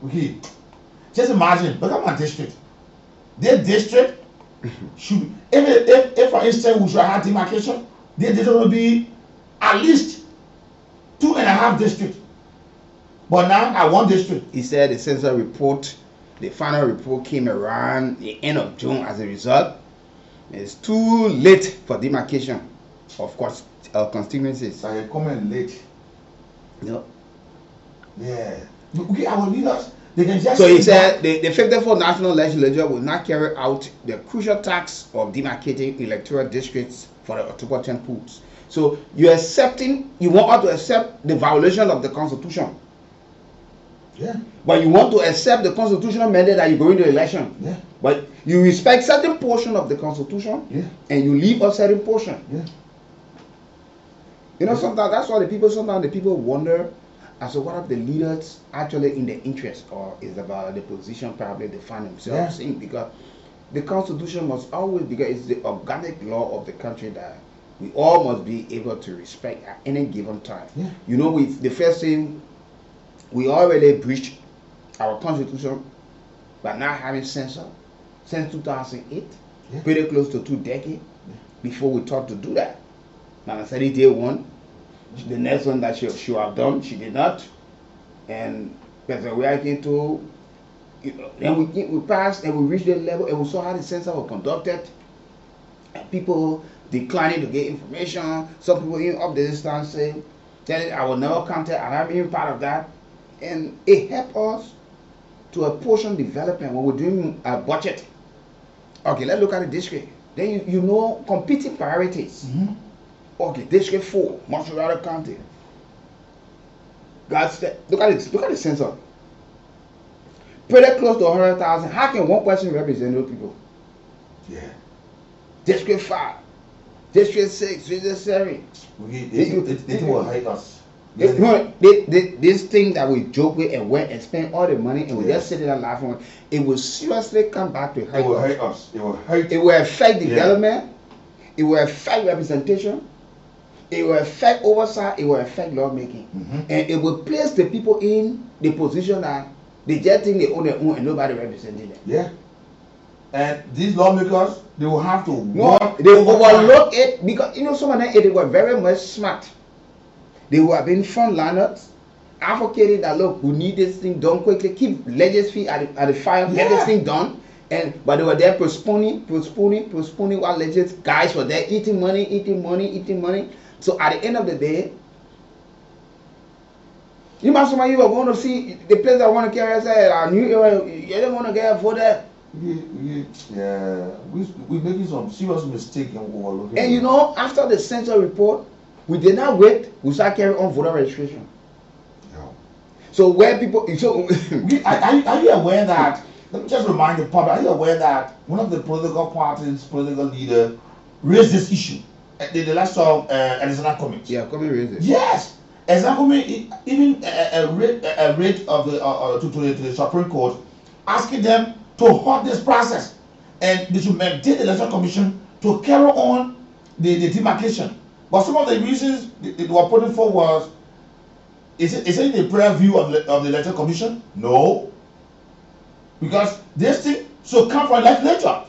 Okay. Just imagine, look at my district. Their district should, if for instance we should have demarcation, their district will be at least 2.5 districts. But now at 1 district. He said the census report, the final report came around the end of June as a result. It's too late for demarcation of course constituencies. So they're coming late. No. Yeah. Okay, our leaders, they can just. So he said the 54th National Legislature will not carry out the crucial task of demarcating electoral districts for the October 10 polls. So you want us to accept the violation of the Constitution. Yeah. But you want to accept the constitutional mandate that you go into election. Yeah. But you respect certain portion of the Constitution. Yeah. And you leave a certain portion. Yeah. You know, sometimes that's why sometimes the people wonder as to what are the leaders actually in their interest, or is about the position probably they find themselves in, because the Constitution must always, because it's the organic law of the country that we all must be able to respect at any given time. Yeah. You know, the first thing, we already breached our Constitution by not having census since 2008, pretty close to 2 decades before we thought to do that. Now I said it day one. The next one that she should have done, she did not. And President Reagan to, you know, then we passed and we reached the level and we saw how the census was conducted. And people declining to get information. Some people even up the distance saying, telling I will never contact, I'm not even part of that. And it helped us to apportion development when we're doing a budget. Okay, let's look at the district. Then you know competing priorities. Mm-hmm. Okay, District 4, Montserrat County. Look at the census. Pretty close to 100,000. How can one person represent those people? Yeah. District 5, District 6, District 7. They will hate us. This thing that we joke with and went and spend all the money and we just sit there laughing, it will seriously come back to hurt us. It will hurt us. It will hurt. It will affect development. It will affect representation. It will affect oversight. It will affect lawmaking. Mm-hmm. And it will place the people in the position that they just think they own their own and nobody representing them. Yeah. And these lawmakers, they will have to work. They overlook it because, you know, some of them, they were very much smart. They were being frontliners, advocating that, look, we need this thing done quickly, keep legends feet at the fire, get this thing done. But they were there postponing while legends guys were there eating money. So at the end of the day, you must you were going to see the place that want to carry us out. You don't want to get voted. Yeah, we're making some serious mistake in overlooking. And you know, after the census report, we did not wait. We started carrying on voter registration. Yeah. So where people, so are you aware that? Let me just remind the public. Are you aware that one of the political parties, political leader, raised this issue at the last of Arizona Commons? Yeah, Commons raised it. Yes, Arizona Commons even a rate of the to the Supreme Court, asking them to halt this process, and they should maintain the Election Commission to carry on the demarcation. But some of the reasons they were putting forward was, is it the prayer view of the Election Commission? No. Because this thing should come from legislature.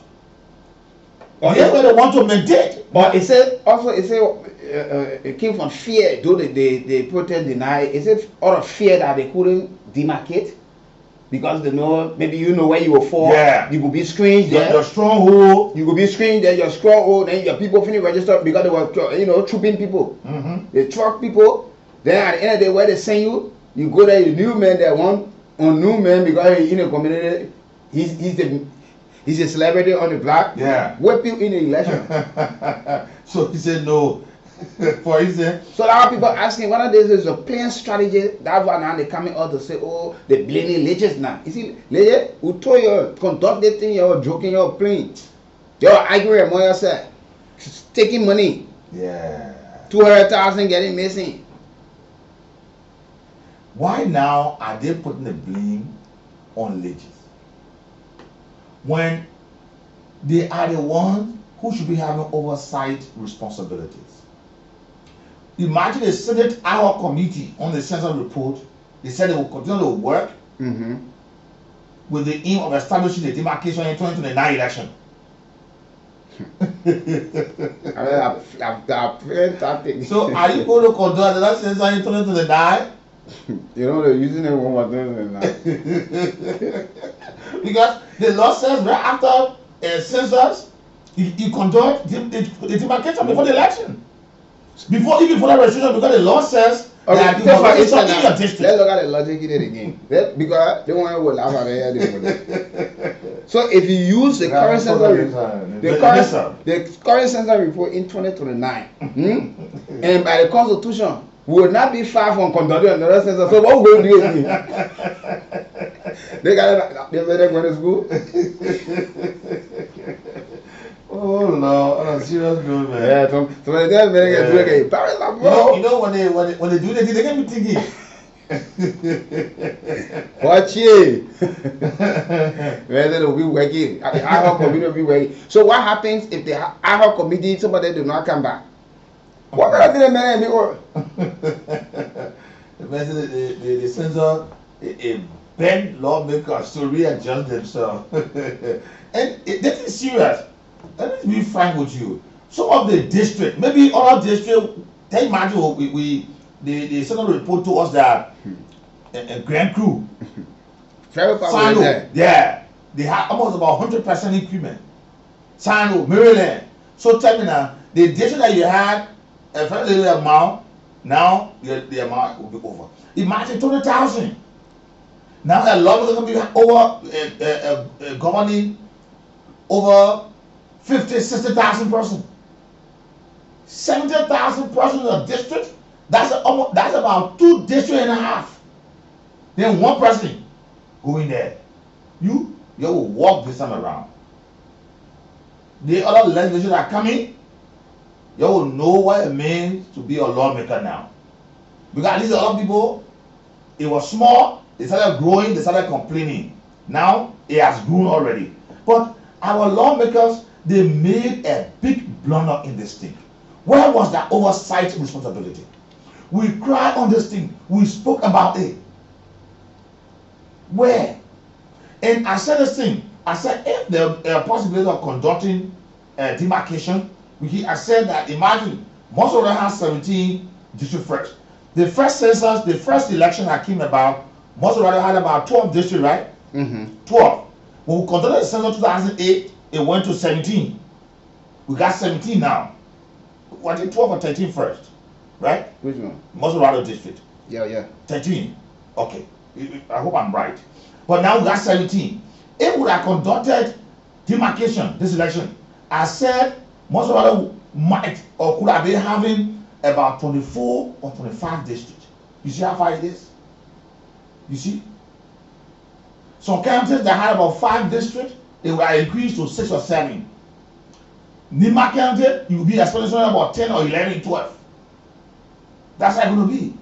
That's where they want to maintain. But it came from fear, though the protest denied. Is it out of fear that they couldn't demarcate? Because they know, maybe you know where you will fall. Yeah. You will be screened there. Your stronghold. You will be screened there, your stronghold. Then your people finish registered because they were, you know, trooping people. Mm-hmm. They truck people. Then at the end of the day, where they send you, you go there, you new man that one on new man because he's in the community, he's a celebrity on the block. Yeah. Whip you in the election. So he said no. For instance. So a lot of people asking whether this is a plain strategy. That's why now they coming out to say, oh, they blaming legends now. You see, legends who told you conduct this thing, you're joking, you're playing. You're arguing among yourself. Taking money. Yeah. 200,000 getting missing. Why now are they putting the blame on leges, when they are the ones who should be having oversight responsibilities. Imagine a Senate ad hoc committee on the census report. They said they will continue to work with the aim of establishing the demarcation in 2029 election. So are you going to conduct the last census in 2029? You know they're using it one more thing now. Because the law says right after a census, you conduct the demarcation before the election. Before even the registration, because the law says that you must register in your district. Let's look at the logic in it again. Because they want to go laugh at it. So if you use the current census report in 2029, and by the Constitution, we will not be far from conducting another census. So what will we do again? They say they're going to school. Oh no, on a serious note, man. Yeah, so when they get to like, Paris, my bro. You know when they do that, they can be thinking. Watch it. Whether they'll be working, the ad hoc committee will be working. So what happens if the ad hoc committee somebody do not come back? What are the men before? The censor a bent lawmakers to readjust themselves, and this is serious. Let me be frank with you. Some of the district, maybe other district, they imagine the Senate report to us that a Grand Crew, Sano, yeah, they had almost about 100% increment. Sano, Maryland. So tell me now, the district that you had a very little amount, now the amount will be over. Imagine 20,000. Now a lot of them will be over governing over 50, 60,000 persons. 70,000 persons in a district, that's about 2 districts and a half. Then one person going there. You will walk this time around. The other legislation that are coming, you will know what it means to be a lawmaker now. Because these other people, it was small, they started growing, they started complaining. Now it has grown already. But our lawmakers, they made a big blunder in this thing. Where was that oversight responsibility? We cried on this thing. We spoke about it. Where? And I said this thing. I said if there are possibility of conducting demarcation, I said that imagine most of them have 17 district first. The first census, the first election that came about, most of them had about 12 districts, right? 12. When we conducted the census in 2008, it went to 17. We got 17 now. Was it 12 or 13 first? Right? Which one? Masorado district. Yeah. 13. Okay. I hope I'm right. But now we got 17. If we had conducted demarcation this election, I said Masorado might or could have been having about 24 or 25 districts. You see how far it is? You see? Some counties that had about 5 districts, it will increase to 6 or 7. Nima County, you will be expecting about 10 or 11, 12. That's how it's going to be.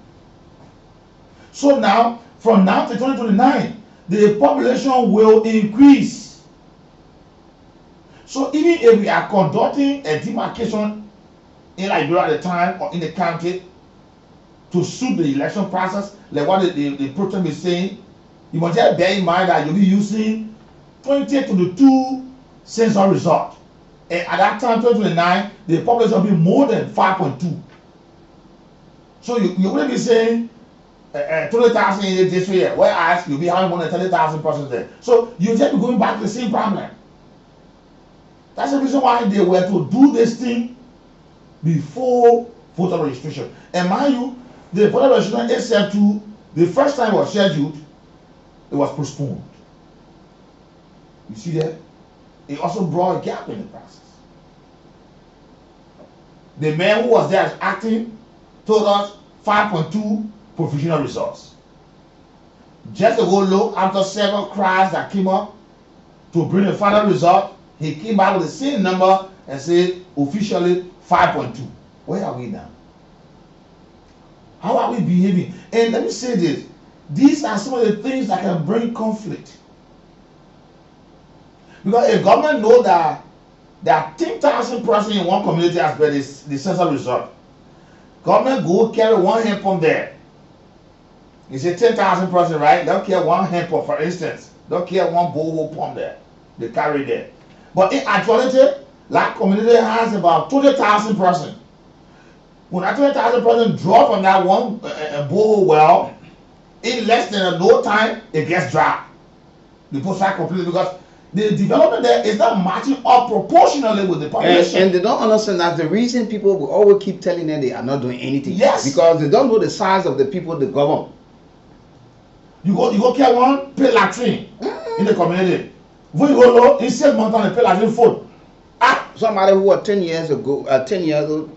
So now, from now to 2029, the population will increase. So even if we are conducting a demarcation in Liberia at the time or in the county to suit the election process, like what the protest is saying, you must just bear in mind that you'll be using 2022 census result. And at that time, 2029, the population will be more than 5.2. So you wouldn't be saying 20,000 in this year, whereas you'll be having more than 30,000 persons there. So you just be going back to the same problem. That's the reason why they were to do this thing before voter registration. And mind you, the voter registration is set to, the first time it was scheduled, it was postponed. You see that? It also brought a gap in the process. The man who was there as acting told us 5.2 provisional results. Just to go look after several cries that came up to bring the final result, he came back with the same number and said officially 5.2. Where are we now? How are we behaving? And let me say this. These are some of the things that can bring conflict Because if government know that there are 10,000 persons in one community as per the census result, government go carry one hand pump there. You say 10,000 persons, right? Don't care one hand pump, for instance. Don't care one borehole pump there. They carry there. But in actuality, that community has about 20,000 persons. When that 20,000 persons draw from that one borehole well, in less than no time, it gets dry. The post are completely, because the development there is not matching up proportionally with the population. And they don't understand that the reason people will always keep telling them they are not doing anything. Yes. Because they don't know the size of the people they govern. You go care one, pay latrine in the community. When you go low, in 6 months, they pay latrine food. Somebody who was 10 years ago, 10 years old,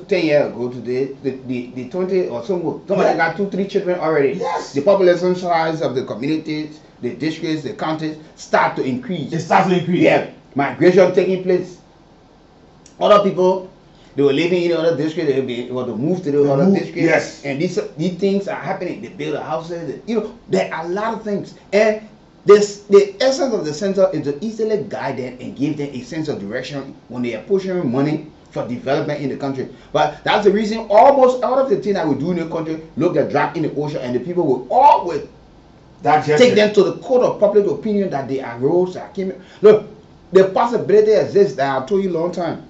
10 years ago today, the 20 or somebody got 2-3 children already. Yes. The population size of the communities, the districts, the counties start to increase. It starts to increase. Yeah, migration taking place. Other people, they were living in other districts, they were to move to the other districts. Yes. And these things are happening. They build houses. There are a lot of things. And the essence of the center is to easily guide them and give them a sense of direction when they are pushing money for development in the country. But that's the reason almost all of the things that we do in the country look at drop in the ocean, and the people will always take them to the court of public opinion that they are roads. Look, the possibility exists that I told you a long time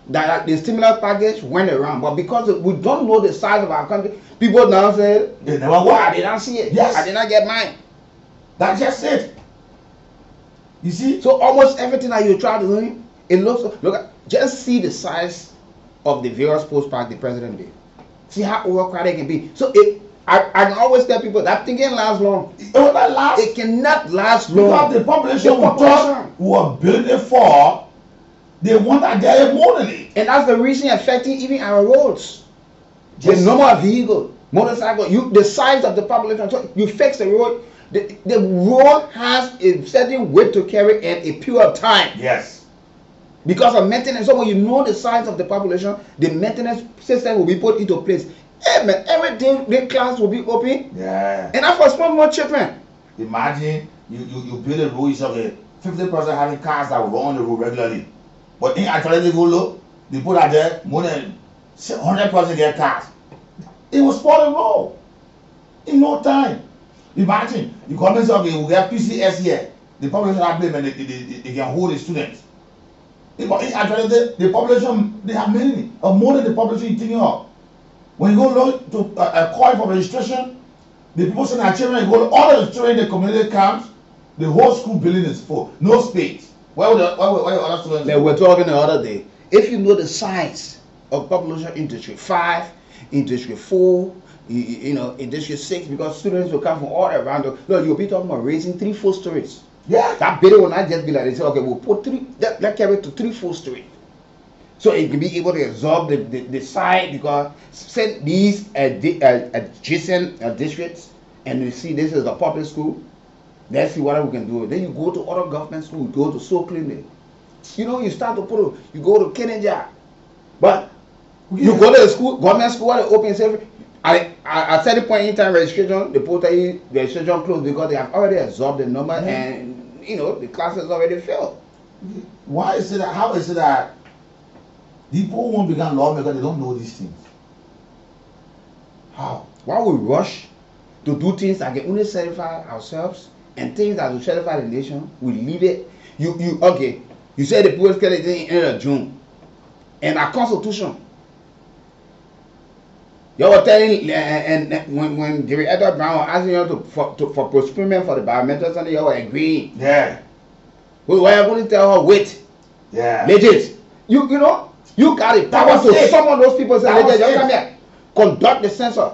that the stimulus package went around, but because we don't know the size of our country, people now say they never work. I did not see it. Yes. I did not get mine. That's just it. You see? So almost everything that you try to do, it look. Just see the size of the various post park the president did. See how overcrowded it can be. So I can always tell people that thing can't last long. It will not last. It cannot last long. Because the population who are building it for, they want that there morally. And that's the reason affecting even our roads. The number of vehicles, motorcycles, the size of the population. So you fix the road. The road has a certain weight to carry and a period of time. Yes. Because of maintenance. So when you know the size of the population, the maintenance system will be put into place. Hey man, every day the class will be open. Yeah. And that's for small children. Imagine you build a road yourself, 50% having cars that will run on the road regularly. But in actuality, go look, they put out there more than 100% get cars. It will spoil the road in no time. Imagine you come and say, okay, we'll get PCS here. The population are blame and they can hold the students. But in actuality, the population, they have many, more than the population you thinking of. When you go look to call for registration, the people send their children, you go, all of the children in the community camps, the whole school building is full, no space. Where were other students? Like we're talking the other day. If you know the size of population in District 5, in District 4, in District 6, because students will come from all around. Look, you'll be talking about raising 3-4 stories. Yeah. That building will not just be like they say, okay, we'll put let's carry it to 3-4 stories. So it can be able to absorb the site, because say these adjacent districts, and you see this is a public school, let's see what we can do. Then you go to other government schools, go to Soul Clinic. You start to you go to Kennedy. But you go to the school, government school, they open every. At certain point in time, registration, the registration closed because they have already absorbed the number, and the classes already filled. Why is it that? How is it that people won't become lawmakers? They don't know these things. How? Why we rush to do things that can only satisfy ourselves, and things that will satisfy the nation? We leave it. You said the people get it in the end of June, and our constitution. You were telling, and when Jerry Edward Brown was asking you for postponement for the biometrics, and you were agreeing. Yeah. Well, why are you going to tell her wait? Yeah. Legit. You got the power to summon those people. Say, legit, you come here, conduct the census.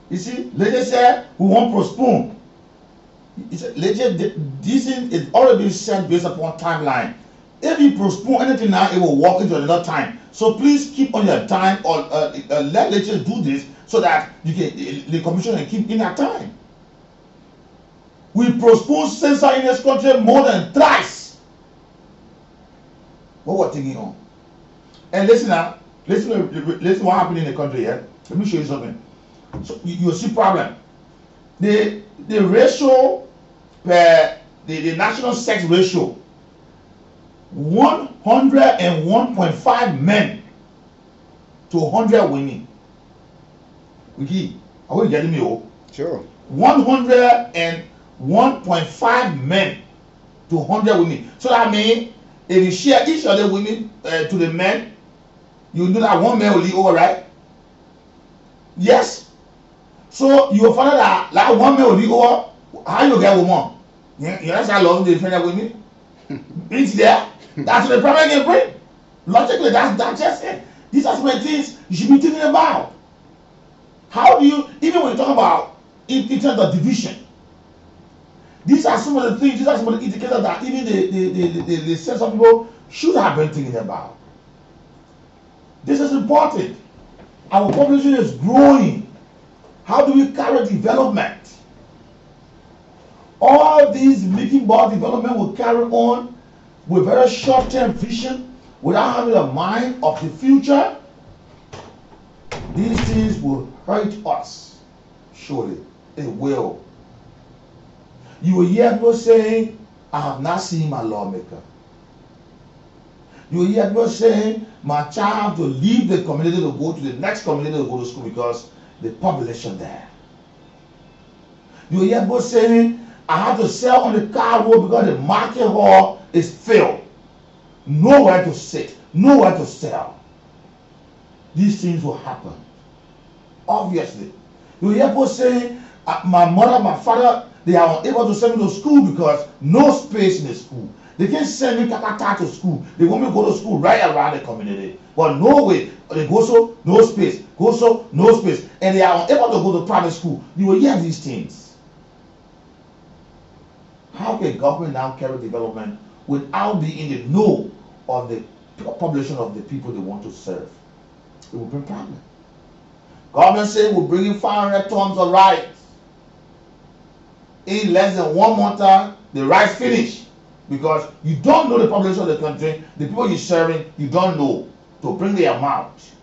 You see, legit said we won't postpone. He said, legit, this thing is already set based upon timeline. If you postpone anything now, it will walk into another time. So please keep on your time, or let legit do this so that the commission can keep in their time. We postpone census in this country more than thrice. What we're thinking on. And listen now, listen what happened in the country here. Let me show you something. So you'll see problem. The ratio per the national sex ratio, 101.5 men to 100 women. Wiki, are you getting me? Oh? Sure. 101.5 men to 100 women. So that means if you share each of the women to the men, you know that one man will leave over, right? Yes. So you will find out that like one man will leave over. How you get woman? You understand love the different women? It's there. That's what the problem can bring. Logically, that's just it. These are some of the things you should be thinking about. How do you, even when you talk about in terms of division, these are some of the things, these are some of the indicators that even the sense of people should have been thinking about. This is important. Our population is growing. How do we carry development? All these making ball development will carry on with very short-term vision without having a mind of the future. These things will hurt us. Surely it will. You will hear people saying, I have not seen my lawmaker. You will hear people saying, my child have to leave the community to go to the next community to go to school because the population there. You will hear people saying, I have to sell on the car road because the market hall is filled. Nowhere to sit, nowhere to sell. These things will happen. Obviously. You hear people saying, my mother, my father, they are unable to send me to school because no space in the school. They can't send me kakata to school. They want me to go to school right around the community. But no way. They go so, no space. Go so, no space. And they are unable to go to private school. You will hear these things. How can government now carry development without being in the know of the population of the people they want to serve? It will bring problem. Government say we're bringing 500 tons of rice. In less than 1 month time, the rice finish. Because you don't know the population of the country, the people you're serving, you don't know to bring the amount.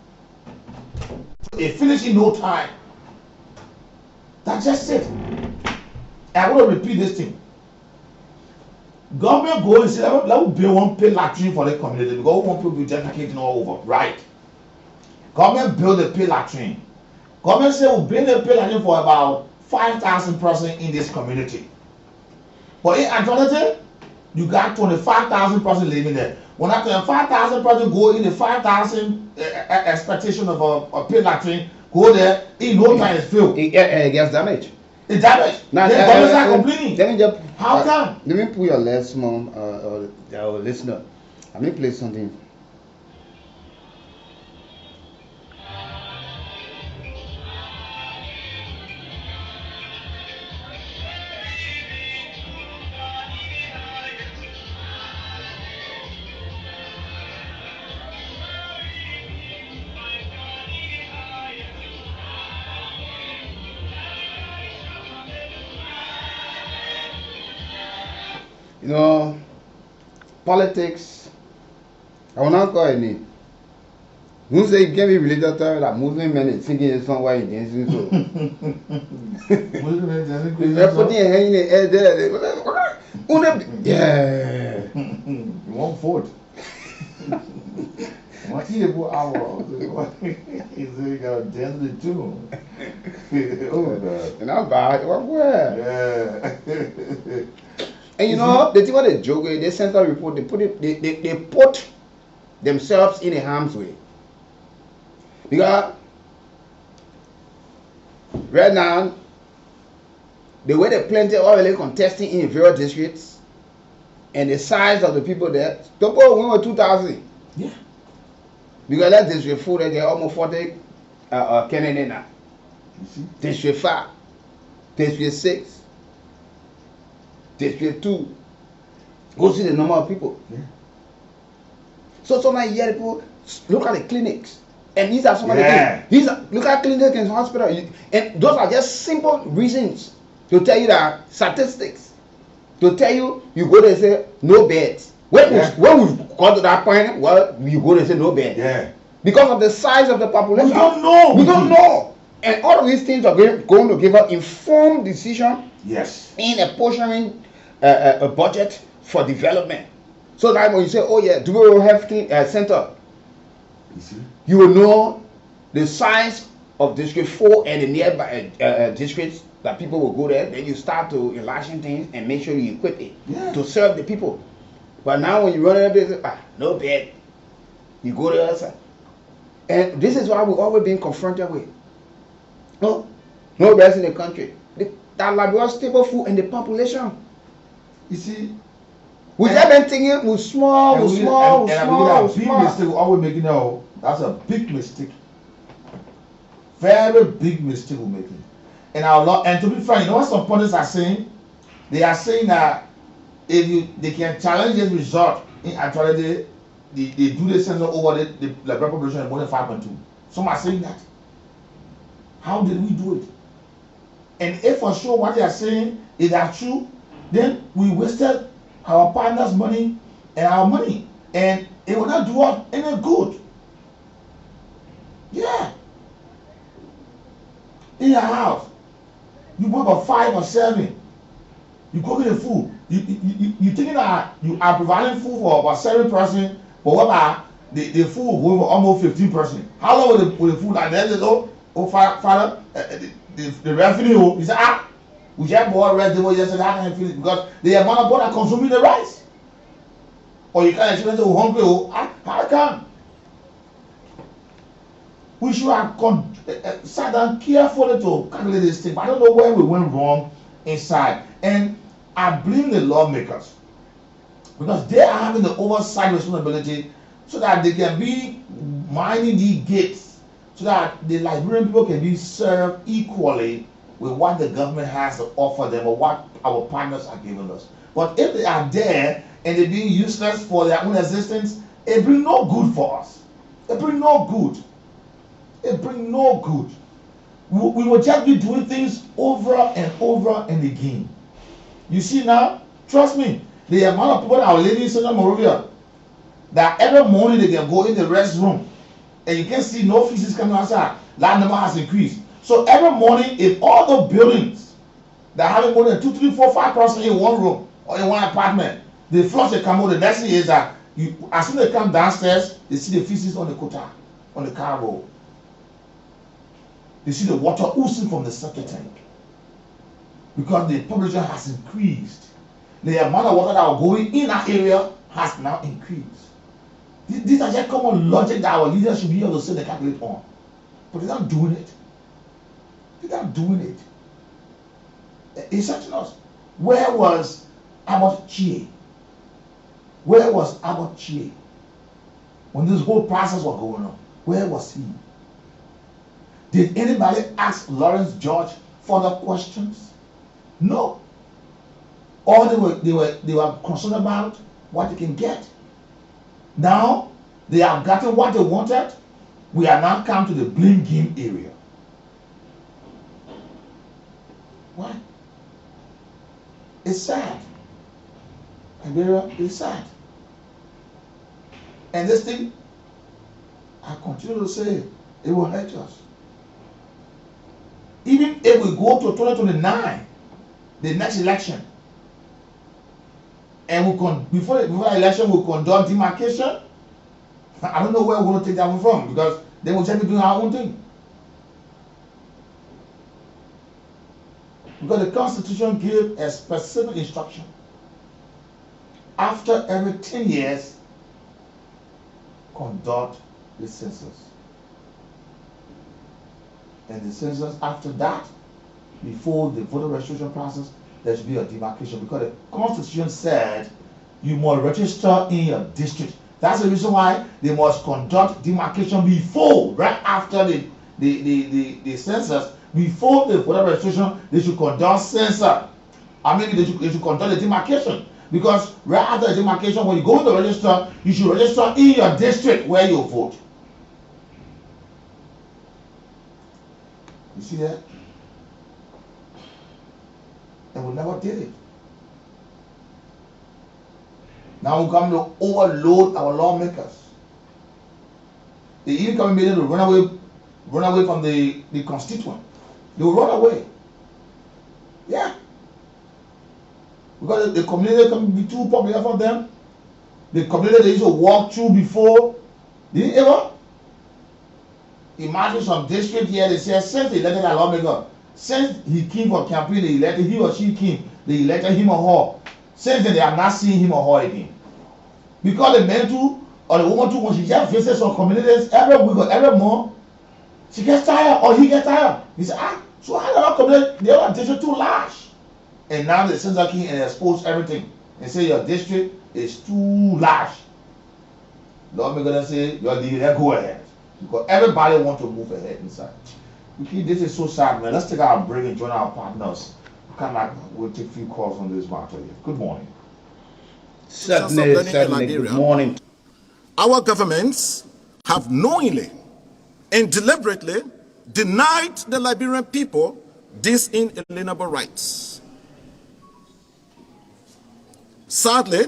So it finish in no time. That's just it. I want to repeat this thing. Government go and say, let me build one pay latrine for the community because we want people to be dedicating all over. Right. Government build a pay latrine. Government say we'll build a pay latrine for about 5,000 persons in this community. But in alternative, you got 25,000 persons living there. When that 25,000 persons go in the 5,000 expectation of a pay latrine, go there, in no time it's filled. It gets damaged. It's damaged. Now, the governments are complaining. Let me just, how come? Let me put your last mom, our listener. Let me play something. You know, politics, I will not call it name. Who say it can be related to that Muslim men is thinking it's somewhere in dancing so. They're putting a hand in the air there. Yeah. You want food? What is it for hour? He's got a dance too. Oh God. And I'm bad. Where? Yeah. And you know, the thing about the joke, they sent a report, they put themselves in a harm's way. Because right now, the way they plenty already contesting in various districts and the size of the people there, people went with 2,000. Yeah. Because that district 4, they get almost 40 Canadian now. District 5, district 6. District 2, go see the number of people. Yeah. So sometimes you hear people look at the clinics, and these are some of the things. These are, look at clinics and hospitals, and those are just simple reasons to tell you that statistics. To tell you, you go there and say no beds. When we got to that point, well, you go there and say no beds. Yeah. Because of the size of the population. We don't know. We don't know. And all of these things are going to give us informed decision. Yes. In apportioning a budget for development. So that when you say, oh yeah, do we have center, You see? you will know the size of District 4 and the nearby districts that people will go there. Then you start to enlarge things and make sure you equip it to serve the people. But now when you run a business, no bed. You go to the other side. And this is why we've always been confronted with no rest in the country. That Liberia stable food in the population. You see? We have been thinking with small. Big mistake we're always making now. That's a big mistake. Very big mistake we're making. And to be frank, you know what some pundits are saying? They are saying that if they can challenge this result in actuality, they do the census over the Liberia population more than 5.2. Some are saying that. How did we do it? And if for sure what they are saying is that true, then we wasted our partners' money and our money, and it will not do us any good. Yeah. In your house, you work for 5 or 7. You cook the food. You thinking that you are providing food for about 7 person, but what about the food will go for almost 15 person? How long will the food? And then they go, oh father, the revenue. He said, we just bought rice. They were yesterday. How can I feel it? Because the amount of people are consuming the rice. Or you can't expect to be hungry. How come? We should have sat down carefully to calculate this thing. But I don't know where we went wrong inside. And I blame the lawmakers because they are having the oversight responsibility so that they can be minding the gates so that the Liberian people can be served equally with what the government has to offer them or what our partners are giving us. But if they are there and they're being useless for their own existence, it brings no good for us. It brings no good. It brings no good. We will just be doing things over and over and again. You see now, trust me, the amount of people that are living in Central Monrovia, that every morning they can go in the restroom and you can see no feces coming outside. That number has increased. So every morning, if all the buildings that have more than 2, 3, 4, 5 persons in one room or in one apartment, they flush the commode, the next thing is that as soon as they come downstairs, they see the feces on the quota, on the car road. They see the water oozing from the septic tank because the population has increased. The amount of water that are going in that area has now increased. These are just common logic that our leaders should be able to say they calculate on. But they're not doing it. They're not doing it. It's such us. Where was Abbott Chie? Where was Abbott Chie when this whole process was going on? Where was he? Did anybody ask Lawrence George further questions? No. All they were concerned about what they can get. Now they have gotten what they wanted. We are now come to the blame game area. Why? It's sad. Liberia is sad. And this thing, I continue to say, it will hurt us. Even if we go to 2029, the next election, and before the election we conduct demarcation, I don't know where we're going to take that one from because they will just be doing our own thing. Because the Constitution gives a specific instruction. After every 10 years, conduct the census. And the census after that, before the voter registration process, there should be a demarcation because the Constitution said you must register in your district. That's the reason why they must conduct demarcation before, right after the census, before the voter registration, they should conduct census. I mean, they should conduct the demarcation because right after the demarcation, when you go to register, you should register in your district where you vote. You see that? And we never did it. Now we come to overload our lawmakers. They even come in to run away from the constituent. They will run away. Yeah. Because the community can be too popular for them. The community they used to walk through before. Did you ever? Imagine some district here, they say, since they elected a lawmaker, since he came for campaign, they elected, he or she came, they elected him or her. Since then, they are not seeing him or her again. Because the man too, or the woman too, when she just visits some communities every week or every month, she gets tired or he gets tired. He said, so how do I community, the other district too large? And now the censor king and expose everything and say your district is too large. Lawmaker gonna say, your leader, go ahead. Because everybody wants to move ahead inside. Okay, this is so sad, man. Let's take our break and join our partners. Come back, we'll take a few calls on this matter here. Good morning. Certainly, good morning. Our governments have knowingly and deliberately denied the Liberian people these inalienable rights. Sadly,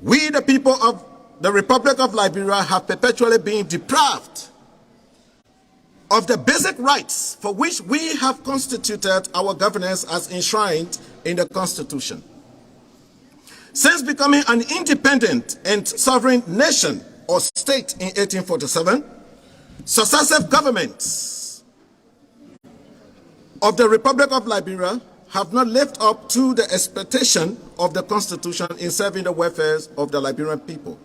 we, the people of the Republic of Liberia, have perpetually been deprived of the basic rights for which we have constituted our governance as enshrined in the Constitution. Since becoming an independent and sovereign nation or state in 1847, successive governments of the Republic of Liberia have not lived up to the expectation of the Constitution in serving the welfare of the Liberian people.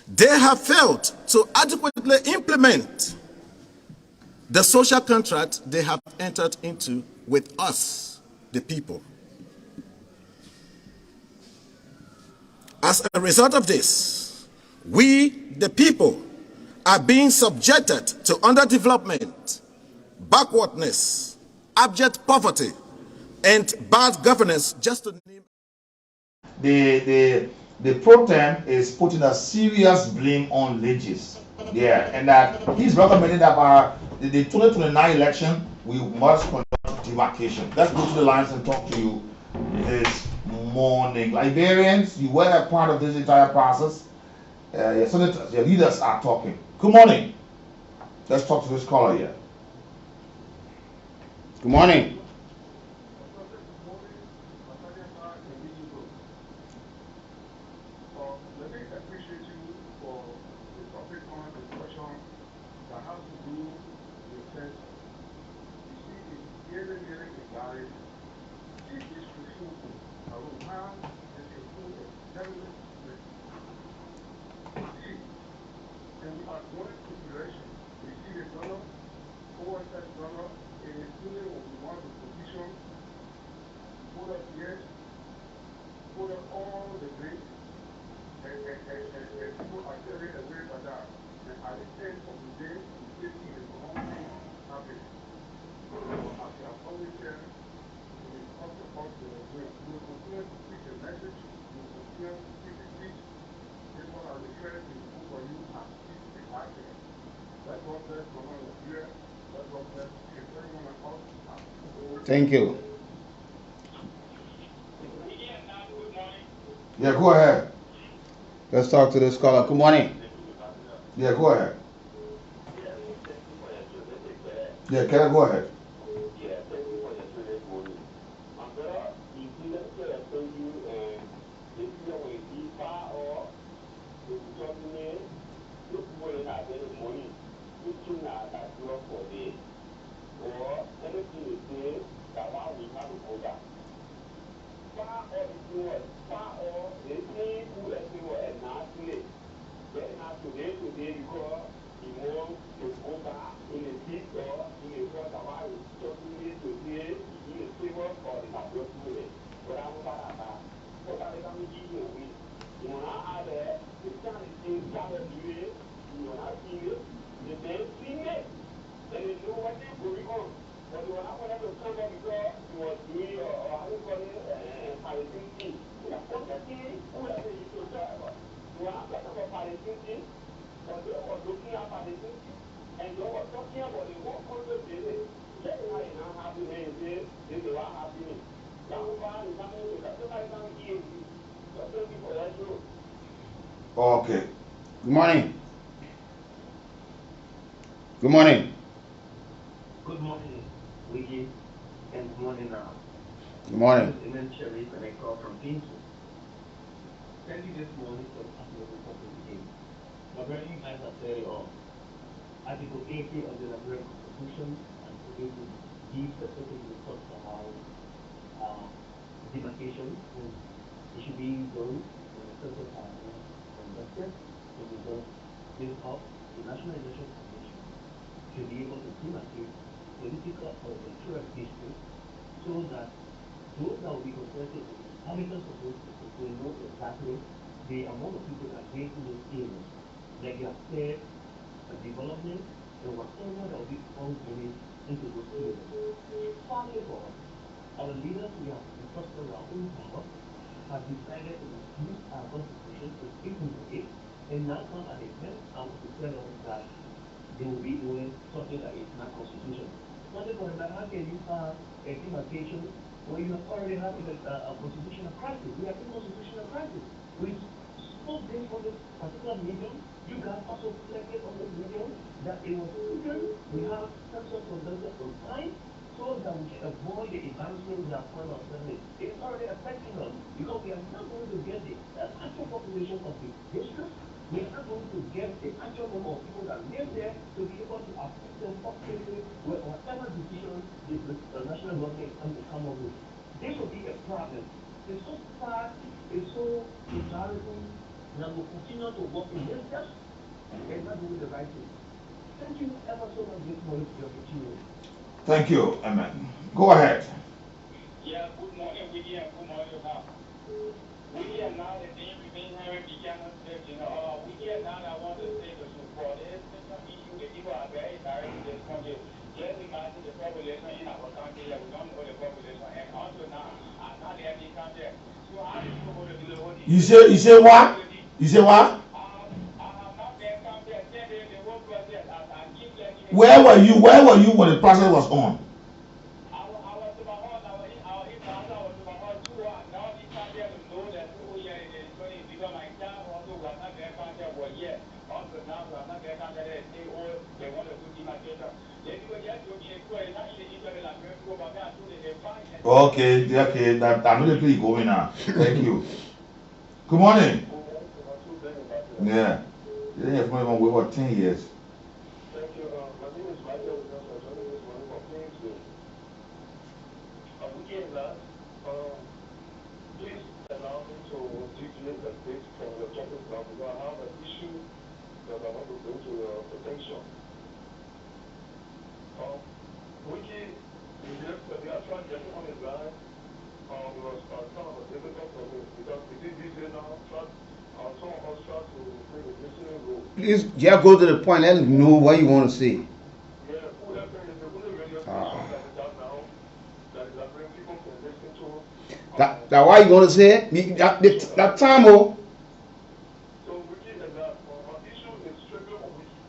They have failed to adequately implement the social contract they have entered into with us, the people. As a result of this, we, the people, are being subjected to underdevelopment, backwardness, abject poverty, and bad governance, just to name. The pro-tem is putting a serious blame on Legis. Yeah, and that he's recommending that by the 2029 election, we must conduct demarcation. Let's go to the lines and talk to you this morning. Liberians, you were a part of this entire process. Your senators, your leaders are talking. Good morning. Let's talk to this caller here. Good morning. Let me appreciate you for the topic on discussion that has to do with census. You see, it's really implied. See, this reform, I will have and a full government. See, and we are going to direction. We see the dollar, OSS dollar, and it's really what we want the position. Put up yes, put up all the things. And people are carrying away for that. And at the end of the day, we see the wrong thing happening. So, as you have always said, we talk about the way. We will continue to preach the message. We will continue to preach the speech. This one I refer to for you as speech the action. Let God bless the one of here. Let God bless everyone of us. Thank you. Yeah, go ahead. Let's talk to this caller. Good morning. Yeah, go ahead. Yeah, can I go ahead? Yeah, thank you for your testimony. My brother, if you let me tell you, if you are with FIFA or if you talk to me, if you want to have any money, you should not have to work for this. Or anything you say, that one we have to go back. Far or if you want, far or they say who let me work and not today. Then not today because he wants to go back in a big door, in a court that I was talking to today, in a favor or in a blood today. But I'm about that. What are they going to give you? You want to add it, the time is still started today, you want to see it, the men see it, and they know what they're going on. But you want to have to come up because you was doing or how you call it, Palestinian. You have to see who are they to talk about. You want to talk about Palestinian, but they were looking at Palestinian, and they were talking about the whole concept of it. Just how you now have the name, they were happening. Now, I'm coming to that. Somebody come here. So thank you for that show. Okay. Good morning. Good morning. Good morning, Wiki, and good morning now. Good morning. And I call from Kingston. Thank you this morning for the possibility of talking again. But brother, you guys have said it all. Article 80 of the Liberian Constitution and 80 gives specifically talks about uh, demarcation, and it should be done when a census are conducted. It will be done based off the National Election Commission should be able to demarcate political or electoral districts so that those that will be contested with the inhabitants of those places will know exactly the amount of people that live in those areas, like you have said, development and whatever that will be ongoing into those areas. However, our leaders, we have entrusted our own power, have decided to use our constitution to implement it, and now come at the 10th hour to tell us that they will be doing something that is not constitutional. Something for that, how can you have a demarcation when you have already had a constitutional crisis? We have a constitutional crisis. We spoke based on this particular medium. You guys also reflected on this medium that it was prudent. We have census conducted on time so that we can avoid the embarrassment that find ourselves in. It's already affecting us because we are not going to get the actual population of the district. We are not going to get the actual number of people that live there to be able to affect them positively with whatever decision the national government is going to come up with. This will be a problem. It's so sad, it's so embarrassing that we'll continue to work in this steps and not doing the right thing. Thank you ever so much this morning for the opportunity. Thank you, Amen. Go ahead. Yeah, good morning, Willie, and good morning, now. Willie, and now the thing remains here began on stage, Willie, and now I want to say to support this issue, the people are very direct in this country. Just imagine the population in our country, that we don't know the population, and also now, I'm not the empty country. So how do you go to do the whole thing? You say what? You say what? Where were you? Where were you when the process was on? Okay, I know the place going now. Thank you. Good morning. Yeah. You didn't have money for over 10 years. Thank you. My name is Michael. I'm joining this morning from Kingsville. Weekend last, please allow me to deviate a bit from your topic now because I have an issue that I want to bring to your attention. Wiki, yesterday I tried getting on his line. It was kind of a difficult for me because it is busy now. Some of us try to play the listening role. Please, just go to the point. Let us know what you want to say. Yeah, Kool FM is the only radio station that is out now that is bring people can listen to. That why you want to say that time, oh. So Wiki and that our issue is strictly on Wiki.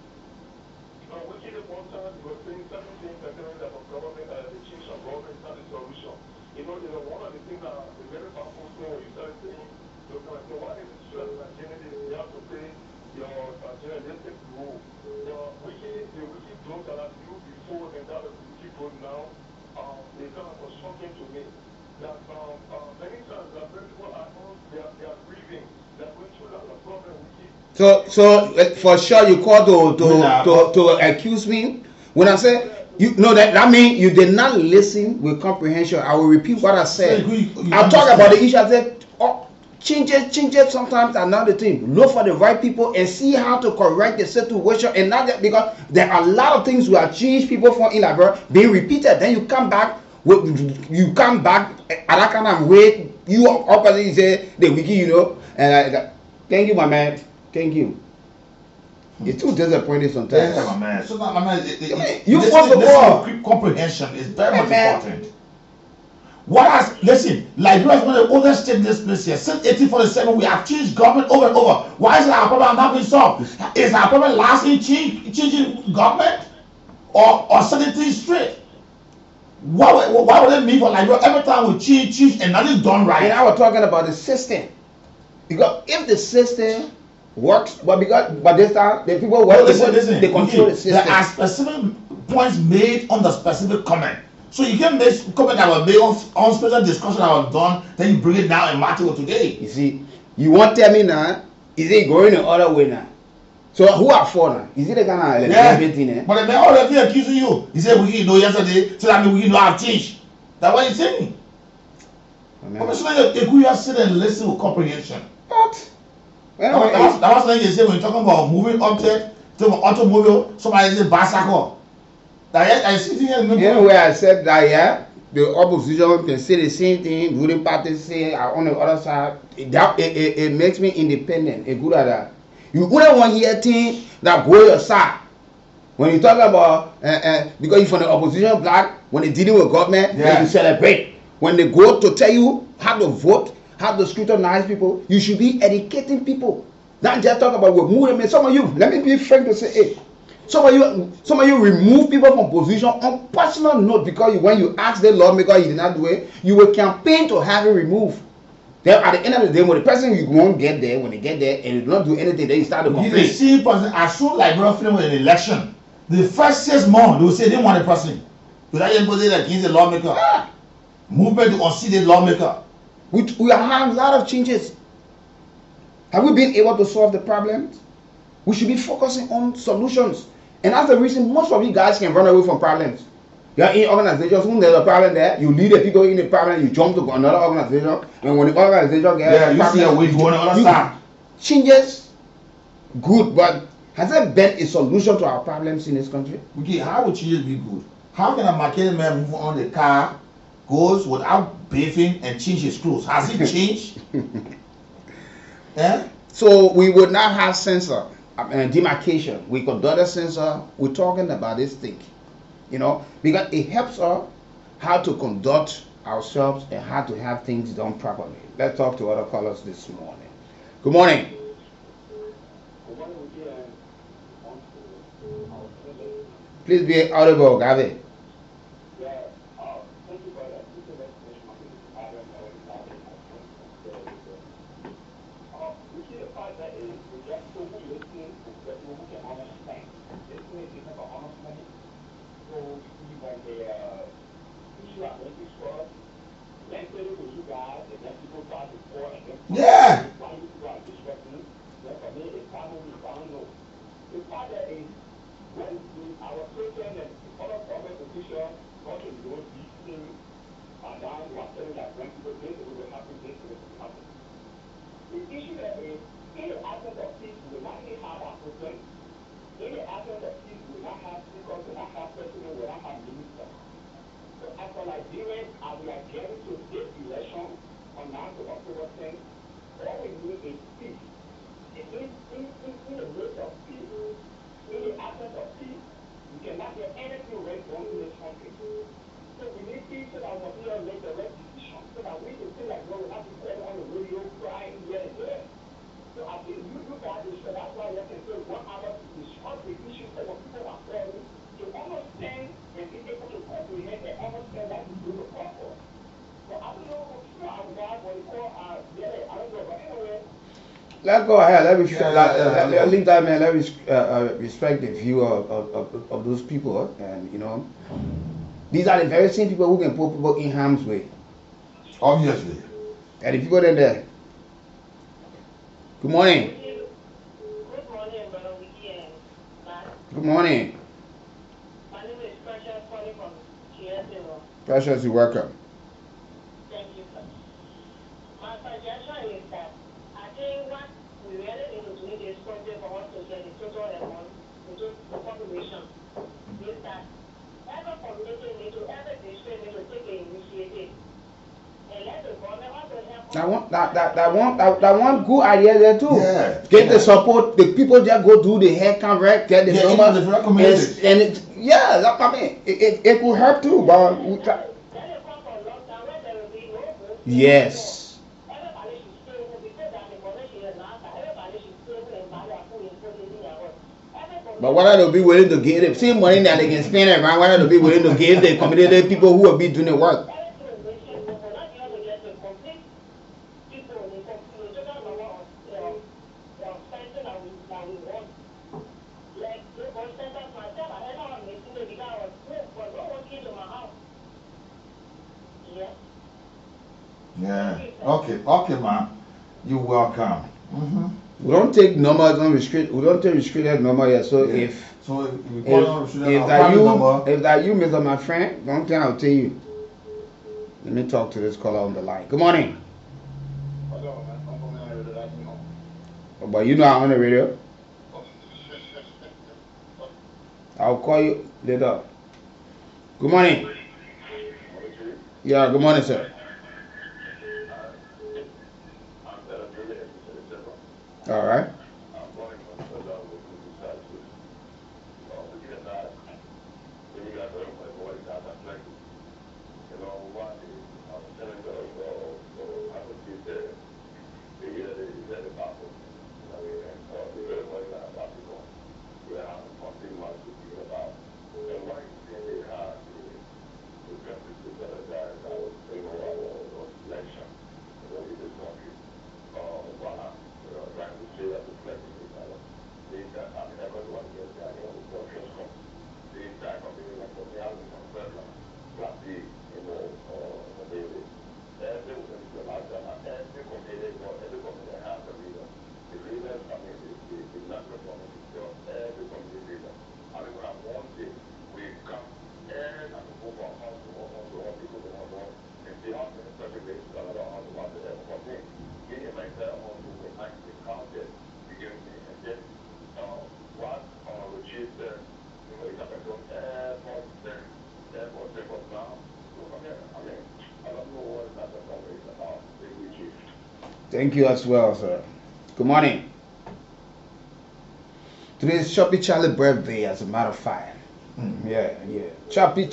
Wiki at one time was saying certain things that from government, the change of government is not the solution. One of the things that is very powerful when you start saying, so why is it stress that you have to pay your journalistic role? The wiki broke that I knew before and that the wiki broke now, they kind of was shocking to me. That many times that when people are on, they are grieving, they're going through a lot of problem wiki. So for sure you call to accuse me. When I say you know that means you did not listen with comprehension. I will repeat what I said. I'll talk about the issue. I said change it sometimes another thing. Look for the right people and see how to correct the situation, and not that because there are a lot of things we have changed people from in Liberia being repeated. Then you come back at that kind of way. You opposite say the wiki, and thank you, my man. Thank you. It's too disappointing sometimes. Yeah, my man. So, my man, you first of all, comprehension is very much important. Listen, Liberia is one of the oldest states in this place here. Since 1847, we have changed government over and over. Why is our problem not being solved? Is our problem lastly changing government or setting things straight? Why would it mean for Liberia every time we change and nothing done right? And I was talking about the system. Because if the system works, but this time the people work, listen, they control the system. There are specific points made on the specific comment. So you can't make comment that was made on special discussion that was done, then you bring it down and match it with today. You see, you want to tell me now, is it going the other way now? So who are for now? Is it the kind of thing? Eh? But they all of you accusing you. He said we didn't know yesterday, so that means we didn't know have changed. That's what he's saying. Commissioner, you have sit and listen with comprehension. But that was like you say when you're talking about moving object to automobile, somebody say bicycle. I see here. Anyway, I said that the opposition can say the same thing, ruling parties say on the other side. It makes me independent. Good at that. You wouldn't want to hear things that go your side. When you talk about because you're from the opposition black, when they're dealing with government, then you celebrate. When they go to tell you how to vote, how to scrutinize people, you should be educating people. Not just talk about we're moving. Some of you, let me be frank to say, hey, some of you remove people from position on personal note because when you ask the lawmaker, he did not do it. You will campaign to have it removed. Then at the end of the day, when the person you won't get there, when they get there and you do not do anything, then you start to complain. The same person, as soon like we're feeling with an election, the first 6 months they will say they didn't want a person. Without anybody against the lawmaker. Movement to unseat the lawmaker. We are having a lot of changes. Have we been able to solve the problems? We should be focusing on solutions. And that's the reason most of you guys can run away from problems. You're in organizations, when there's a problem there, you lead the people in the problem, you jump to another organization, and when the organization gets you see a way to go on the other side. Changes, good, but has there been a solution to our problems in this country? Okay, how would changes be good? How can a mechanic man move on the car, goes without bathing and change his clothes? Has it changed? So we would not have censor and demarcation. We could do the censor. We're talking about this thing, because it helps us how to conduct ourselves and how to have things done properly. Let's talk to other callers this morning. Good morning. Please be audible, Gavi. Yeah. Let's go ahead. Let me leave that man. Let me respect the view of those people, and these are the very same people who can put people in harm's way. Obviously. And the people in there. Good morning. Good morning, brother Wiki and Matt. Good morning. My name is Precious, calling from GSA. Precious, you're welcome. Thank you, sir. My suggestion is that I think what we really need to do in this country for us to get the total amount into the population is that every community every district need to take an initiative and let the government also help. That one good idea there too. Yeah. Get the support. The people just go do the head count, right? Get the numbers. And it will help too. But yes. But whether they'll be willing to give the same money that they can spend around, whether they'll be willing to give the community people who will be doing the work. Yes. Yeah. Thank you, sir. Okay. Okay, man. You're welcome. We don't take numbers we don't take restricted number here. So Yeah. if So if we call on if our that private you number, if that you, Mr. My friend, don't think I'll tell you. Let me talk to this caller on the line. Good morning. Hello, man. I'm coming out of that, you know. But you know I'm on the radio. I'll call you later. Good morning. Yeah, good morning, sir. All right. I'm calling from Southern Local Services. We get that. When you guys are like, what you guys are flexible. You know, one is our senator, I would get the year the Bible. You know, and the year what you guys are going. We have something much to think about. And why you say they have the justice to the guys that was, you know, our election in this country. While trying to say that the flexible, I mean, everyone gets the idea of what just come. The type of being like the reality of federal, like the, you know, maybe every community has a leader. The leaders, I mean, the national community, every community leader. I mean, when I want it, we come and I can move our house to all people who want to know and see how many special places that I don't have to watch it ever for me. Me and my entire home will actually count it, you get me, and then what Richie said, you know, it's like a airport thing of now. So, I mean, I don't know what that is about, the Richie. Thank you as well, sir. Good morning. Today is Choppy Charlie birthday, as a matter of fact. Yeah. Choppy.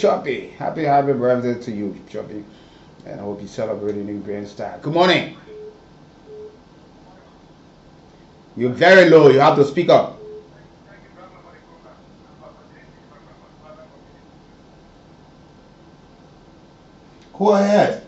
Happy birthday to you, Choppy. And I hope you celebrate a new grand style. Good morning. You're very low. You have to speak up. go ahead.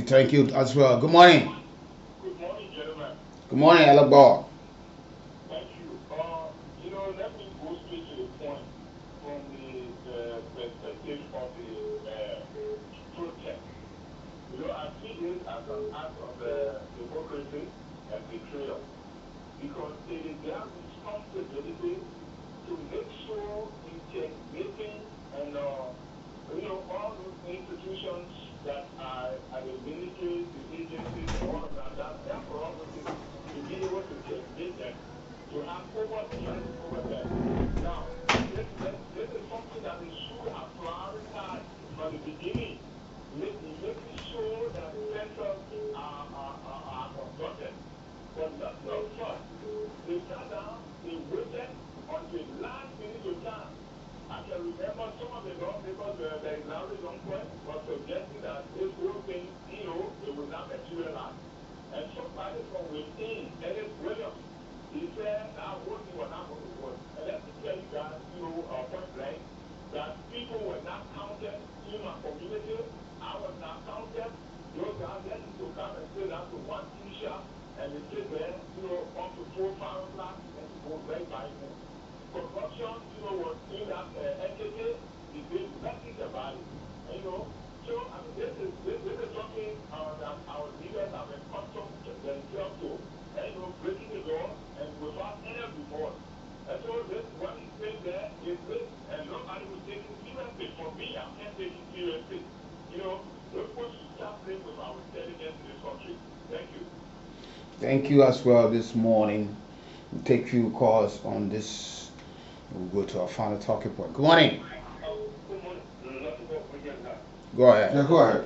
Thank you as well. Good morning. Good morning, gentlemen. Good morning, Alabama. Thank you. You know, let me go straight to the point from the perspective of the protest. You know, I see this as an act of hypocrisy and betrayal because it is their responsibility to make sure intimidating and, you know, all those institutions that are the ministries, the agencies, and all of that, that's their prerogative to be able to intimidate them, to have oversight over them. Now, this is something that they should have prioritized from the beginning, making sure that centers are conducted. But nothing of such. They sat down, they waited until last minute to time. I can remember some of the lawmakers, there is Larry Longpoint, was suggesting that this whole thing, you know, it will not materialize. And somebody from within, Ellis Williams, he said that whole thing was not going to work. And let me tell you guys, you know, point blank, that people were not counted in my community. I was not counted. Those guys let me to come and sit down to one tea shop and they sit there, you know, up to 4-5 o'clock and to go right by home. Corruption, you know, was in that entity. He did nothing about it. And, you know, so I mean, this is something that our leaders have accustomed themselves to, and you know, breaking the law and without any remorse. And so this what he's saying there is this, and nobody will take it seriously. For me, I can't take it seriously. You know, we're supposed to start playing with our intelligence in this country. Thank you. Thank you as well this morning. We'll take few calls on this. We'll go to our final talking point. Good morning. Good morning. Go ahead. Yeah, go ahead.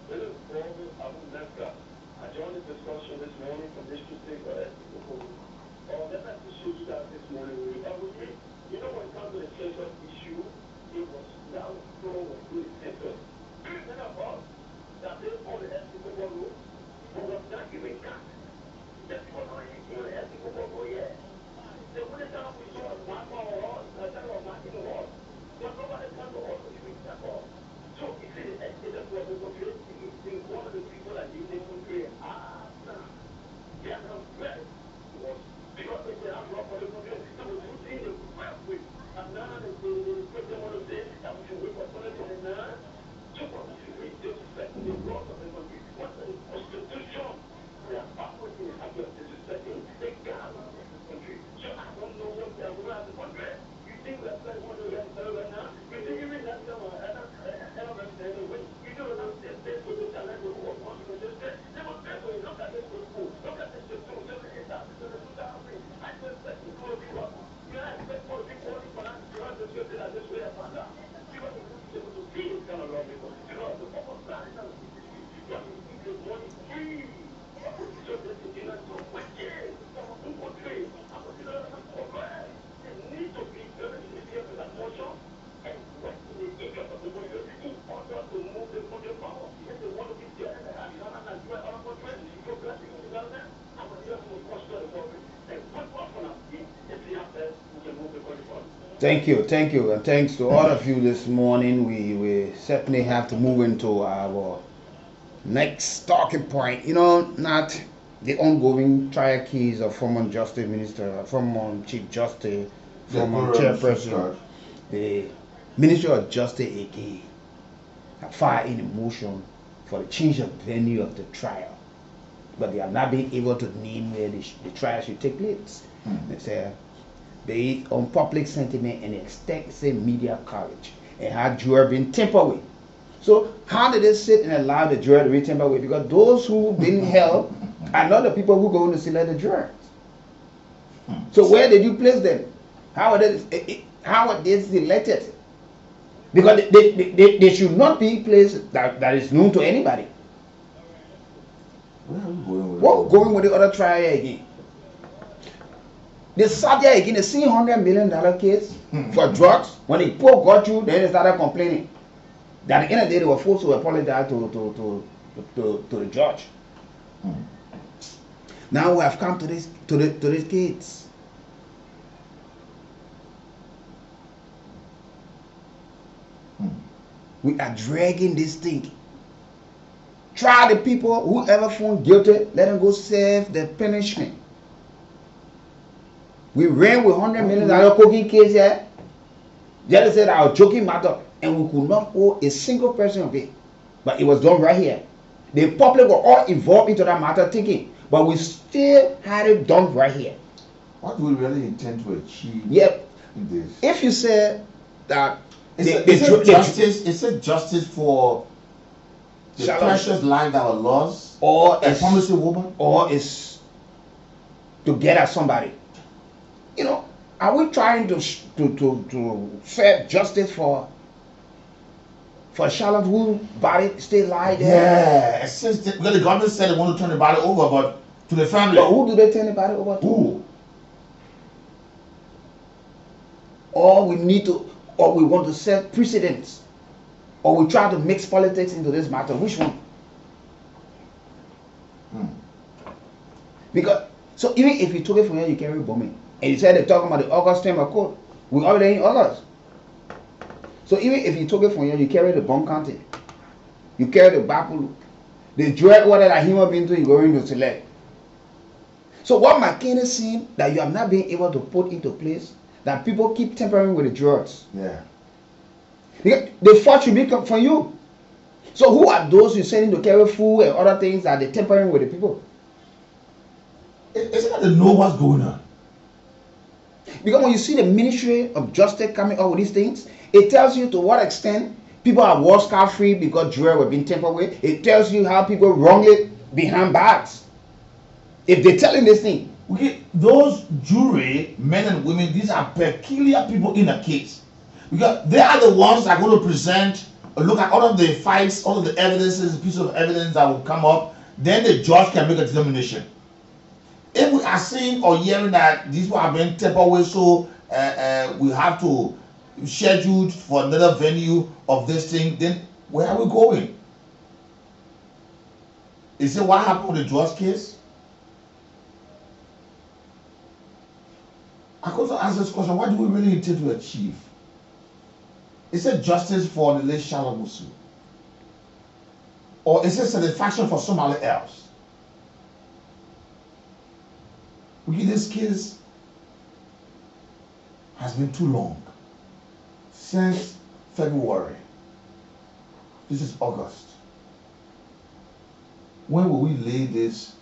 This is Bobby Abu Nesca. I joined the discussion this morning from District 6 of Essex. Let me show you that this morning. You know, when it comes to the census issue, it was now people was doing census. None of us that they all the people go, who was not giving cut. Just for knowing you the people go, yeah. The only time we saw one more a time of marking horse, but nobody can go also giving that all. So if it is a problem, one of the people that did the country, they are not very was because they say I'm not for the country, they were using the well with. And now they put them on the day that we should wait for something and now. So what we should read disrespecting the laws of the country. What's the constitution? They are backward in the habit of disrespecting the government of the country. So I don't know what they are going to have the country. You think that's like what they are doing right now? You think even that someone anyway? You know that they put the talent of what wants to just say. They were people, look at this school, look at this school, look at this house, look at this house. I just expect to go to you. You expect for people for that to run the church that this way I found out. Because they want to be able to see this kind of law people. Because the purpose of that is not you need the money free. So this is not so wicked. Someone who will trade. I'm going to do that progress. They need to be very sincere with that motion and work in the interest of the country in order to move the country forward. If they want to be there and have Ghana and do other countries, progressing in development, I'm going to do that to foster the government. And put what for now, if they have that, we can move the country forward. Thank you, and thanks to all of you this morning. We certainly have to move into our next talking point. You know, not the ongoing trial case of former Justice Minister, former Chief Justice, former Chairperson, the Ministry of Justice again have filed in a motion for the change of venue of the trial, but they have not been able to name where the trial should take place. They say based on public sentiment and extensive media coverage and how jury been tampered with. So how did they sit and allow the jury to be tampered with? Because those who been held are not the people who go to select the jurors. So where did you place them? How are they selected? Because they should not be placed that is known to anybody. What going with the other trial again? They sat there again, they see $100 million case for drugs. When the poor got you, then they started complaining. That at the end of the day, they were forced to apologize to the judge. Now we have come to this case. We are dragging this thing. Try the people, whoever found guilty, let them go serve the punishment. We ran with $100 million cocaine case here. Just said our joking matter, and we could not hold a single person of it. But it was done right here. The public were all involved into that matter thinking, but we still had it done right here. What do we really intend to achieve in this? If you say that is it justice for the precious life that was lost, or a promising woman, or is to get at somebody? You know, are we trying to serve justice for Charlotte whose body still lie there? Yeah, because the government said they want to turn the body over, but to the family. But who do they turn the body over to? Who? Or we want to set precedents, or we try to mix politics into this matter. Which one? Because so even if you took it from here, you carry bombing. And you said they're talking about the August Timber Code. We already in August. So even if you took it from here, you carry the bomb county. You carry the Bapulu. The dread order that human being to you going to select. So what McCain is saying that you have not been able to put into place, that people keep tampering with the drugs. Yeah. The fault should be come from you. So who are those you sending to carry food and other things that they're tampering with the people? Isn't that they know what's going on? Because when you see the Ministry of Justice coming up with these things, it tells you to what extent people are walked scot-free because jurors were being tampered with. It tells you how people wrongly behind bars. If they're telling this thing. Okay, those jury, men and women, these are peculiar people in a case. Because they are the ones that are going to present, look at all of the fights, all of the evidences, pieces of evidence that will come up. Then the judge can make a determination. if we are seeing or hearing that these people have been tempered with, so we have to schedule for another venue of this thing, then where are we going? Is it what happened with the drugs case? I could ask this question: what do we really intend to achieve? Is it justice for the late Shalamusu? Or is it satisfaction for somebody else? Because this case has been too long. Since February. This is August. When will we lay this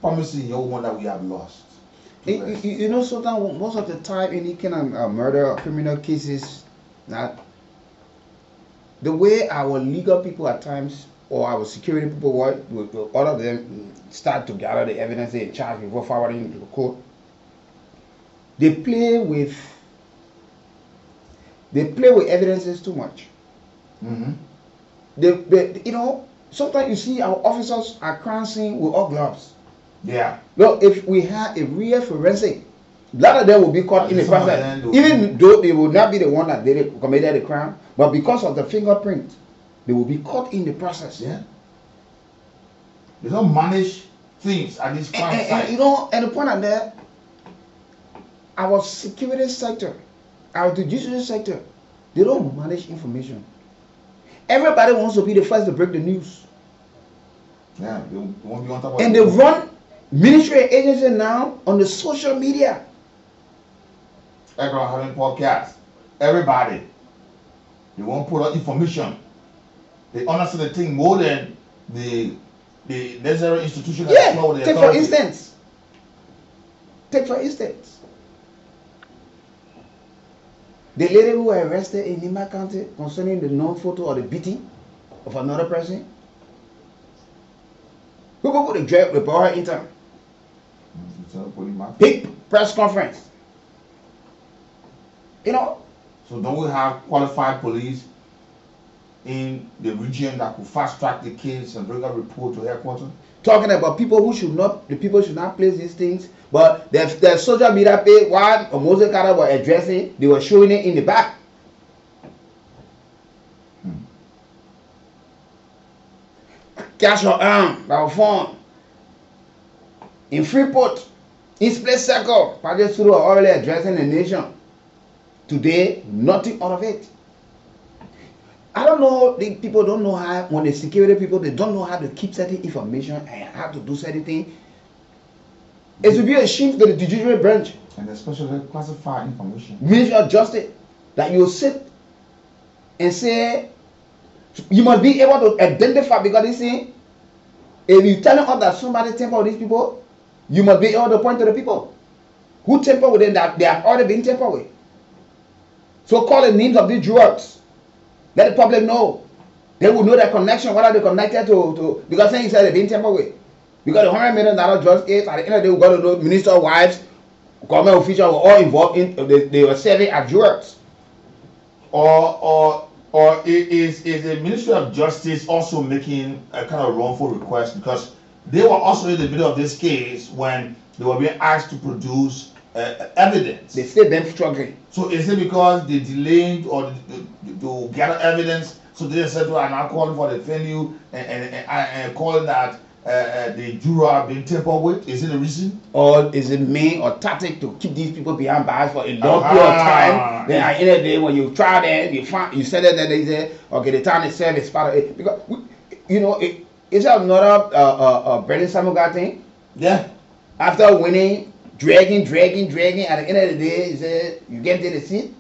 promising young one that we have lost? You know, sometimes most of the time in any kind of murder or criminal cases, that the way our legal people at times or our security people work, all of them start to gather the evidence they charge before forwarding to the court. They play with evidences too much. Mm-hmm. They, you know, sometimes you see our officers are crime scene with all gloves. Yeah. Look, if we had a real forensic, a lot of them will be caught in the process, even though they will not be the one that committed the crime, but because of the fingerprint, they will be caught in the process. Yeah. They don't manage things at this crime site. And, you know, and the point of that, our security sector, our judicial sector, they don't manage information. Everybody wants to be the first to break the news. Yeah, they won't be on top of and it. they run ministry agency now on the social media. Everyone having podcasts. Everybody. They won't put out information. They understand the thing more than the necessary institution. Yeah, take for instance. The lady who was arrested in Nima County concerning the known photo of the beating of another person. People put the drag report her intern. Big press conference. You know? So don't we have qualified police in the region that could fast track the case and bring a report to headquarters? Talking about people who should not, the people should not place these things, but their social media page, while Moses Carter was addressing, they were showing it in the back. Cash your arm, by phone. In Freeport, in split circle, Padre Suru are already addressing the nation. Today, nothing out of it. I don't know, the people don't know how, when the security people, they don't know how to keep certain information and how to do certain things. It would be a shame to the judicial branch. And especially classified information. Ministry of Justice, that you sit and say, you must be able to identify, because they say, if you telling us that somebody tamper with these people, you must be able to point to the people who tamper with them, that they have already been tampered with. So call the names of these drugs. Let the public know. They will know their connection, whether they're connected to because saying he said they've been tampered with. Because the $100 million drugs case, at the end of the day, we got to know minister wives, government officials were all involved in, they were serving as drugs. Or is the Ministry of Justice also making a kind of wrongful request, because they were also in the middle of this case when they were being asked to produce evidence? They still been struggling. So is it because they delayed or to gather evidence, so they said to are now calling for the venue and calling that the juror have been tampered with? Is it the reason? Or is it main or tactic to keep these people behind bars for a long period of time? Then at the end of the day, when you try them, you said that they say, okay, the time itself is part of it. Because, you know, it's another Bernie Samuel thing. Yeah. After winning, dragging, at the end of the day, you say, you get to the seat.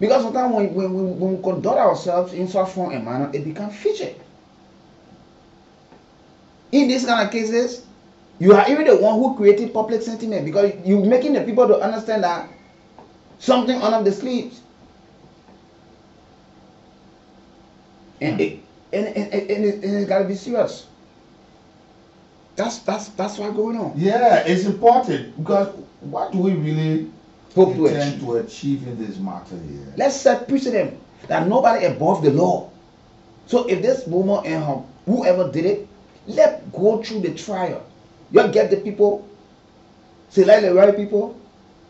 Because sometimes when we conduct ourselves in such form and manner, it becomes fishy. In these kind of cases, you are even the one who created public sentiment, because you're making the people to understand that something under the sleeves. And it's got to be serious. That's what's going on. Yeah, it's important, because what do we really hope to achieve in this matter here? Let's set precedent that nobody above the law. So if this woman and her, whoever did it, Let go through the trial. You get the people, select the right people,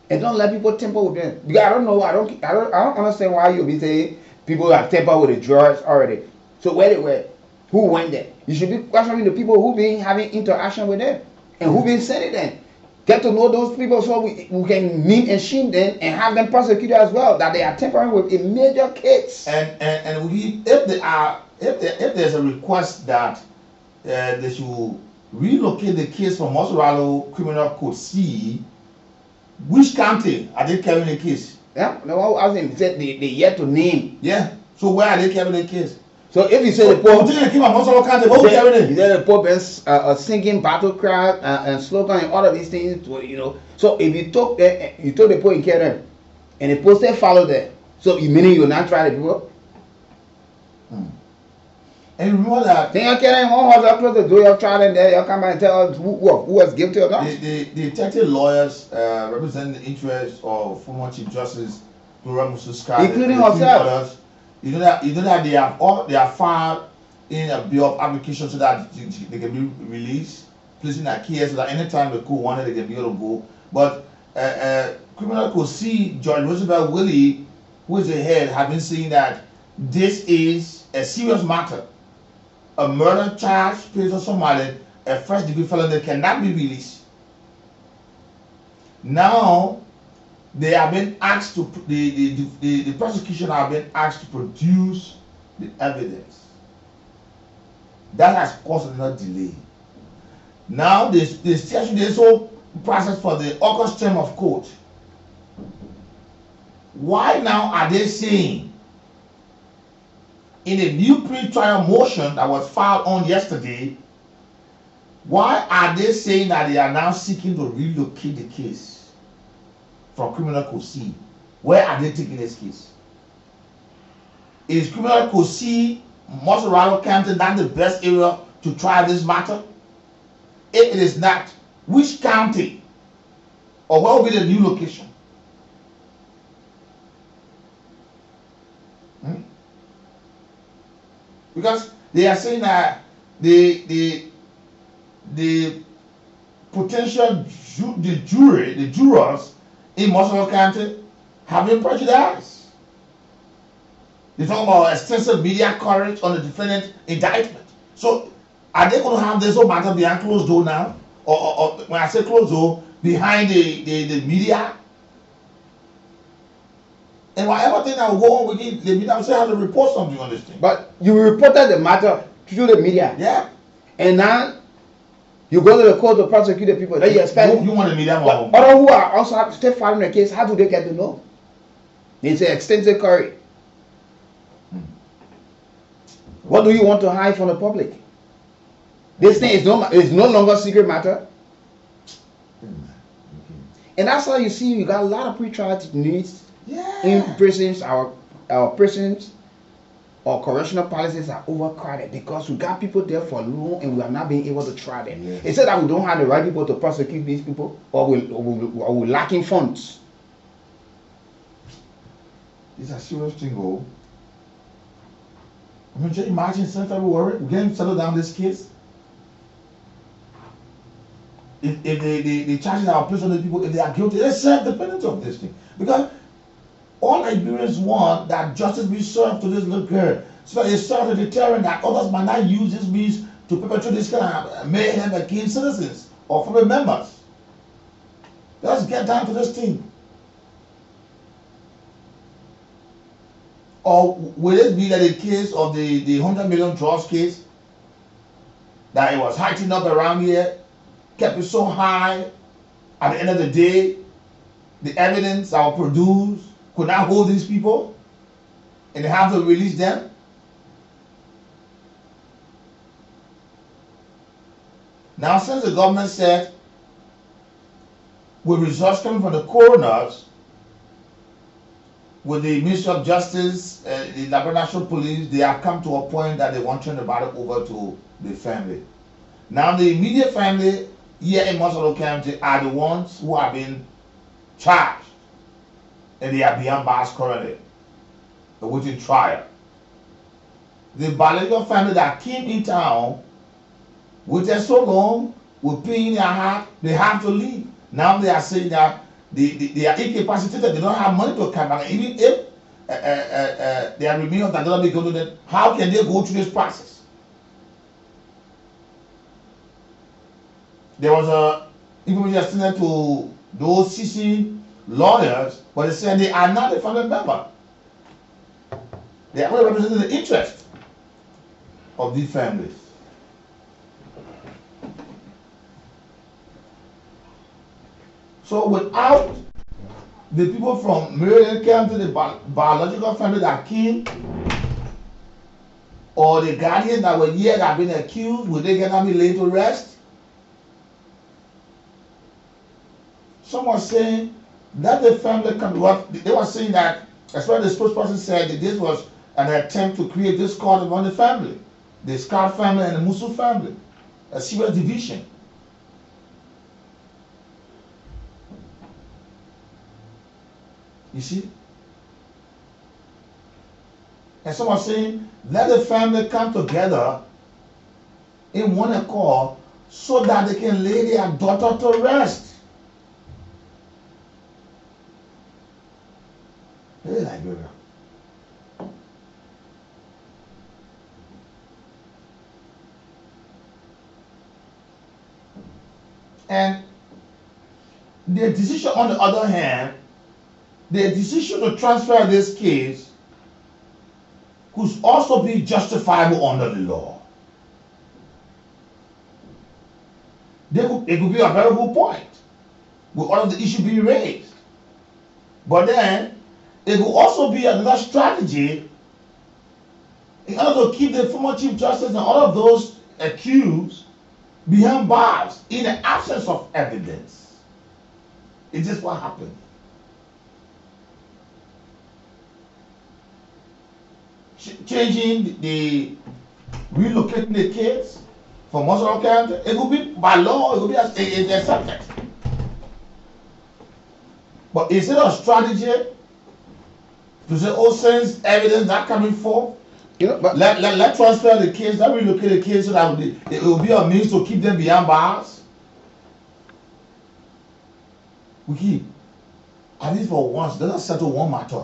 and don't let people tamper with them. Because I don't know, I don't understand why you be saying people have tampered with the judge already. So where they were, who went there? You should be questioning the people who been having interaction with them and who been sending them. Get to know those people so we can meet and shame them and have them prosecuted as well. That they are tampering with a major case. And if there's a request that they should relocate the case from Mosoralo Criminal Code C, which county are they carrying the case? Yeah, no, I was saying they yet to name. Yeah. So where are they carrying the case? So if you say the Pope, you the Pope is singing battle cry and slogan and all of these things, you know. So if you took the Pope in care and the Pope still follow that, so you meaning you will not try the people? And remember that then you carry one horse up close the door, you try them there, you come back and tell us who was guilty or not. The detective lawyers represent the interests of former Chief Justice Dora Mususka, including others. You know that they have filed in a bill of application so that they can be released, placing their case so that anytime the court wanted they can be able to go. But Criminal Code C, Judge Roosevelt Willie, who is the head, have been saying that this is a serious matter. A murder charge placed on somebody, a first degree felony cannot be released. Now they have been asked to the prosecution have been asked to produce the evidence. That has caused another delay. Now there's whole process for the August term of court. Why now are they saying in a new pre-trial motion that was filed on yesterday, why are they saying that they are now seeking to relocate the case from Criminal Code C? Where are they taking this case? Is Criminal Code C, Mosoralo County, not the best area to try this matter? If it is not, which county or where will be the new location? Because they are saying that the potential the jurors in Mosoralo County have been prejudiced. They talk about extensive media coverage on the defendant indictment. So are they going to have this whole matter behind closed door now? Or when I say closed door, behind the media? And whatever thing that will go on within the media, I'm saying how to report something on this thing. But you reported the matter through the media. Yeah. And now you go to the court to prosecute the people. Then you expect you want the media more. But other who are also still filing the case, how do they get to know? It's an extensive query. What do you want to hide from the public? This thing is no longer secret matter. And that's how you see you got a lot of pre-trial needs in prisons. Our prisons or correctional policies are overcrowded because we got people there for long and we are not being able to try them. Yeah. It said that we don't have the right people to prosecute these people, or we're lacking funds. It's a serious thing, oh. I mean, just imagine since February, we're getting settled down this case. If the charges are placed on the people, if they are guilty, they serve the penalty of this thing. Because all Liberians want that justice be served to this little girl, so that it serves a deterrent that others might not use this means to perpetrate this kind of mayhem against citizens or family members. Let's get down to this thing. Or will it be that the case of the 100 million drugs case, that it was heightened up around here, kept it so high, at the end of the day, the evidence that was produced could not hold these people, and they have to release them? Now, since the government said, with results coming from the coroners, with the Ministry of Justice, the Liberia National Police, they have come to a point that they want to turn the matter over to the family. Now, the immediate family here in Mosoralo County are the ones who have been charged, and they are beyond bars currently, awaiting trial. The biological family that came in town waited so long, with pain in their heart, they have to leave. Now they are saying that they are incapacitated, they don't have money to come back. Even if they are remaining that don't be going to them, how can they go through this process? There was a even yesterday to those CC lawyers, but they said they are not a family member. They are only representing the interest of these families. So without the people from Maryland came to the biological family that killed, or the guardians that were here that have been accused, will they get be laid to rest? Some were saying that the family come. What they were saying that, as well, the spokesperson said that this was an attempt to create discord among the family, the Scott family and the Musu family, a serious division. You see? And some are saying, let the family come together in one accord so that they can lay their daughter to rest. Hey, Liberia. And the decision, on the other hand, the decision to transfer this case could also be justifiable under the law. It could be a very good point with all of the issues being raised. But then, it could also be another strategy in order to keep the former Chief Justice and all of those accused behind bars in the absence of evidence. It's just what happened. Changing relocating the kids from Muslim County, it could be by law, it could be a subject. But is it a strategy to say, oh, since evidence not coming forth, but let transfer the kids, let relocate the kids so that it will be a means to keep them behind bars? We keep, at least for once, let us settle one matter.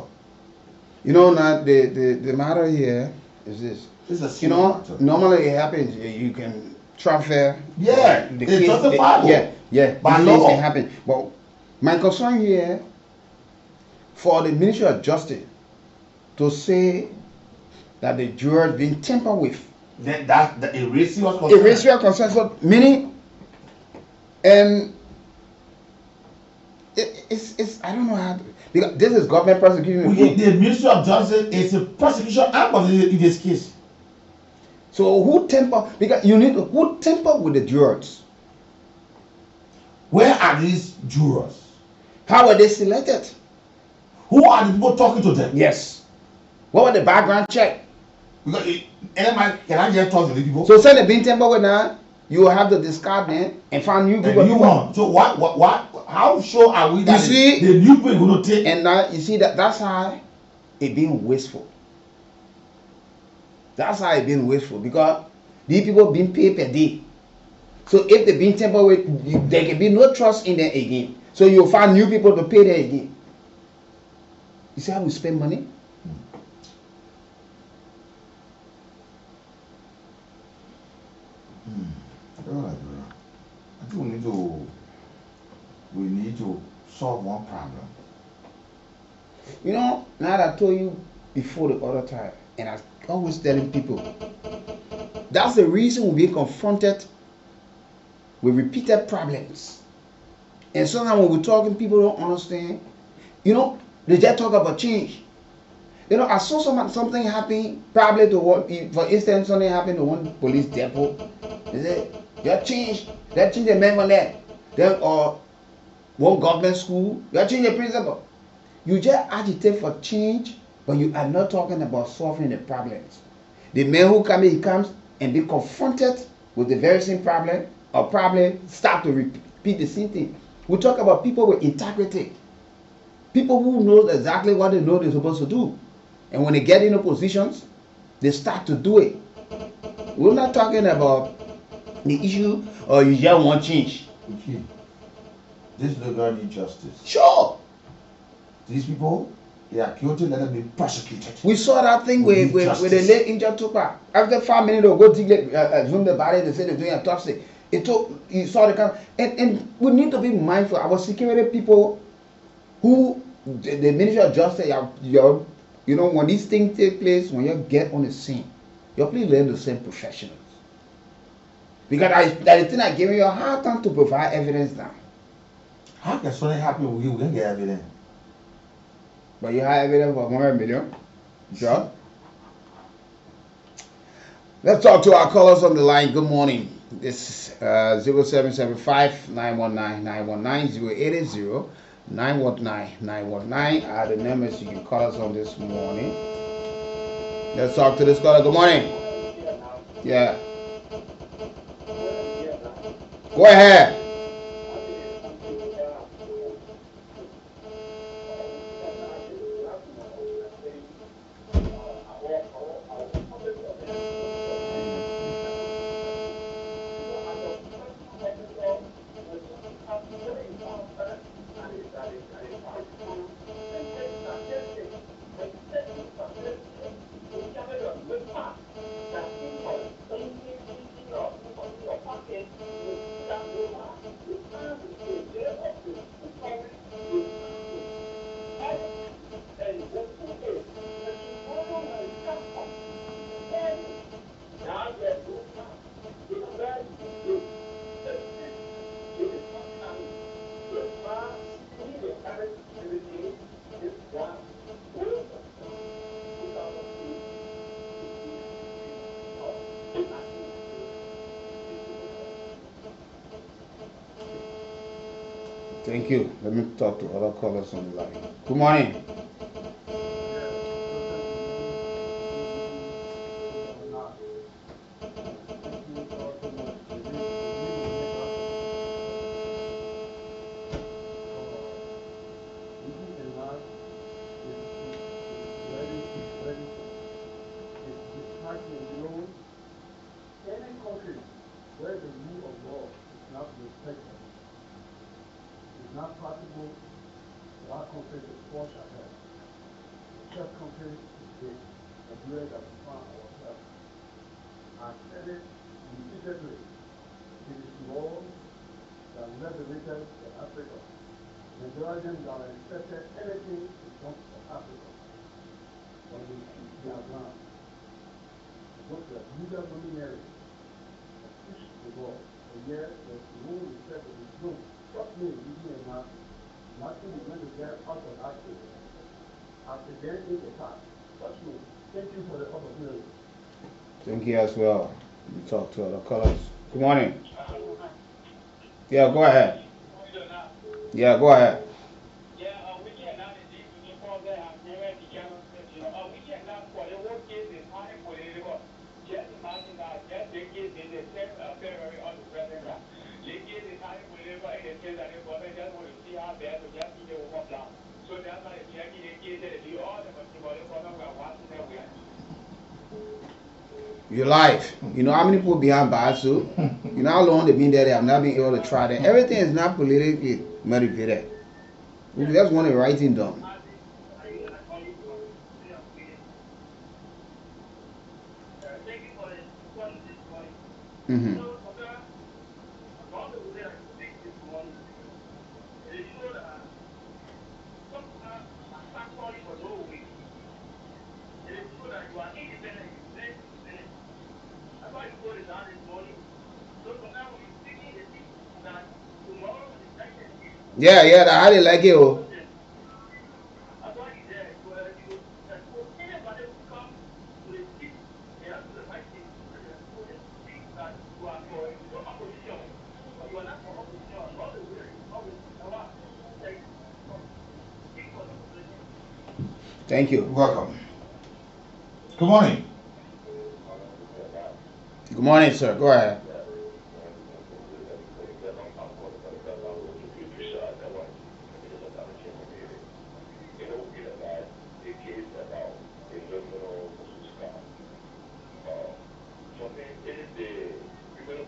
Now the matter here is this. It's a matter. Normally it happens. You can transfer. Yeah, the it's case, justifiable. Yeah. By These law. things can happen. But my concern here, for the Ministry of Justice to say that the jurors been tampered with. That's a serious concern. A serious concern. So meaning, and it's I don't know how to, because this is government prosecuting. The Ministry of Justice is a prosecution arm in this case. So who tamper? Because you need who tamper with the jurors? Where are these jurors? How were they selected? Who are the people talking to them? Yes. What was the background check? Because can I just talk to the people? So say they been tampered with now, you will have to discard them and find new people. New one. So what? How sure are we that the new people going to take? And now you see that's how it being wasteful. That's how it being wasteful, because these people being paid per day. So if they been tampered with, there can be no trust in them again. So you'll find new people to pay them again. You see how we spend money? I think we need to solve one problem. Now that I told you before the other time, and I always telling people, that's the reason we're being confronted with repeated problems. And sometimes when we're talking, people don't understand. They just talk about change. I saw something happen, probably to one, for instance, something happened to one police depot. They said, you change the member there. Or one government school, you change the principal. You just agitate for change, but you are not talking about solving the problems. The man who comes in, he comes and be confronted with the very same problem, or probably start to repeat the same thing. We talk about people with integrity. People who know exactly what they know they're supposed to do. And when they get into positions, they start to do it. We're not talking about the issue, or you just want change. Okay. This local need justice. Sure. These people, they are guilty, let them be prosecuted. We saw that thing with the late injured Tupac. After 5 minutes, they'll go dig zoom the body, they say they're doing autopsy. It took, you saw the kind, and we need to be mindful. Our security people, who the Ministry of Justice, you know, when these things take place, when you get on the scene, you please learn the same professionals. Because that is the thing that giving you a hard time to provide evidence now. How can something happen with you? We can get evidence. But you have evidence for 100 million? Sure. Let's talk to our callers on the line. Good morning. This is 0775 919 919 0880 919 919 are the numbers you can call us on this morning. Let's talk to this caller. Good morning. Yeah. Go ahead. Thank you. Let me talk to other callers on the line. Good morning. Where the rule of law is not respected, it's not possible for our country to force ahead. The church country is this, and where that we find ourselves. I said it repeatedly. It is law that liberated for Africa. Majority of them that accepted anything to come from Africa. When we are ground. What the legal luminary push the ball. And yet, the rule is set with the rule. Trust me, you are not. Nothing is going to get out of that thing. After getting the past. Trust me. Thank you for the opportunity. Thank you as well. We talk to other callers. Good morning. Yeah, go ahead. Yeah, go ahead. Your life. You know how many people behind bars, so you know how long they've been there, they have not been able to try that. Everything is not politically motivated. We just want to write it down. Mm-hmm. Yeah, yeah, I didn't like it. Oh. Thank you. Welcome. Good morning. Good morning, sir. Go ahead. For me, it is the criminal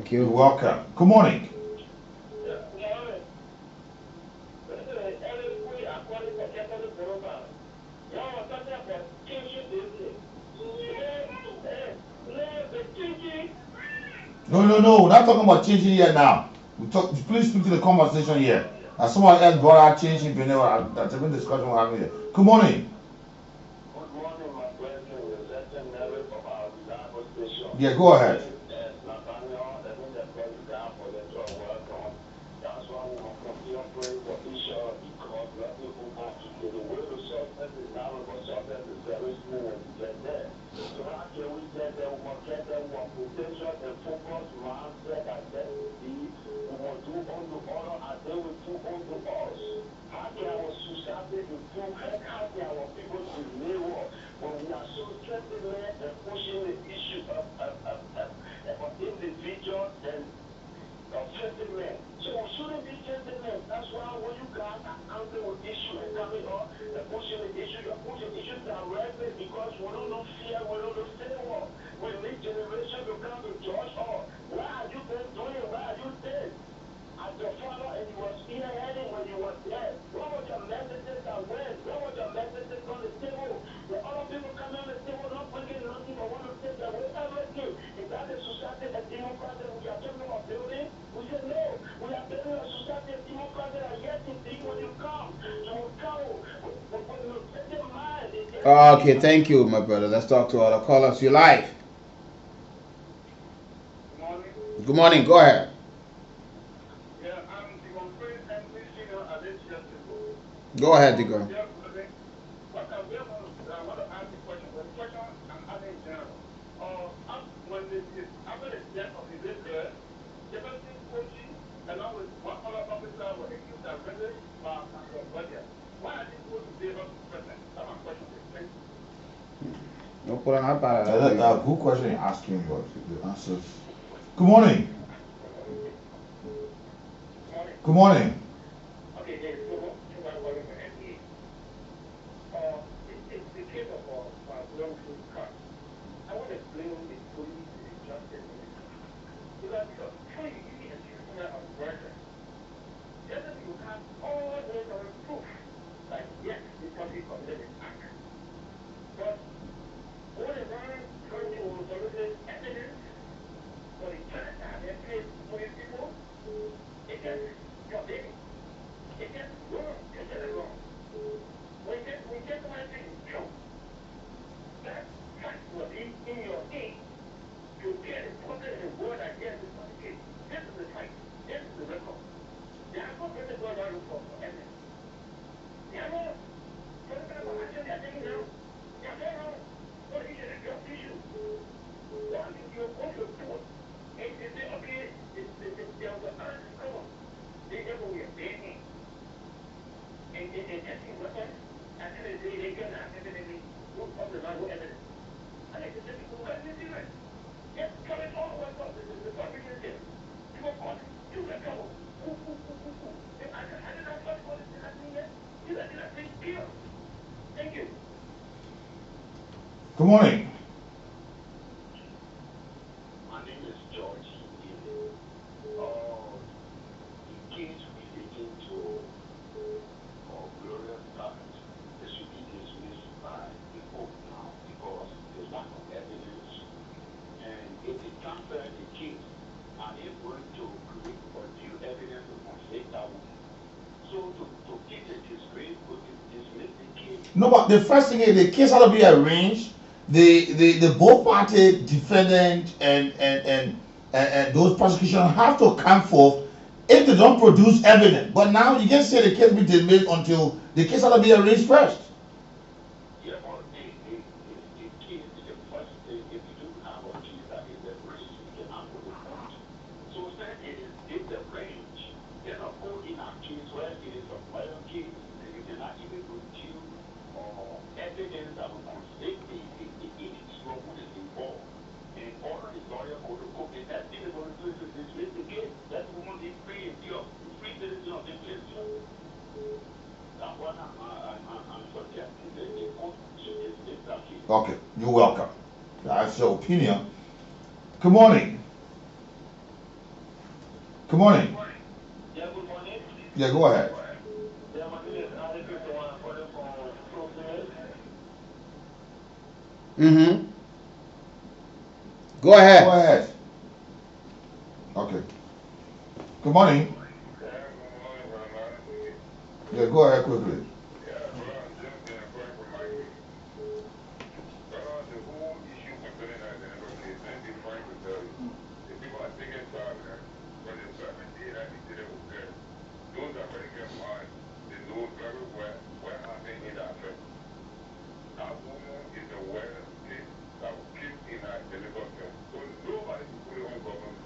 Thank you. You're welcome. Good morning. No. We're not talking about changing here now. Please speak to the conversation here. As someone else brought out changing, that's a good discussion we're having here. Good morning. Good morning, my brethren. We're setting Mary from our reliable station. Yeah, go ahead. Nathaniel, I think that God is down for them to welcome. That's why we want to continue praying for Bishop because nothing will happen to the way to success is now, but success is very small when you get there. So how can we get there? We must get there with potential and focus mindset that let it be. We must do unto others as they will do unto us. How can our society improve? How can our people deliver when we are so strengthening and pushing the issue of individual and sentiment? So we shouldn't be sentiment. That's why when you guys are angry with issue and coming up and pushing the issue, you're pushing issues directly because we don't know fear, we don't know favor. We need generation to come to judge us. Why are you been doing it? Why are you dead? As your father and you were spearheading when you were dead. What was your messages that went? What was your messages on the table? The other people coming on the table not bringing nothing but want to take away everything. Is that the society and democracy we are talking about building? We say no. We are building a society and democracy that yet to be when you come. You will come when you take your mind. Okay, thank you, my brother. Let's talk to other callers. You're live. Good morning. Good morning. Go ahead. Go ahead, Digger. No problem. That's a good question you're asking, but the answers. Good morning. Good morning. I want to blame the police and the justice ministry. Because before you give me a criminal of murder, just as you have all those other proof, like yes, this person committed an act. But what is wrong trying to solicit evidence for the charge that they paid police people? It's just forbidden. It's just wrong. It's just wrong. We just want to say Trump. That fact will be in your aid to get important in the word that yes, it's not the case. This is the fight. This is the record. They are not going to go around for evidence. They are not. What kind of action they are taking now? They are very wrong. What is the drug issue? What is your own report? And they say, okay, there was an undercover. They never were banning. And testing weapons. And then they get that evidence. Look up the line with evidence. I like to tell people, what is it? Yes, come in all the way up. The public is there. You are caught. You are trouble. I did not touch what is happening yet. You are not being killed. Thank you. Good morning. My name is George. In case we begin to glorious start, this should be dismissed by the court now because there's lack of evidence. And if they transfer the case, are they going to create or due evidence to convict that woman? So to give the disgrace, to dismiss the case. No, but the first thing is the case has to be arranged. The both party defendant and those prosecution have to come forth if they don't produce evidence. But now you can't say the case be dismissed until the case has to be arranged first. Yeah, but the case, the first thing, if you do have a case that is the range, you cannot put the point. So that it is the range, then of course in a case where it is a vital case, and you cannot even produce evidence that will convict the individual who is involved. And order the lawyer go to court, and that thing is going to do is to dismiss the case. That woman is free and pure, free citizen of the place. That's what I'm suggesting that the court should dismiss that case. Okay, you're welcome. That's your opinion. Good morning. Good morning. Yeah, good morning. Yeah, go ahead. Yeah, my name is Alex. I'm calling from Brooklyn. Mm-hmm. Go Go ahead. ahead. Okay. Good morning. Yeah, good morning, brother. Yeah, go ahead quickly. Yeah, brother, I'm just calling from Miami. Brother, the whole issue concerning that democracy is very different to tell you. The people are taking time now, but the 7 days that incident will occur, those that already get mad, they know very well what happened in that affair. That woman is the worst case that was killed in that helicopter. So nobody can put it on government.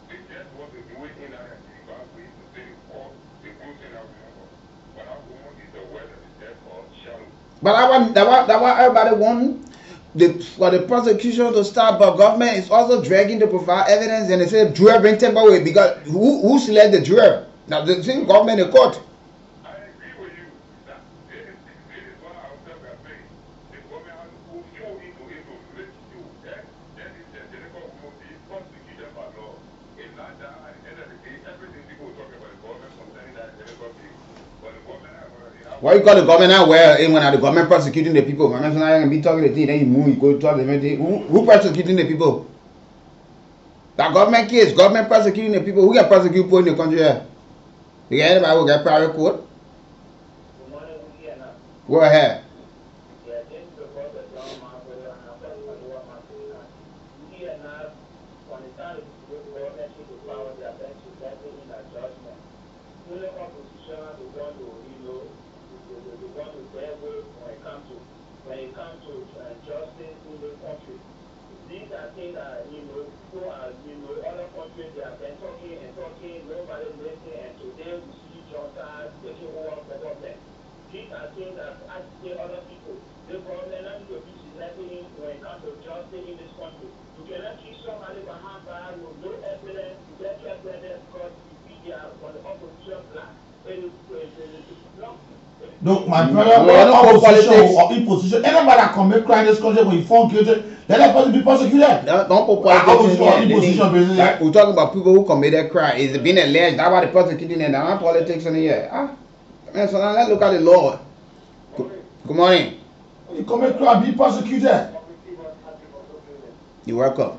They just want to do it in that Zimbabwe to say all the good thing that woman was. But that woman is the worst that is dead or shallow. But that one everybody want for the prosecution to start, but government is also dragging to provide evidence, and they say juror bring temper away because who select the juror? Now the same government in court. I agree with you. That this is what I was saying. The government has to go through into make you. That is the technical woman being prosecuted by law. And not that at the end of the day, everything people talk about the government concerning that technical case. But the government has already. Why you call the government now? Well, when the government prosecuting the people, man, so now you can be talking the thing, then you move, you go talk the thing. Who prosecuting the people? That government case, government prosecuting the people. Who can prosecute people in the country here? You get anybody who get private court? Good morning, we here now. Go ahead. Yeah, this is the boss of John Marbury, and I'm calling from Lower Marbury. We here now, on the side of the government, to power their bench to get in a judgment. Only opposition, the one who, the one who bear with when it comes to justice in the country. These are things that, people are, other countries, they have been talking, nobody listening, and today we see Jonathan taking over government. These are things that agitate other people. The government has to be selecting when it comes to justice in this country. You cannot keep somebody behind bars with no evidence, you get evidence because you see they are on the opposition block. It is not. No, my No, brother, no opposition politics. or imposition, anybody that commit crime in this country when you found guilty, let that person be prosecuted. Don't put politics in here. Imposition, basically. Like, we're talking about people who committed crime. Is it being alleged? That's why the prosecuting and not politics in here. Man, so now let's look at the law. Good morning. When you commit crime, be prosecuted. You're welcome.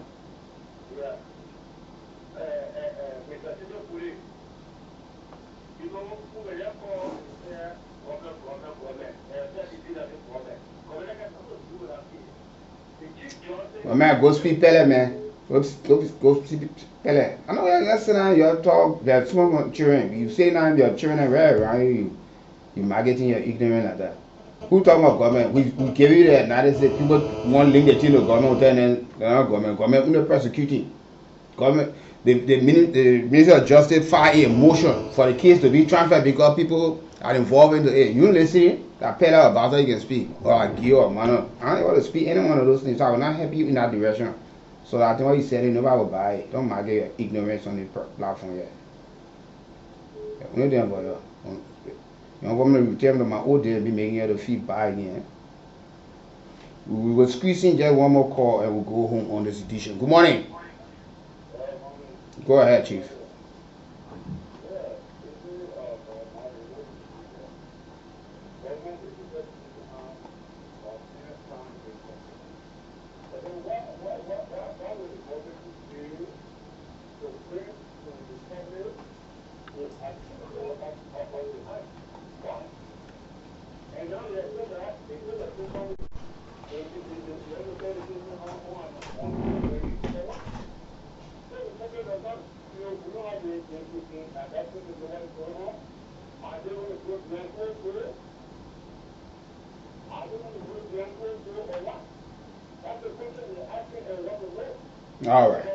Well, man, go speak Pele, man. Go speak Pele. I know you're sitting down, you're talk, there's small children. You say now your children are rare around you marketing your ignorant like that. Who talking about government? We give you that. Now they say people want link the thing to government, and then government, we're prosecuting. Government, the Minister of Justice filed a motion for the case to be transferred because people are involved in the. You listen, that Pele about that you can speak, or like you or Mano. I don't want to speak any one of those things. So I will not help you in that direction. So I think what you said, nobody will buy it. Don't market your ignorance on the platform yet. We don't about that. I'm going to return to my old days, be making you the feedback again. We will squeeze in just one more call and we'll go home on this edition. Good morning. Go ahead, Chief. All right.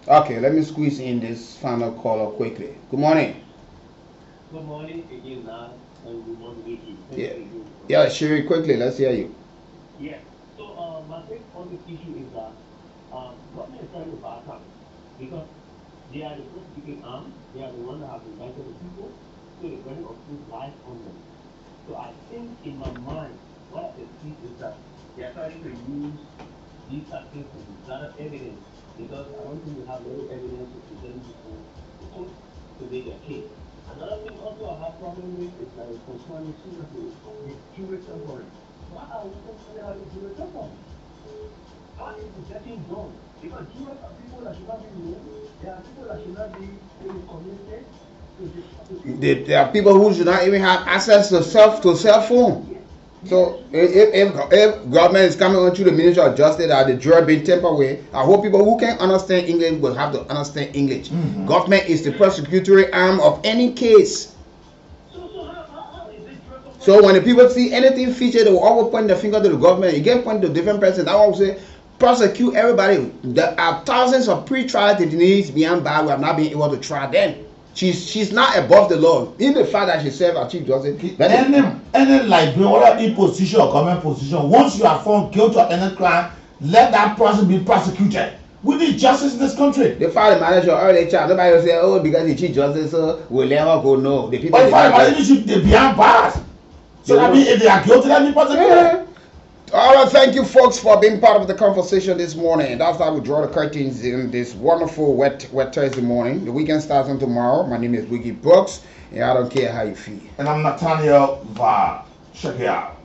Okay, let me squeeze in this final caller quickly. Good morning. Good morning again, now, and good morning again. Yeah, Sherry, quickly, let's hear you. Yeah. So, my take on this issue is that government is trying to back up because they are the prosecuting arm, they are the one that have invited the people, so they're going to put life on them. So I think in my mind, what I see is that they are trying to use these are things to be gathered evidence, because I don't think we have any evidence to present before the court to make their case. Another thing also I have problem with is that it's concerning seriously the jury tampering. Why are we constantly having jury tampering? How is it getting done? Because jurors are people that should not be known. There are people that should not be in the community. There are people who should not even have access to cell phone. So if government is coming onto the Ministry of Justice and the jury being tampered with, I hope people who can understand English will have to understand English. Government is the prosecutory arm of any case. So when the people see anything featured, they will always point their finger to the government. You get point to different persons. I always say, prosecute everybody. There are thousands of pre-trial detainees beyond bar who have not been able to try them. She's not above the law. In the fact that she served as chief justice. Any librarian, whether in position or government position, once you are found guilty of any crime, let that person be prosecuted. We need justice in this country. They fire the manager early child. Nobody will say, oh, because the chief justice will never go. No, the people. But fire the manager should be behind bars. So that means if they are guilty, they be prosecuted. All right, thank you, folks, for being part of the conversation this morning. That's how we draw the curtains in this wonderful wet Thursday morning. The weekend starts on tomorrow. My name is Wiggy Brooks, and I don't care how you feel. And I'm Nathaniel Va. Check it out.